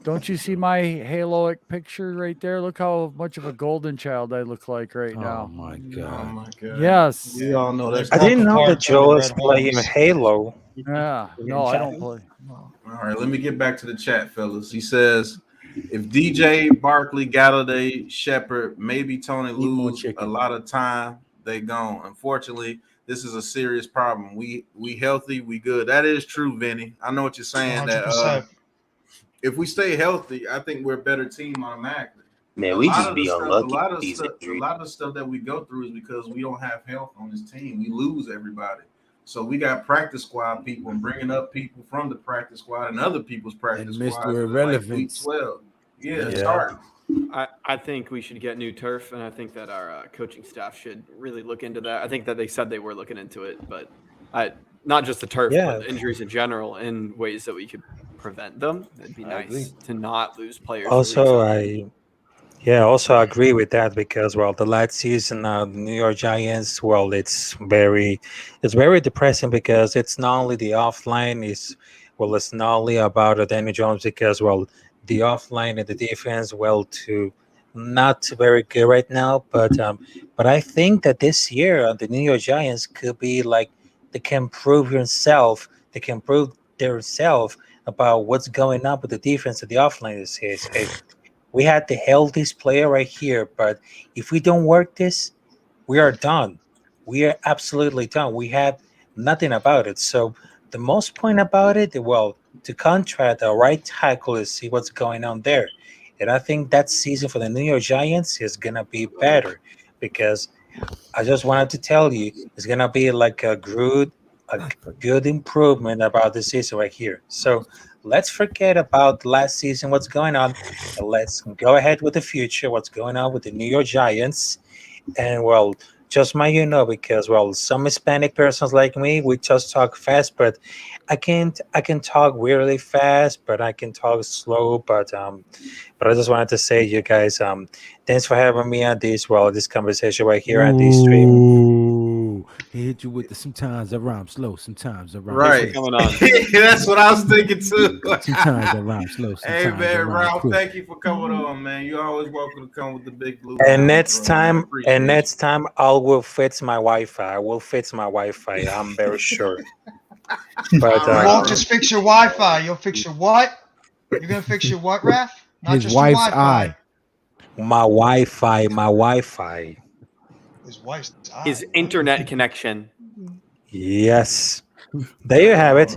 Don't you see my haloic picture right there? Look how much of a golden child I look like right Oh now. my Oh god. my god. Yes. We all know that's I didn't know that Apart from the Joel is Red playing Bulls. Halo. Yeah. No, I don't play. All right, let me get back to the chat, fellas. He says, if DJ, Barkley, Galladay, Shepard, maybe Tony more lose chicken. a lot of time, they gone. Unfortunately, this is a serious problem. We healthy, we good. That is true, Vinny. I know what you're saying. That 100%. if we stay healthy, I think we're a better team automatically. Man, A we lot just of the be stuff- unlucky A lot with of these stuff, a injuries. lot of stuff that we go through is because we don't have health on this team. We lose everybody. So we got practice squad people and bringing up people from the practice squad and other people's practice And Mr. squads. Like week Irrelevance. 12. Yeah, Yeah. start. I think we should get new turf, and I think that our coaching staff should really look into that. I think that they said they were looking into it, but not just the turf, Yeah. but injuries in general, in ways that we could prevent them. It'd be I agree. nice to not lose players. Also, I agree with that because the last season, the New York Giants, it's very depressing because it's not only the offline, it's not only about Daniel Jones because the offline and the defense, to not very good right now, but I think that this year the New York Giants could be like they can prove themselves about what's going on with the defense and the offline this year. Hey, we had the healthiest player right here, but if we don't work this, we are done. We are absolutely done. We have nothing about it. So the most point about it, to contract the right tackle is see what's going on there. And I think that season for the New York Giants is gonna be better because I just wanted to tell you it's gonna be like a good improvement about the season right here. So let's forget about last season, what's going on, and let's go ahead with the future, what's going on with the New York Giants. And just might because some Hispanic persons like me, we just talk fast, but I can talk really fast, but I can talk slow. But I just wanted to say, you guys, thanks for having me on this conversation right here on this stream. Ooh, he hit you with the sometimes I rhyme slow, sometimes I rhyme Right. quick. coming on. That's what I was thinking too. Sometimes I rhyme slow, Hey sometimes I man, rhyme Ralph, quick. thank you for coming on, man. You're always welcome to come with the big blue. And line, next bro, man. time, Appreciate and you. next time, I will fix my Wi-Fi. I will fix my Wi-Fi. I'm very sure. But You All won't right. just fix your Wi-Fi. You'll fix your what? You're gonna fix your what, Raph? Not His just wife's your Wi-Fi. eye. my Wi-Fi. His wife's eye. His internet connection. Yes, there you have it.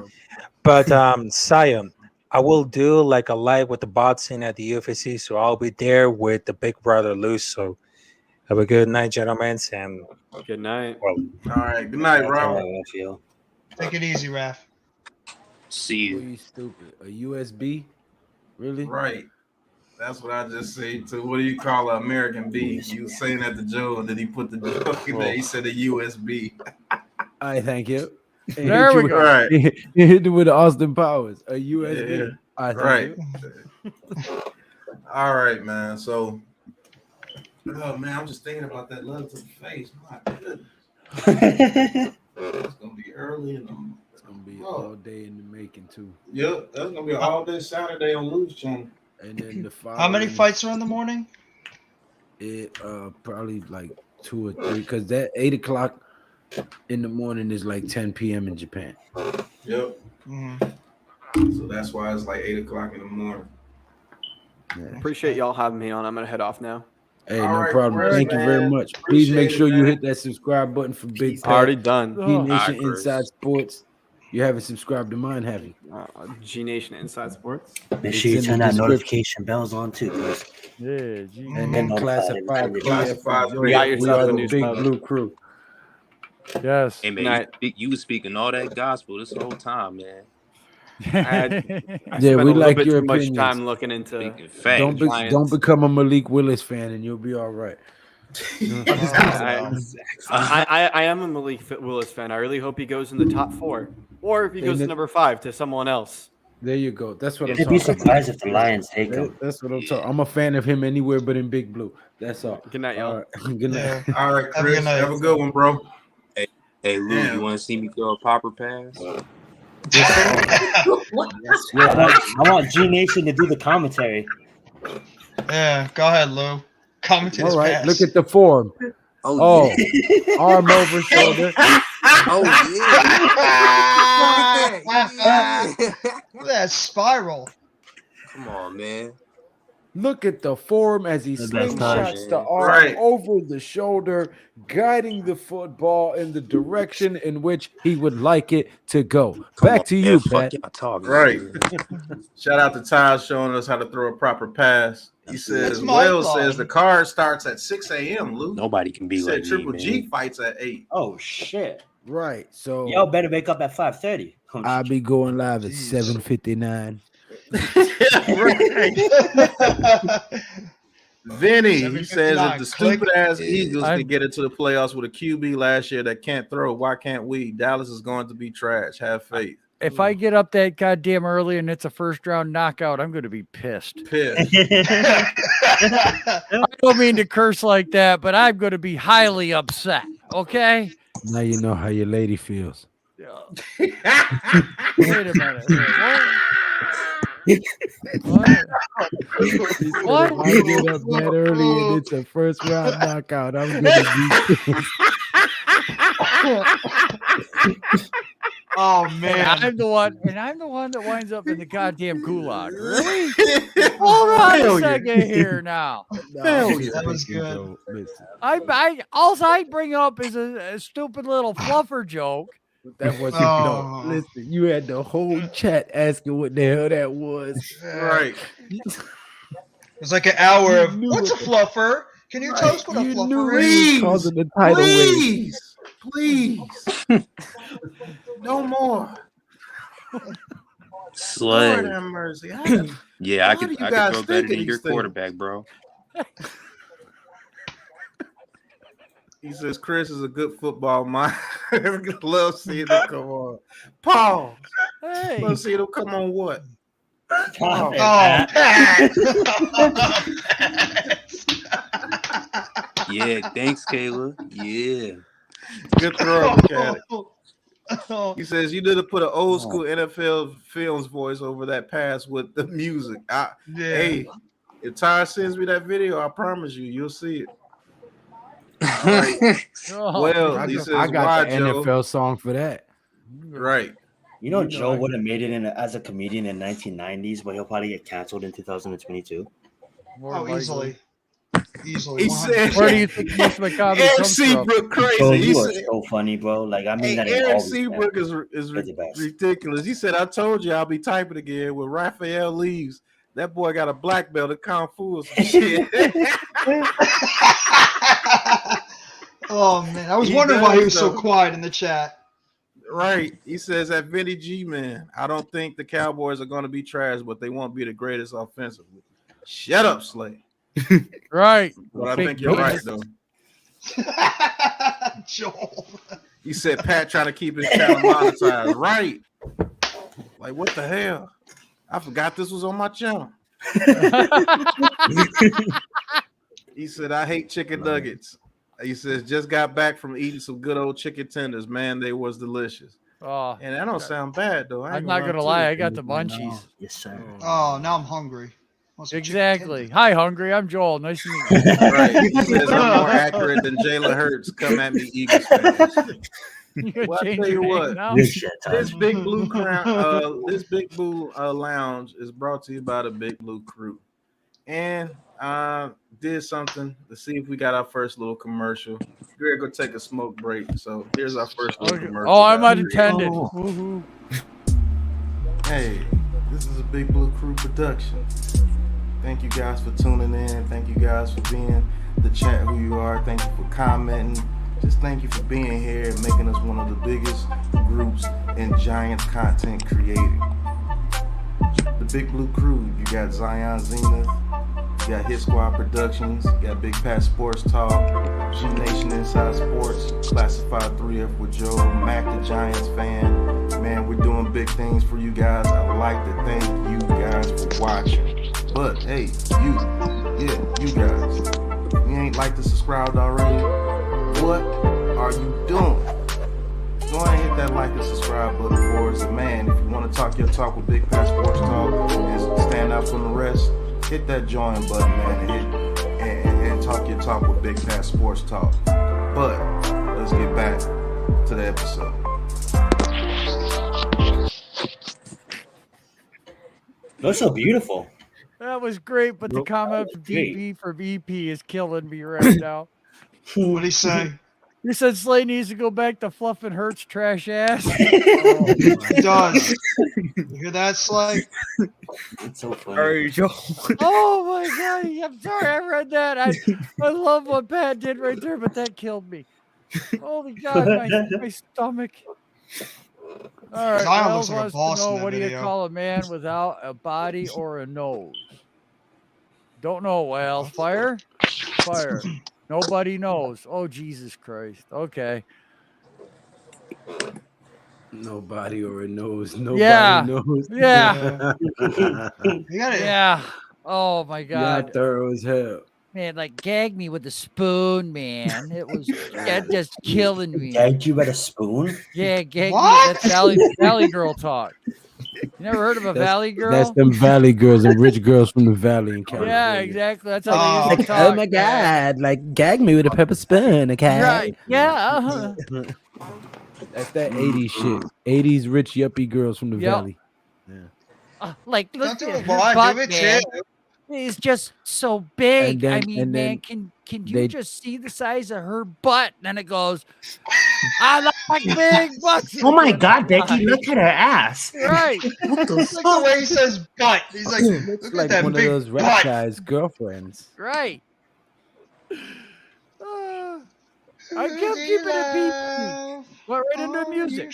But Sion, I will do like a live with the boxing at the UFC, so I'll be there with the big brother Lou. So have a good night, gentlemen, and Good night. All right. Good night, Ralph. Take it easy, Raph. See Boy, you. you stupid. A USB? Really? Right. That's what I just said too. What do you call an American B? You was saying that to Joe, and then he put the joke in there. He said a USB. I thank you. And There hit you we with- go. All right. He hit you with the Austin Powers. A USB. Yeah. I thank Right. you. All right, man. So, oh man, I'm just thinking about that love to the face. My goodness. It's gonna be early in the morning. It's gonna be all day in the making too. Yep, that's gonna be an all day Saturday on Lou's channel. And then the How many following- fights are in the morning? It probably like 2 or 3 because that 8 o'clock in the morning is like 10 p.m. in Japan. Yep. Mm-hmm. So that's why it's like 8 o'clock in the morning. Yeah. Appreciate y'all having me on. I'm gonna head off now. Hey, All no right, problem. Chris, Thank you very man. much. Please make Appreciate it, sure you man. hit that subscribe button for Big Pat, Already done. P Nation Alright, Chris. Inside Sports. You haven't subscribed to mine, have you? G Nation Inside Sports. Make It's sure you in the turn that description. notification bells on too, Chris. Yeah, G. And Get then notified every time classified we PF. Classified Got We yourself are a the new big sub. blue crew. Yes. Hey man, Night. you was speaking all that gospel this whole time, man. I Yeah, spent we a little like bit your too much opinions. time looking into Speaking facts. Don't become a Malik Willis fan, and you'll be all right. I am a Malik Willis fan. I really hope he goes in the top 4, or if he goes to number 5 to someone else. There you go. That's what I'm I'd be talking surprised about. if the Lions take him. That's what I'm talking. I'm a fan of him anywhere but in Big Blue. That's all. Good night, y'all. All right. Good night. All right, Chris. Have a good one, bro. Hey Lou, Damn. you want to see me throw a popper pass? I want G Nation to do the commentary. Yeah, go ahead, Lou. Commentators All right. pass. Look at the form. Oh, Arm over shoulder. Oh yeah. Look at that spiral. Come on, man. Look at the form as he The best slingshots time. the arm Right. over the shoulder, guiding the football in the direction in which he would like it to go. Back to you, Pat. Fuck y'all talking. Right. Shout out to Ty showing us how to throw a proper pass. He says, That's my Wells fault. says the card starts at 6 a.m., Lou. Nobody can be He like said Triple me, G man. fights at 8. Oh shit! Right. So Y'all better wake up at 5:30. I'll be going live at 7:59. Vinny, he says if the 7:59, click. stupid ass Eagles can get into the playoffs with a QB last year that can't throw, why can't we? Dallas is going to be trash. Have faith. If I get up that goddamn early and it's a first round knockout, I'm going to be pissed. Pissed. I don't mean to curse like that, but I'm going to be highly upset. Okay. Now you know how your lady feels. Wait a minute. What? What? If I get up that early and it's a first round knockout, I'm gonna be pissed. Oh And man. I'm the one that winds up in the goddamn gulag. Really? Hold on a second here now. That was good. Listen, All I bring up is a stupid little fluffer joke. that wasn't Oh. no. Listen, you had the whole chat asking what the hell that was. Right. It was like an hour of knew what's a it. fluffer? Can you tell us what a You fluffer knew is? he was causing the tidal wave. Please. No more. Lord Slay. have mercy. Yeah, I How do could you I guys could throw think better of than these your things? quarterback, bro. He says Chris is a good football mind. Love seeing him come on. Pause. Hey. Love seeing him come on what? Stop it, Oh, Pat. Pat. Yeah, thanks, Kayla. Yeah. Good throw, mechanic. Oh, He says you need to put an old school NFL Films voice over that pass with the music. yeah. Hey, if Ty sends me that video, I promise you, you'll see it. All right. Oh, Well, I he got, says, I got why, the Joe? NFL song for that. Right. You know, You know, Joe I- would have made it in as a comedian in 1990s, but he'll probably get canceled in 2022. more Oh, likely. easily. Easily. He 100%. said, Where do you think most of my comedy Eric comes from? Seabrook crazy. Bro, He you are said, so funny, bro. Like, I mean hey, that in Eric all respect. Seabrook is You're the best. ridiculous. He said, I told you I'll be typing again when Raphael leaves. That boy got a black belt in Kung Fu or some shit. Oh man, I was He wondering why he does, was so though. quiet in the chat. Right. He says that Vinny G, man, I don't think the Cowboys are going to be trash, but they won't be the greatest offensively. Shut up, Slay. Right. But I Big think you're right, penis. though. Joel. He said Pat trying to keep his channel monetized. Right. Like, what the hell? I forgot this was on my channel. He said, I hate chicken nuggets. He says, just got back from eating some good old chicken tenders. Man, they was delicious. Oh, And that don't sound bad, though. I ain't I'm not gonna to lie, you. I got the munchies. Yes, sir. Oh, now I'm hungry. Want some chicken Exactly. tenders. Hi, hungry. I'm Joel. Nice to meet you. Right. He says, I'm more accurate than Jalen Hurts. Come at me, Eagles fans. You gonna Well, I change tell you your name what, now? Good shit, This Tom. Big Blue Crown, this Big Blue Lounge is brought to you by the Big Blue Crew. And did something to see if we got our first little commercial. We're gonna take a smoke break. So here's our first little commercial. Oh, I'm guys. unattended. Oh. Woohoo. Hey, this is a Big Blue Krew production. Thank you guys for tuning in. Thank you guys for being the chat who you are. Thank you for commenting. Just thank you for being here and making us one of the biggest groups in Giants content creating. The Big Blue Krew, you got Zion Zenith, you got Hit Squad Productions, you got Big Pat Sports Talk, G Nation Inside Sports, Classified 3F with Joe, Mac the Giants fan. Man, we're doing big things for you guys. I'd like to thank you guys for watching. But hey, you guys, you ain't like to subscribe already? What are you doing? Go ahead and hit that like and subscribe button for us. And man, if you want to talk your talk with Big Pat Sports Talk and stand out from the rest, hit that join button, man, and talk your talk with Big Pat Sports Talk. But let's get back to the episode. That's so beautiful. That was great, but the comment from DB from EP is killing me right now. What'd he say? He said Slay needs to go back to fluffing Hurt's trash ass. He does. You hear that, Slay? It's so funny. Sorry, Joe. Oh my god! I'm sorry I read that. I love what Pat did right there, but that killed me. Holy god, my stomach. All right, Zion Wells looks like a wants to boss in know that what do you video. call a man without a body or a nose? Don't know. Well, fire. Nobody knows. Oh Jesus Christ. Okay. Nobody or a nose. Nobody Yeah. knows. Yeah. You gotta, Yeah. Oh my god. Yeah, thorough as hell. Man, like gag me with a spoon, man. It was that just killing me. Gagged you with a spoon? Yeah, gag me. What? That's Valley Girl talk. You never heard of a Valley Girl? That's them valley girls and rich girls from the valley in California. Yeah, exactly. That's how they used to Like, talk. oh my god, like gag me with a pepper spoon, okay? Right. Yeah. Uh-huh. That's that 80s shit. 80s rich yuppie girls from the Yep. valley. Like, don't look do at it, her boy. butt, Do it man. too. It's just so big. And then- I mean, and man, then can you they- just see the size of her butt? Then it goes, I like big butts. Oh my god, Becky, look at her ass. Right. What the It's like the way he says butt. He's like, Looks look like at that one of big those rap butt. guys' girlfriends. Right. I kept keeping it PG. Went right into music.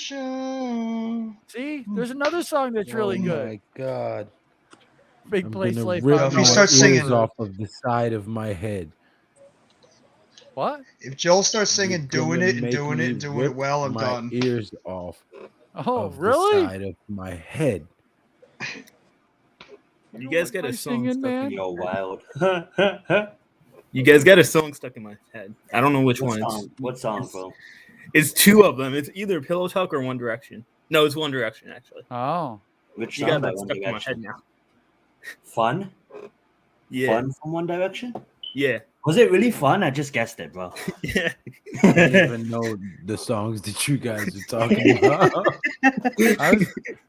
See, there's another song that's really Oh good. my god. Big I'm play gonna slave. rip If my you start ears singing- off of the side of my head. What? If Joel starts singing, You're doing gonna it and make doing me it and doing it rip well, I'm my done. ears off Oh, of the really? side of my head. You guys got a song singing, stuck man? in You're wild. You guys got a song stuck in my head. I don't know which What one. song? What song, bro? It's two of them. It's either Pillow Talk or One Direction. No, it's One Direction actually. Oh. Which You song got by that One stuck in my head Direction? now. Fun? Yeah, Fun from One Direction? yeah, Was it really fun? I just guessed it, bro. yeah. I don't even know the songs that you guys are talking about.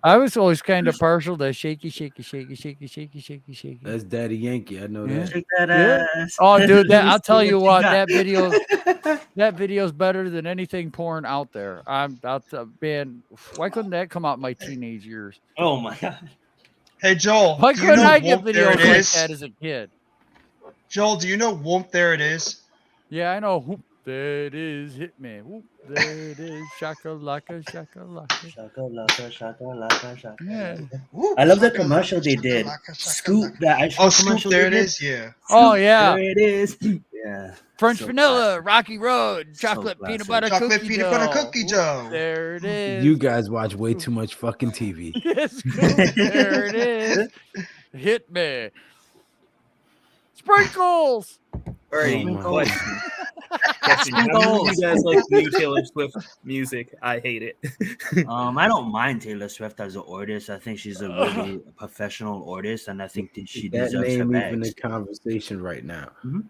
I was always kind of partial to shaky, shaky, shaky, shaky, shaky, shaky, shaky. That's Daddy Yankee. I know Yeah. that. Shake that Yeah. ass. Oh, dude, that I'll tell you what, got. that video's better than anything porn out there. Man, why couldn't that come out in my teenage years? Oh my god. Hey, Joel, Why do you couldn't know I get Whoop There videos It like Is? that as a kid? Joel, do you know Whoop There It Is? Yeah, I know. Whoop, there it is, hit me. Whoop, there it is, shakalaka, shakalaka. Shakalaka, shakalaka, shakalaka. Yeah. Whoop, I love the shakalaka, commercial they did. shakalaka, Scoop, shakalaka. that ice Oh, cream Scoop, commercial there they it did. is, yeah. Oh yeah, There it is. Yeah. French So vanilla, Rocky Road, So chocolate peanut classic. butter Chocolate cookie peanut dough. butter cookie Whoop, dough. there it is. You guys watch way too much fucking TV. Yes, Scoop, there it is. Hit me. Sprinkles. All right, Oh my question. Question. How many of you guys like new Taylor Swift music? I hate it. I don't mind Taylor Swift as an artist. I think she's a really professional artist, and I think that she That deserves her name even bags. in conversation right now. Mhm.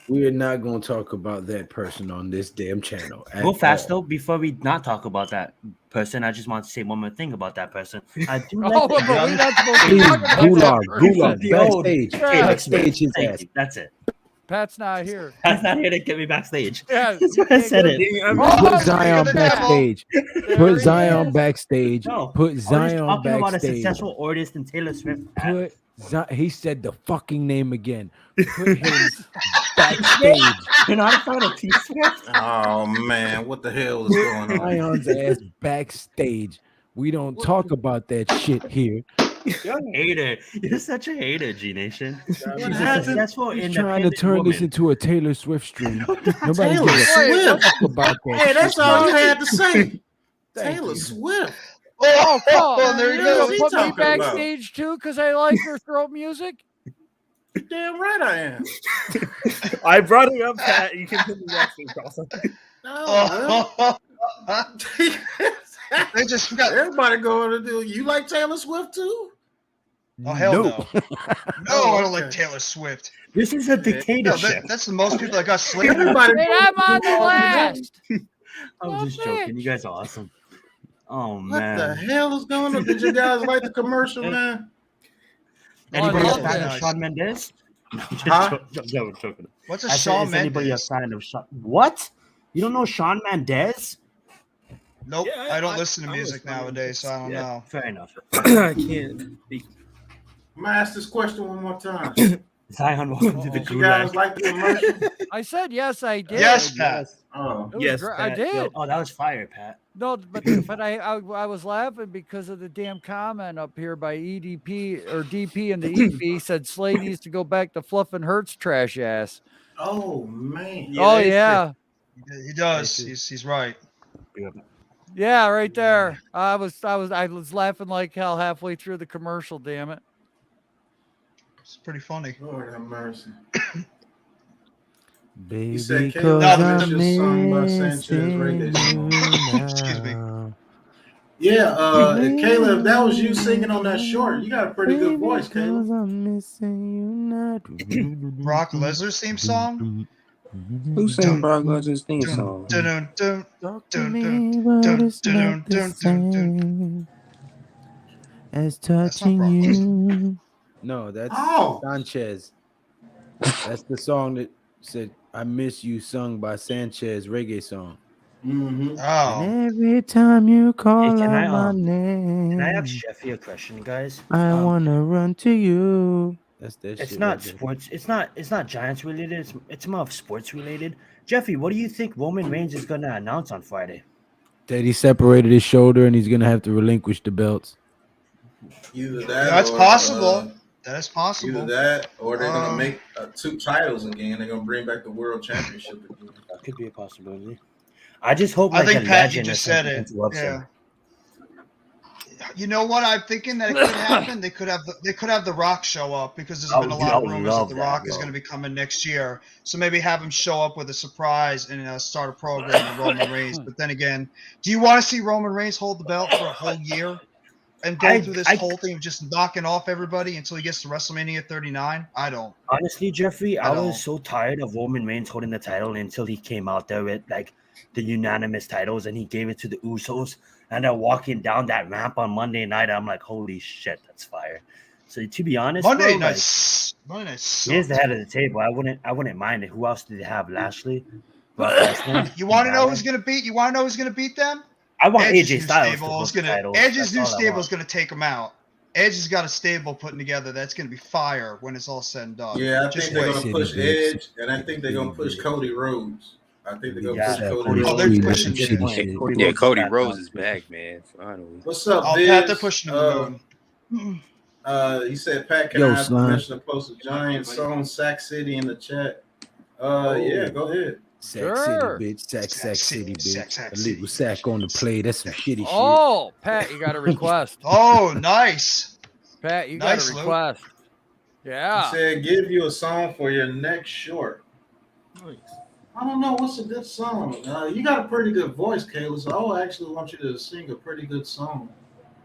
We are not going to talk about that person on this damn channel. at Go fast all. though. Before we not talk about that person, I just want to say one more thing about that person. I do Oh, like but the we're young. not supposed to Please, talk about that gulag, person. gulag, The old backstage, Yeah. backstage his Thank ass. you. That's it. Pat's not here. Pat's not here to get me backstage. Yeah, That's why I said it. Put Zion backstage. Put Zion backstage. No, Put I was just Zion talking about a backstage. successful artist in Taylor Swift. Pat. He said the fucking name again. Put him backstage. You're not a fan of T Swift? Oh man, what the hell is going on? Zion's ass backstage. We don't talk about that shit here. You're a hater. You're such a hater, G Nation. She's a happened? successful He's trying to independent turn woman. this into a Taylor Swift stream. Nobody Taylor gives a Swift. fuck about that. Hey, that's shit, all man. you had to say. Thank Taylor you. Swift. Oh, come on. there you You go. gonna What's he put me talking about? backstage too because I like her throat music? Damn right I am. I brought it up, Pat. You can put me backstage also. No, They just got. everybody going to do. You like Taylor Swift too? Oh hell no! Nope. No, I don't like Taylor Swift. This is a No, dictatorship. that's the most people that got slated. Everybody. Hey, I'm on the last. I'm just joking. You guys are awesome. Oh What man. the hell is going on? Did you guys like the commercial, man? Anybody love a fan of that. Shawn Mendes? No, I'm just Huh? joking. What's a I said, Shawn is anybody a Mendes? fan of Shawn? What? You don't know Shawn Mendes? Nope, Yeah, I don't I- listen to I music was- nowadays, so I don't Yeah, know. fair enough. I can't. I'm gonna ask this question one more time. Zion, welcome to the Did you guys gulag. like the commercial? I said yes, I did. Yes, Pat. Oh, It was Yes, great. I Pat. did. Oh, that was fire, Pat. No, but I was laughing because of the damn comment up here by EDP or DP and the EP said Slade needs to go back to fluffing Hurts trash ass. oh man. Yeah, Oh that is true. yeah, He does. He's right. yeah, right there. I was laughing like hell halfway through the commercial. Damn it. It's pretty funny. Lord have mercy. Baby, You said cause Caleb I Mitchell sung by Sanchez reggae song. Excuse me. Yeah, Caleb, if that was you singing on that short, you got a pretty good voice, Caleb. Brock Lesnar's theme song. Who sang Brock Lesnar's theme song? Dun, dun, Talk to dun, me, dun, but dun, it's dun, not the dun, dun, dun. same as That's not touching Brock you. No, that's Oh. Sanchez. That's the song that said "I Miss You," sung by Sanchez, reggae song. Mm-hmm. Oh, And every time you call Hey, out my can name, I ask Jeffy a question, guys? I wanna run to you. That's that shit. It's not right there. sports. It's not Giants related. It's more of sports related. Jeffy, what do you think Roman Reigns is gonna announce on Friday? That he separated his shoulder and he's gonna have to relinquish the belts. Either that that's or, possible. That is possible. Either that or they're going to Um, make 2 titles again. They're going to bring back the world championship again. That could be a possibility. I just hope I like think a Pat, you legend or just said something it. interrupts Yeah. him. You know what I'm thinking that it could happen? They could have the Rock show up because there's been a lot of rumors that the Rock is going to be coming next year. So maybe have him show up with a surprise and start a program with Roman Reigns. But then again, do you want to see Roman Reigns hold the belt for a whole year and go through this whole thing of just knocking off everybody until he gets to WrestleMania 39? I don't. Honestly, Jeffrey, I don't. was so tired of Roman Reigns holding the title until he came out there with like the unanimous titles and he gave it to the Usos. And then walking down that ramp on Monday night, I'm like, holy shit, that's fire. So to be honest, Monday bro, night. like, Monday night. here's the sucked. head of the table. I wouldn't mind it. Who else did they have? Lashley, Brock Lesnar. You want to know Balor? who's going to beat? You want to know who's going to beat them? I want Edge's AJ new Styles to stable hold is the gonna. titles. Edge's That's new all I stable want. is going to take him out. Edge has got a stable putting together that's going to be fire when it's all said and done. Yeah, I Just think they're wait. going to push Edge, and I think they're going to push Cody Rhodes. I think they're going to Yeah, push Cody Cody Rhodes. Oh, they're Rhodes pushing is it. good point. Yeah, Cody back Rhodes on. is back, man. Finally. What's up, Oh, Biz? Pat, they're pushing him to the moon. He said, Pat, can Yo, I ask Slime. permission to post a giant song, Sac City, in the chat? Yeah, go ahead. Sack Sure. City, bitch. Sack City, bitch. Sack A City. little sack on the play. That's some shitty shit. Oh, Pat, you got a request. Oh, nice. Pat, you Nice, got a Lou. request. He Yeah. said, give you a song for your next short. I don't know. What's a good song? You got a pretty good voice, Kayla, so I actually want you to sing a pretty good song.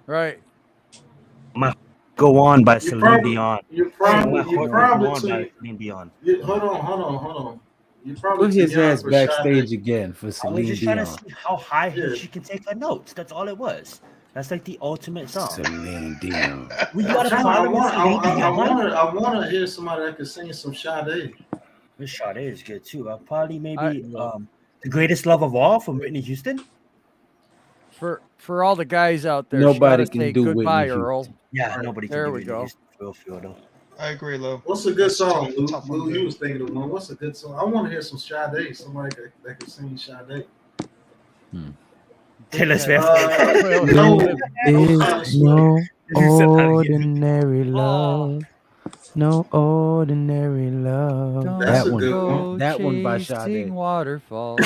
Right. Go on by You Celine probably- Dion. You Go probably on by Celine Dion. hold on. You probably Put too his young ass for backstage Sade. again for I was Celine just trying to Dion. see how high Yeah. she can take her notes. That's all it was. That's like the ultimate song. Celine Dion. We got a I problem with Celine Dion. want to hear somebody that can sing some Sade. This Sade is good too. Probably maybe The Greatest Love of All from Whitney Houston. For all the guys out there, Nobody Shada's can say do goodbye, Whitney Earl. Houston. Yeah, nobody can There do we Whitney go. Houston for real though. I agree, Lou. What's a good That's song, Lou? tough one, Lou, you dude. was thinking of one. What's a good song? I want to hear some Sade. Somebody that can sing Sade. Taylor Swift. No, Is no You said that again. ordinary love. No ordinary love. Don't That's That a one. good one. go That one by chasing Sade. waterfalls.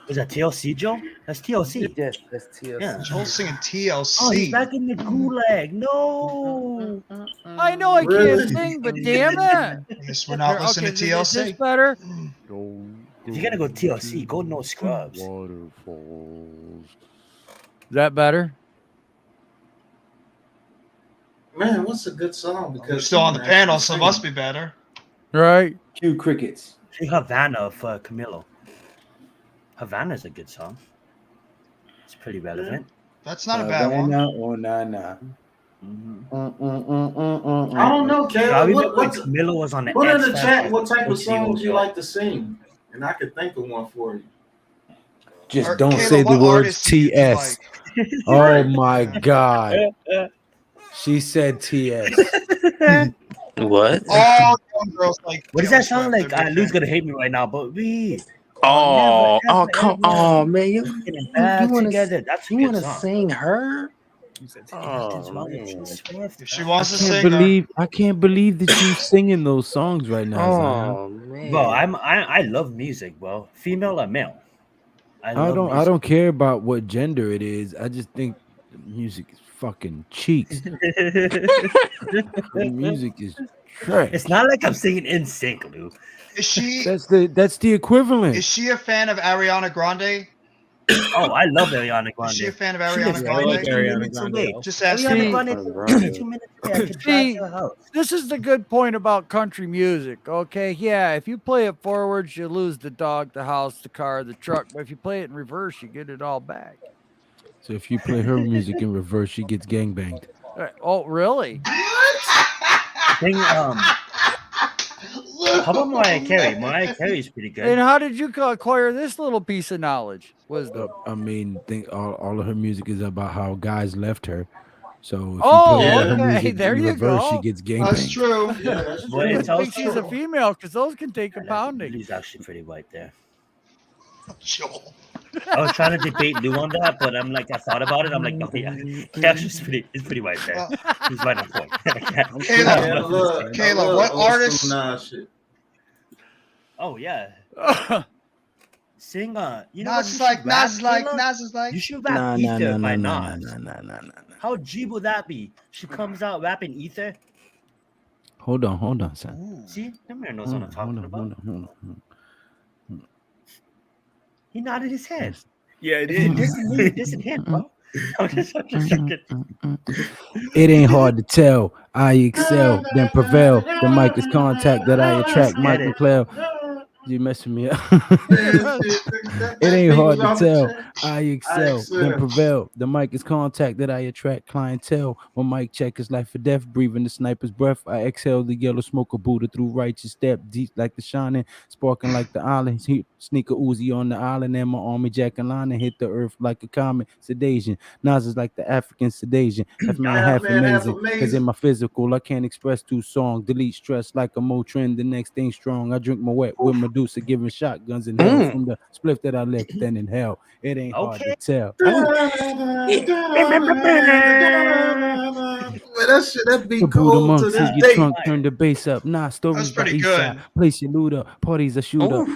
Was that TLC, Joe? That's TLC. Yes, that's TLC. Yeah. Joel's singing Oh, he's TLC. back in the gulag. No. I know I Really? can't sing, but damn it! I guess we're not listening to Is this TLC. better? If you're gonna go TLC, go No Scrubs. Waterfalls. Is that better? Man, what's a good song? We're Because still on the he panel, actually so it sing. must be better. Right. Cue crickets. Sing Havana for Camilo. Havana's a good song. It's pretty relevant. That's not a bad one. Havana or Nana. I don't know, I Caleb. remember when What Camilo was on the in X the chat? Factor What type of with T.O. songs you show. like to sing? And I could think of one for you. Just Or, don't Kayla, say the what words artist do you TS. like? Oh my God. She said TS. What? All young girls like. What does Taylor that sound Swift. like? They're big Lou's fans. gonna hate me right now, but we Oh, never, oh, ever, come ever on, man! getting back wanna together. That's a you good want to song. sing her? Nothing's Oh wrong with man! T. Swift. If she wants to I sing, can't believe that you singing those songs right now, Zion. Oh man! Bro, I love music, bro. Female or male. I love I don't care about what gender it is. I just think the music is fucking cheeks. The music is trash. It's not like I'm singing in sync, Lou. is she That's the equivalent. is she a fan of Ariana Grande? Oh, I love Ariana Is she a Grande. fan of She lives Ariana I like Grande? 22 Ariana minutes Grande. away. Just Ariana asking. Grande Oh, bro. 22 minutes away. I could drive to her house. This is the good point about country music, okay? Yeah, if you play it forwards, you lose the dog, the house, the car, the truck. But if you play it in reverse, you get it all back. So if you play her music in reverse, she gets gangbanged. Oh, really? Thing, how about Mariah Carey? Mariah Carey's pretty good. And how did you acquire this little piece of knowledge? Wisdom. I mean, think all of her music is about how guys left her. So if you Oh, play her okay. music There in you reverse, go. she gets That's gangbanged. true. Yeah, that's But true. it's I think she's a also female because those can take a pounding. Lou's actually pretty white there. Joel. I was trying to debate Lou on that, but I'm like, I thought about it. I'm like, no, yeah, he's pretty white there. Well, He's right on point. Kayla, Man, I love Kayla, what old school artist- Nas shit. Oh yeah, sing. You know what? Nas You is like, should rap, Nas is like, Kayla? Nas is like. You should rap Ether by Nas. nah. How G would that be? She comes out rapping Ether. Hold on, son. Ooh. See, that man knows what I'm talking about. Hold on. He nodded his head. Yeah, it This is. is me. This is him, bro. I'm just joking. It ain't hard to tell. I excel, then prevail. The mic is contact that I attract. Mike and Clell. You messing me up. It ain't hard to tell. I excel, then prevail. The mic is contact that I attract clientele. When mic check is life or death, breathing the sniper's breath. I exhale the yellow smoke of Buddha through righteous step, deep like the shining, sparking like the island. Sneaker Uzi on the island, and my army jack and line and hit the earth like a comet. Sedation. Nas is like the African sedation. Half man, half amazing. Cause in my physical, I can't express through song. Delete stress like a Motrin. The next thing strong. I drink my wet with Medusa, giving shotguns in hell from the spliff that I left then in hell. It ain't hard to tell. That beat The Buddha cold to monks this in your day. trunk, turn the bass up. Nah, stories by pretty Eastside. good. Place your loot up, parties I shoot up.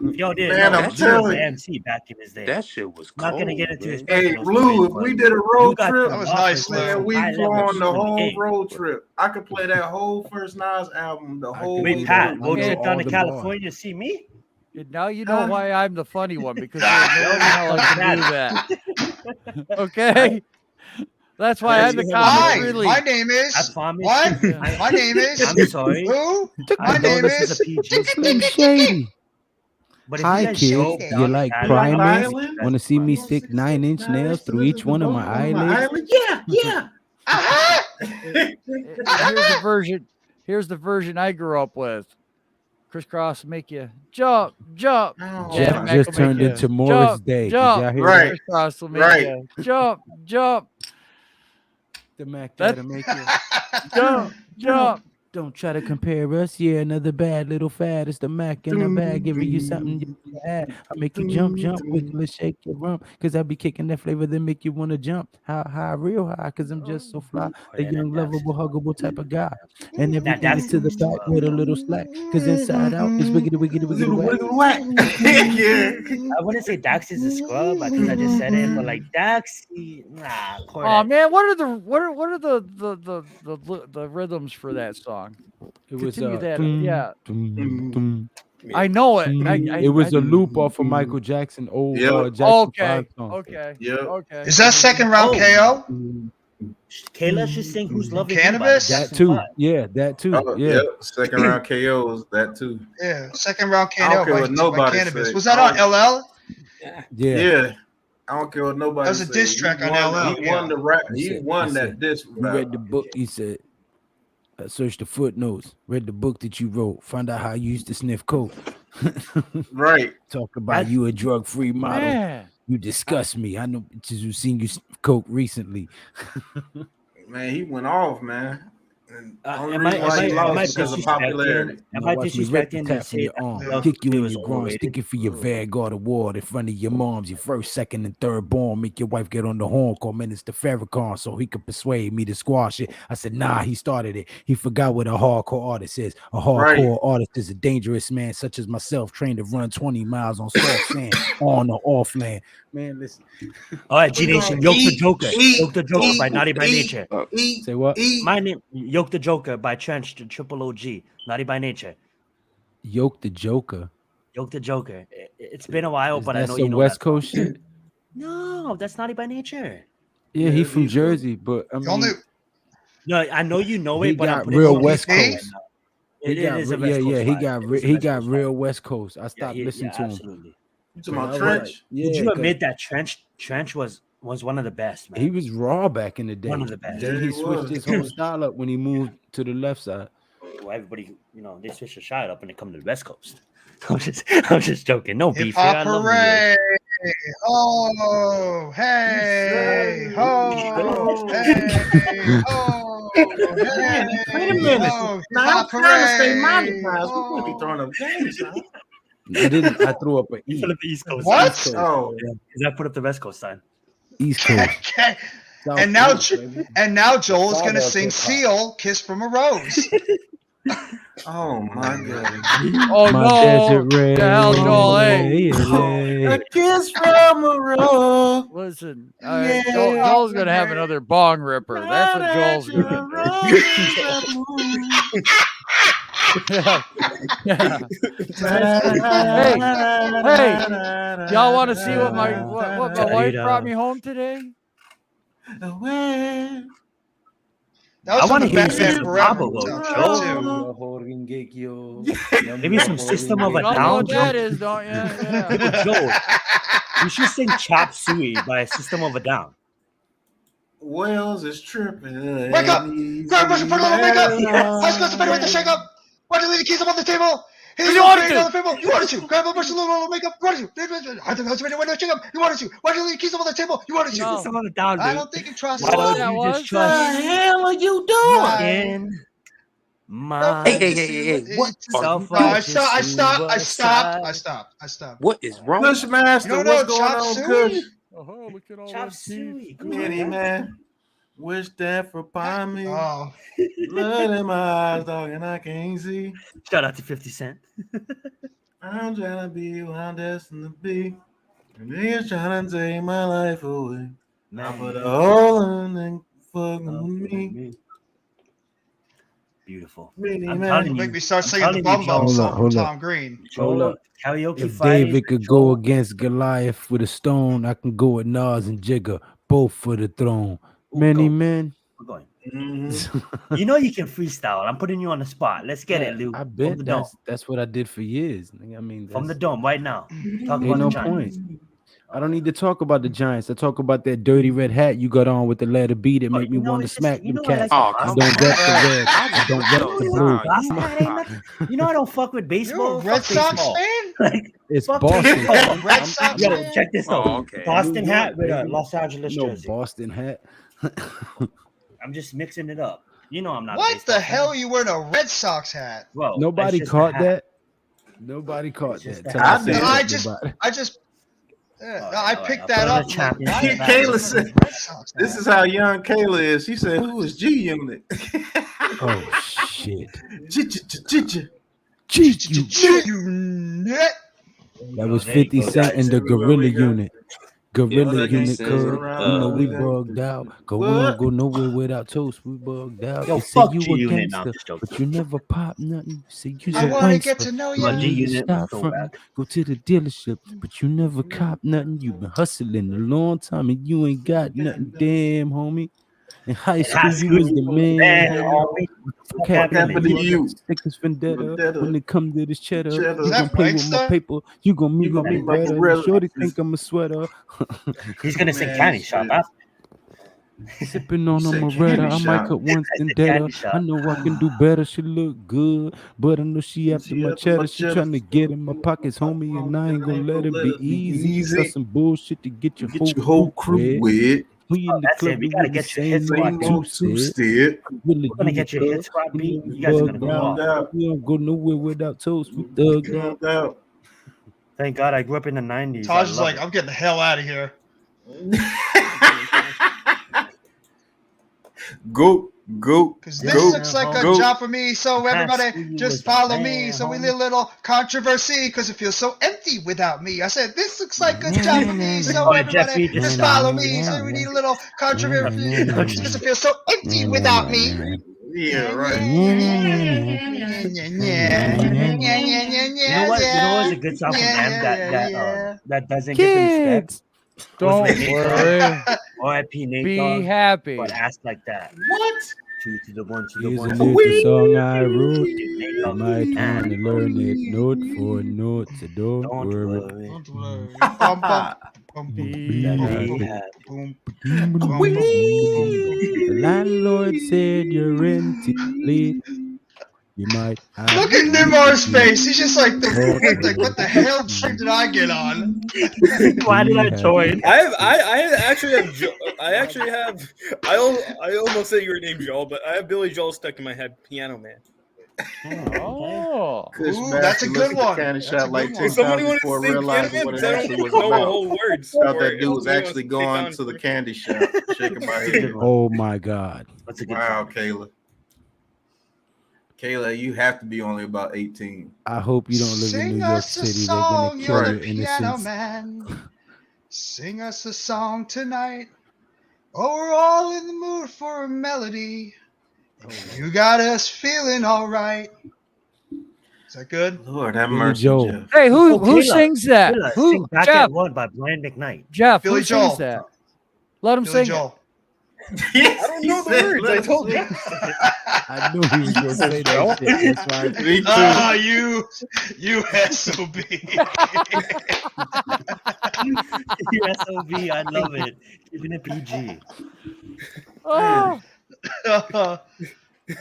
Yo, dude, Man, no, I'm that dude was telling the you. MC back in his day. That shit was I'm not cold. gonna get into his Hey, personal Blue, stories, if but we did a you road got trip, That was some nice, offers Lou. with man, we high flew level on the shit in whole game. road trip. I could play that whole first Nas album, the whole Wait, way Pat, through. road know trip all down to the California to see me? Now you know why I'm the funny one because Yo, nobody else can do that. Okay, that's why I'm the comic Hi, relief. my name I is. promise. What? Yeah. My name is. I'm sorry. Who? I My know name this is is. a PG. Slim Shady. But if Hi, you guys kids. show You like Cali, primers? Violin? Want to see me stick 9-inch nails through each one of my eyelids? Yeah. Aha! Here's the version I grew up with. Crisscross will make you jump, jump. Oh, Janet Jeff Mack just will make turned you into Morris jump, Day. Did jump. y'all hear Right. Crisscross will make Right. you jump, jump. the Mac That- that'll make you Jump, jump. Don't try to compare us. Yeah, another bad little fad. It's the Mac in the bag, giving you something you never had. I make you jump, jump, wiggle and shake your rump. Cause I be kicking that flavor that make you wanna jump. High, real high. Cause I'm just so fly. A young, lovable, huggable type of guy. And everything is to the back with a little slack. Cause inside out is wiggity, wiggity, wiggity, whack. Yeah. I wouldn't say Dax is a scrub because I just said it, but like Dax, Oh man, what are the rhythms for that song? It was Continue that, dum, yeah. dum, dum, I know it. it was a loop off of Michael Jackson, old Yep. Jackson Okay, 5 song. okay, Yep. okay. Is that second round KO? Kayla should sing "Who's Loving Cannabis? You" by That Jackson too. 5. Yeah, that too. Oh, Yeah. yep. Second round KOs, that too. Yeah, second round I don't KO care by, what nobody Cannabis. say. Was that I on don't- LL? Yeah. Yeah. I don't care what nobody That was a say. diss track on LL, He yeah. won the rap. He He said- won he that said, diss You read the book, he said. I searched the footnotes, read the book that you wrote, found out how you used to sniff coke. Right. Talk about you a drug-free model. Man. You disgust me. I know bitches who seen you sniff coke recently. Man, he went off, man. And only Am I reason why he lost am I is because of popularity. disrespecting? Am I Watch me rip the disrespecting tap to from say your that arm, Love kick you It in was your groin, overrated? stick it for your Vanguard award in front of your moms, your first, second, and third born. Make your wife get on the horn, call Minister Farrakhan so he could persuade me to squash it. I said, nah, he started it. He forgot what a hardcore artist is. A hardcore artist is a dangerous man, such as myself, trained to run 20 miles on soft sand, on or off land. Man, listen. All right, G Nation, Yoke the Joker. Yoke the Joker by eat, Naughty by eat, Nature. Say what? My name, Yoke the Joker by Trench to Triple OG. Naughty by Nature. Yoke the Joker. Yoke the Joker. It's been a while, but I know some you know West that song. Coast shit. No, that's Naughty by Nature. Yeah, he from Jersey, but I Y'all mean, knew. No, I know you know he it, but I'm got putting real it West on the Coast. spot right now. He It got is a re- West yeah, Coast yeah, he vibe. got It is a he West got Coast real vibe. West Coast. I stopped listening to him. Absolutely. You talking about But I was Trench? like, yeah, Did you 'cause admit that Trench was one of the best, man? he was raw back in the day. One of the best. Then Yeah, he he switched was. his whole style up when he moved to the left side. Well, everybody, they switch the shot up and they come to the West Coast. I'm just joking. No Hip beef here. I hop love New hooray! Oh, hey, ho, hey, ho, hey, Wait a minute. ho, hip Now hop I'm trying to stay hooray! monetized. We can't be throwing up games, huh? I didn't. I threw up an E. Fill up the East Coast. What? East Coast. Oh, Because I put up the West Coast sign. East Coast. Okay. South And now, Coast, baby. and now Joel is gonna South sing hip-hop. "Seal," "Kiss from a Rose." oh my God. Oh My no. desert rain. The hell, Joel, hey. A kiss from a rose. Listen, Yeah. Joel's gonna have another bong ripper. That's what Joel's gonna do. Yeah. Yeah. Hey, y'all want to see what my wife brought me home today? That I was want from to the hear you Batman sing Forever Pablo, soundtrack, Joe. too. Maybe some System of a You don't know Down. what that is, don't you? Yeah. Joe, you should sing Chop Suey by System of a Down. Wells is tripping. Wake up! Grab a brush and put a little makeup. High school's better with the shake up. Why did you leave the keys up on the table? Here's You wanted to. on the table. You wanted to. Grab a brush and a little makeup. You wanted to. I think I was ready to shake up. You wanted to. Why did you leave the keys up on the table? You wanted to. No. System of a Down, dude. I don't think you trust Why us. don't that you was? just trust What the hell are you doing? in my Hey, what? self? No, I stopped. What is wrong? Pushmaster, You don't know what's going Chop on, Suey? Kush? Oh, look at all Chop those teeth. Suey. Come Kitty, on, man. Wish death upon me. Oh, Blood in my eyes, dog, and I can't see. Shout out to 50 Cent. I'm trying to be who I'm destined to be. And he's trying to take my life away. I put a hole in and fucking with me. Beautiful. Really, I'm man. telling you you. make me start I'm singing the telling you, Bum Bum Joe. song from Hold up. Tom Green. Hold up. Karaoke If Friday. David could go against Goliath with a stone, I can go with Nas and Jigga, both for the throne. Many go. men. We're going. Mhm. You know you can freestyle. I'm putting you on the spot. Let's get it, Lou. I From bet the dome. that's what I did for years. I mean, From the that's- dome right now. Talk ain't about no the Giants. point. I don't need to talk about the Giants. I talk about that dirty red hat you got on with the letter B that make me want to smack them cats. Oh, I come don't rep on. the red. I don't rep the blue. You know I don't fuck with baseball. You a Red Fuck Sox baseball. fan? Like, It's fuck Boston. baseball. Red Sox Yo, fan? check this out. Oh, okay. Boston New hat York, with a baby. Los Angeles No jersey. Boston hat. I'm just mixing it up. You know I'm not. a What baseball the hell fan. are you wearing a Red Sox hat? Well, Nobody it's just a caught hat. that. Nobody caught just that. a Tell hat. us No, something I about it. I picked that I'll up. put a championship Why are you hat. wearing a Kayla said, Red Sox "This hat? is how young Kayla is." She said, "Who is G Unit?" Oh shit. Unit. That was There you 50 go, Cent guys. in the Gorilla Unit. Gorilla Yeah, 50 Unit, Cent, cuz you know we bugged out. Cause we don't go nowhere without toast. We bugged out. Yo, They say fuck you G a Unit. No, I'm gangster, just joking. but you never pop nothing. You say you I a want to gangster. get to know My you. G You Unit was stop so from bad. go to the dealership, but you never cop nothing. You been hustling a long time and you ain't got nothing. Damn, homie. In high In high school, you was the school, man. homie. Fuck Cat happened to you you? got sickest vendetta. When it come to this cheddar, Is you that gonna play with my Prankster? paper. You gonna meet my me Beretta. Beretta. Shorty think I'm a sweater. He's gonna sing Man, Candy Shop shit. after. Sipping on a said Moretta. Candy I might Shop. cut once I and said deader. Candy Shop. I know I can do better. She look good, but I know she after She my after my cheddar. She cheddar. trying to get in my pockets, homie, and I ain't gonna let it be easy. That's some bullshit to get your Get your whole crew wet. We in the That's club, it. We we gotta with the get your hit same squad old beat. Same old two-step. Really We're gonna get your hit squad beat. You guys are gonna go off. out. We don't go nowhere without toast. We thugged out. Out. Thank God I grew up in the 90s. Taj I is love like, it. I'm getting the hell out of here. Go. Because this Go. looks like a Go. job for me. So everybody School just was a follow man, me. So we homie. need a little controversy because it feels so empty without me. I said, this looks like a job for me. So Oh, everybody Jeffrey, just follow me. So we need a little controversy because it feels so empty without me. Yeah, right. You know what? You know what's a good song from M that doesn't get the respect? Kids, don't worry. R.I.P. Nate Be Dogg, happy. but ask like that. What? Two to the one to the Here's one. a to the little song I wrote. Nate You Dogg, might man. want to learn it note for note, so don't Don't worry. worry. Don't worry. Bum, bum, bum, Be bum, happy. bum, happy. boom, bum, bum, bum, The landlord said your rent is late. You might have Look at Nimar's face. He's just like, what the hell trip did I get on? Why did I join? I actually almost said your name, Joel, but I have Billy Joel stuck in my head. Piano Man. Oh, Ooh, that's a good one. Candy That's a shot like good 10 one. Somebody times want before to sing Piano realizing Man? what it I actually don't was know the about. whole words. Thought for that it. dude was Somebody actually wants to going take to the on- candy shop, shaking my head. Oh my God. What's a good Wow, song? Kayla. Kayla, you have to be only about 18. I hope you don't live in Sing New York us a City. They're gonna song, kill you're your the piano innocence. man. Sing us a song tonight. Oh, we're all in the mood for a melody. You got us feeling all right. Is that good? Lord have Billy mercy, Joel. Jeff. hey, who Kayla, sings that? Kayla, Who? sing Back Jeff. at One by Blind McKnight. Jeff. Billy Who Joel. sings that? Let him Billy sing Joel. Yes, I don't he know the said, words. let I him told sing. you. I knew he was gonna say that shit. That's why. Me too. Ah, you SOB. SOB, I love it. Keeping it PG. Oh,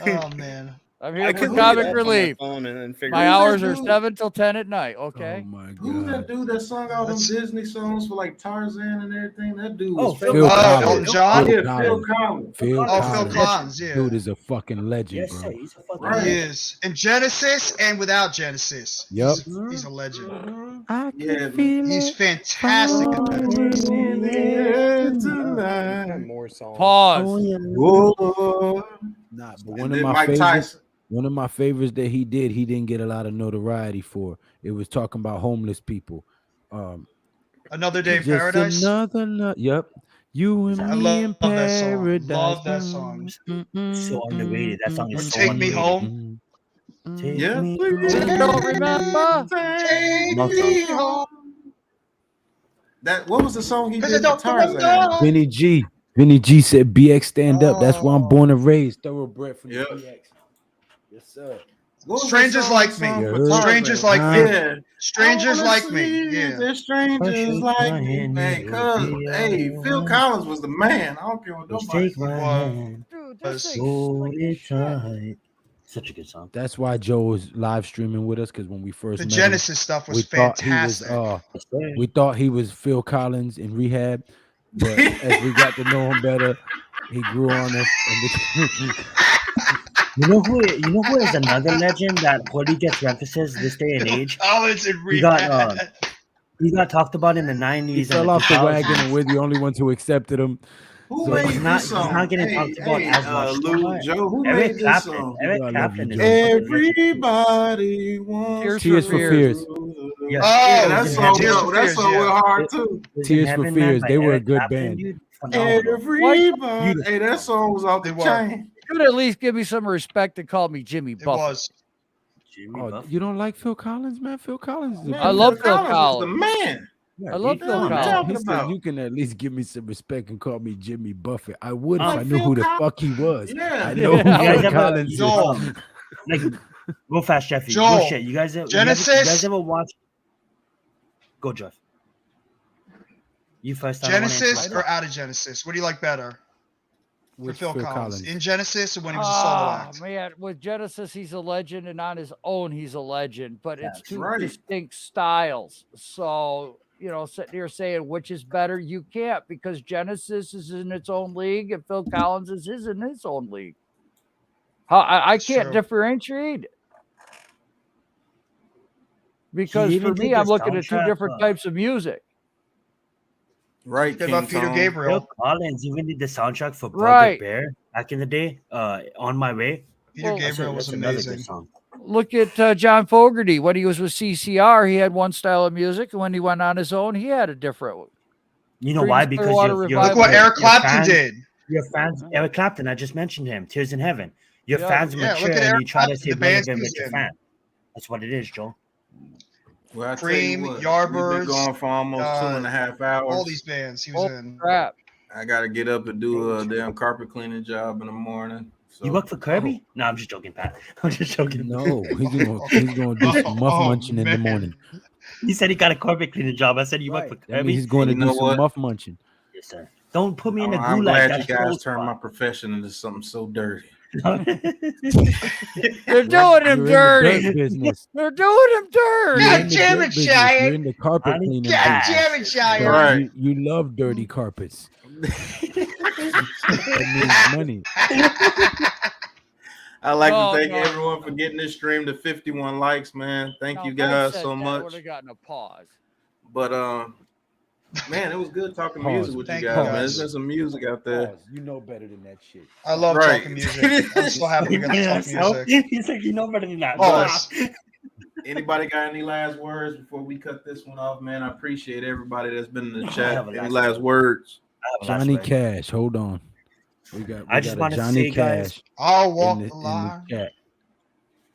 Oh, man. I'm I here could for look it comic up on my relief. phone and then figure My it out. hours are dude? 7 till 10 at night. Oh Okay. my Who's that God. dude that sung all them That's- Disney songs for like Tarzan and everything? That dude Oh, was Phil Phil Elton Collins. John? Phil Yeah, Phil Collins. Collins. Phil Oh, Phil Collins. Collins, yeah. Dude is a fucking legend, Yes, bro. sir. He's a fucking Right. He legend. is. In Genesis and without Genesis. Yep. He's a legend. I Yeah, can feel He's it. fantastic at Genesis. in the air Find tonight. more songs. Pause. Oh, Lord. Nah, but And one of then my Mike favorites. Tyson. One of my favorites that he didn't get a lot of notoriety for. It was talking about homeless people. Another Day in Just Paradise. Yep. You and I me in love that song. paradise. Love that song. So underrated. That song Or is so Take Me underrated. Home. Take Yeah. me You don't remember? Take Love me song. home. That what was the song he 'Cause did I with don't Tarzan? remember. Vinny G. Vinny G said BX stand up. That's where I'm born and raised. Thoroughbred from Yep. the BX. Yes, sir. What was Strangers the Like song Me. for Tarzan? Strangers Like Me. Yeah. Strangers I wanna Like Me. see Yeah. there's strangers like me, man. Cause hey, Phil Collins was the man. I don't care what nobody Take my was. hand, Dude, this thing's hold slick as it shit. tight. Such a good song. That's why Joe was live streaming with us, because when we first The met Genesis stuff him, was fantastic. we thought he was Phil Collins in rehab, but as we got to know him better, he grew on us. And You know who is another legend that hardly gets emphasis this day and age? Collins in He got rehab. he got talked about in the 90s he and fell the off the 2000s. wagon, and we're the only ones who accepted him. Who So made He's not, this he's song? not getting talked about as much. Lou, Joe, who Eric made this Clapton. song? Eric I love Clapton you, is Joe. a fucking legend. Everybody wants Tears for Fears. Yes. Yeah, that Tears in song, Heaven. that song went hard too. Tears in Tears for Heaven, man, Fears. by They were a Eric good Clapton, band. dude. Phenomenal. Everybody, hey, that song was off the chain. You could at least give me some respect and call me Jimmy It Buffett. was. Oh, you don't like Phil Collins, man? Phil Collins is I love Phil was the Collins. man. I love Phil He Collins. said you can at least give me some respect and call me Jimmy Buffett. I would if Like I knew Phil who the Collins. fuck he was. Yeah. I know You who guys Phil ever, Collins is. Joel. like, go fast, Jeffy. Joel. Go shit. You guys Genesis. ever watch? Go, Jeff. You first. I don't wanna Genesis interrupt. or out of Genesis? What do you like better? For Which Phil Collins. In Genesis or when he was a solo Ah, act? man, with Genesis, he's a legend, and on his own, he's a legend. But it's That's two right. distinct styles. So, sitting here saying which is better, you can't, because Genesis is in its own league and Phil Collins is in his own league. I can't True. differentiate it. Because even for me, did I'm the looking at two soundtrack, different types of music. Right, What about King Peter Tone. Gabriel? Phil Collins even did the soundtrack for Brother Right. Bear back in the day. On My Way. Peter Well, Gabriel was That's another amazing. good song. Look at John Fogerty. When he was with CCR, he had one style of music, and when he went on his own, he had a different one. You know why? Because Clearwater you're, Revival. Look what Eric your Clapton fans- did. Your fans, Eric Clapton, I just mentioned him. Tears in Heaven. Your Yeah. fans Yeah, mature look at and Eric you try to Clapton, say the better bands than he's what your in. fan. That's what it is, Joel. Well, I tell Cream, you what, Yardbirds, we've been going for almost 2.5 hours. All these bands he was in. Crap. I got to get up and do a damn carpet cleaning job in the morning. So, You work for Kirby? No, I'm just joking, Pat. I'm just joking. No, he's gonna do some muff munching in the man. morning. He said he got a carpet cleaning job. I said you Right. work for That means Kirby. he's going to You do know some what? muff munching. Yes, sir. Don't put me in the I'm gulag. glad you That's guys close, turned my spot. profession into something so dirty. They're doing him You're in the dirty. dirt business. They're doing him dirty. You're God in the damn dirt it, business. Cheyenne. You're in the carpet Honey, cleaning God business. damn it, Cheyenne. So Right. you love dirty carpets. That means money. I'd like No, to thank no, everyone no. for getting this stream to 51 likes, man. Thank Now, you if I guys said so that, I much. would have gotten a pause. But man, it was good talking Pause. music with Thank you you, guys, man. guys. There's been some music out there. Pause. You know better than that shit. I love Right. talking music. I'm so happy we got to talk music. He's like, you know better than that. Pause. Anybody got any last words before we cut this one off, man? I appreciate everybody that's been in the I chat. have a Any last last words? Johnny Cash. Hold on. We got I just a wanna Johnny say, guys, Cash I'll walk in the the line. chat.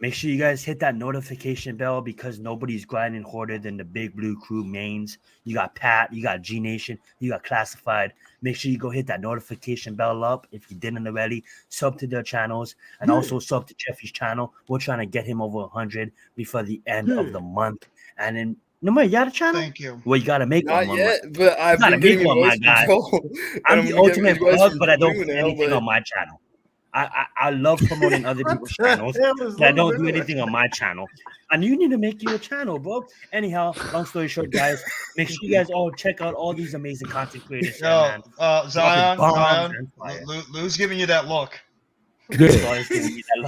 Make sure you guys hit that notification bell because nobody's grinding harder than the Big Blue Krew mains. You got Pat, you got G Nation, you got Classified. Make sure you go hit that notification bell up if you didn't already. Sub to their channels and also sub to Jeffy's channel. We're trying to get him over 100 before the end of the month. And then, no more, you got a channel? Thank you. Well, you got to make Not one. yet, but I've gotta been getting make one, my advice guy. from Joel. I'm And the getting ultimate advice plug, from but I don't Blue put now, anything but- on my channel. I love promoting other people's channels, but I don't do anything on my channel. And you need to make you a channel, bro. Anyhow, long story short, guys, make sure you guys all check out all these amazing content creators. here, Yo, man. Zion, Dropping bombs Zion, and fire. Lou's giving you that look. Good. Zion giving me that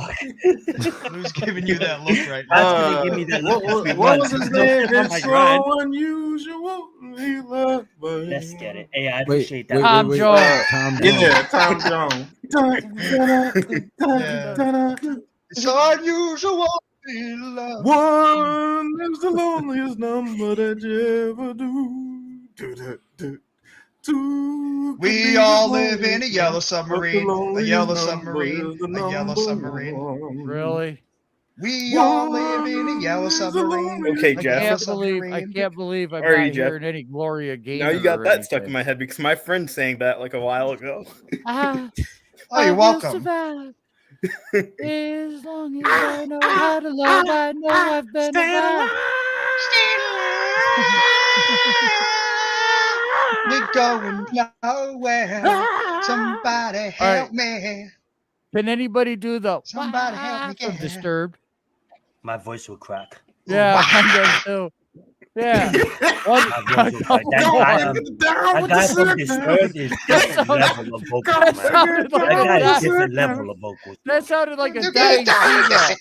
look. Lou's giving you that look right That's now. gonna give me that look. as we What run. was his No, name? oh It's my so God. unusual. He loved by Let's you. get it. Hey, I Wait, appreciate that. Tom Jones. Tom Jones. Yeah, Tom Jones. It's unusual. We love. One is the loneliest number that you ever do. Two We all live in a yellow submarine, a yellow submarine, a yellow submarine. Really? We all live in a yellow submarine. Okay, a Jeff. yellow I can't believe I'm Alright, not Jeff. hearing any Gloria Gaynor. Now you got or that stuck in anything. my head because my friend sang that like a while ago. Oh, you're welcome. As long as I know how to love, I know I've been alive. We're going nowhere. Somebody help me. Can anybody do the Somebody help me from get Disturbed? My voice will crack. Yeah, mine does too. Yeah. One, My voice will crack. That guy from Disturbed is different level of vocal, that man. sounded like That guy a is different level of vocals. That sounded like a dying seagull.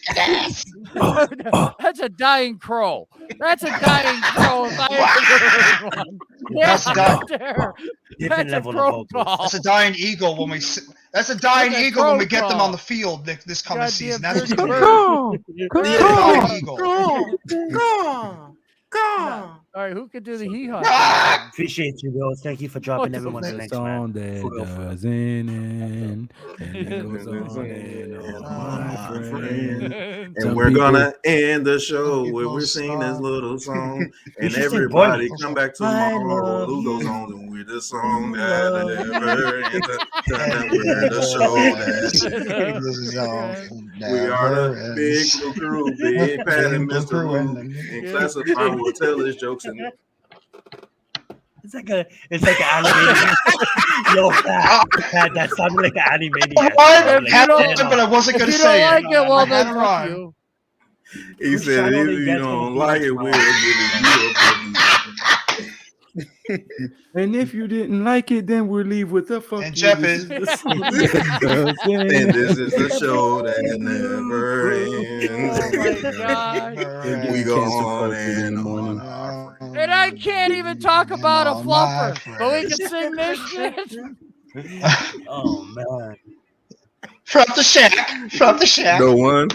That's a dying crow. That's a dying crow. If I ever heard one. That's Yeah, a there. Different That's a level of crow vocals. call. That's a dying eagle when we. That's a dying That's a eagle when we crow get them call. on the field this coming Goddamn season. That's what's dirty gonna be. bird. Dying eagle. All right, who could do the hee-haw? Appreciate you, Will. Thank you for dropping everyone the links, Song man. that doesn't end, and it goes on and on, my friend. And we're gonna end the show where we're singing this little song, and should sing everybody Boy. come back I tomorrow. love Who goes you. on and we're the song that never ends. We're the show that we are the Big Blue Krew, Big Pat and Mr. Lou, and Classify will tell his jokes and. It's like an animated. Yo, Pat, that sounded like an animated. But I wasn't gonna say it. If you don't like it, well I then had it fuck wrong. you. He said, if you don't like it, we'll give it you. And if you didn't like it, then we'll leave with the fuck. And you. Jeff This is- the song that doesn't And this is the show that never Oh my ends. God. We go Cancel on culture in the and morning. on. And I can't even talk about a Oh, my fluffer, but we can sing this shit. Oh man. From the shack. The one,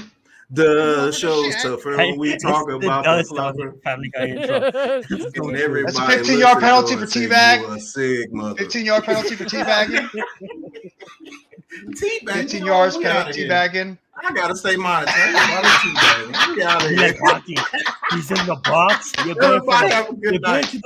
the show's tougher when we talk It about does the sound fluffer. like Family Guy intro. And everybody That's a 15-yard listen penalty to for it, say, teabag. "You a sick mother." 15-yard penalty for teabagging. Teabag, 15 yards we penalty outta here. teabagging. I gotta stay monitored. Why the teabag? We out of He's here. like hockey. He's in the box. You're going, Everybody have a good you're going night. to the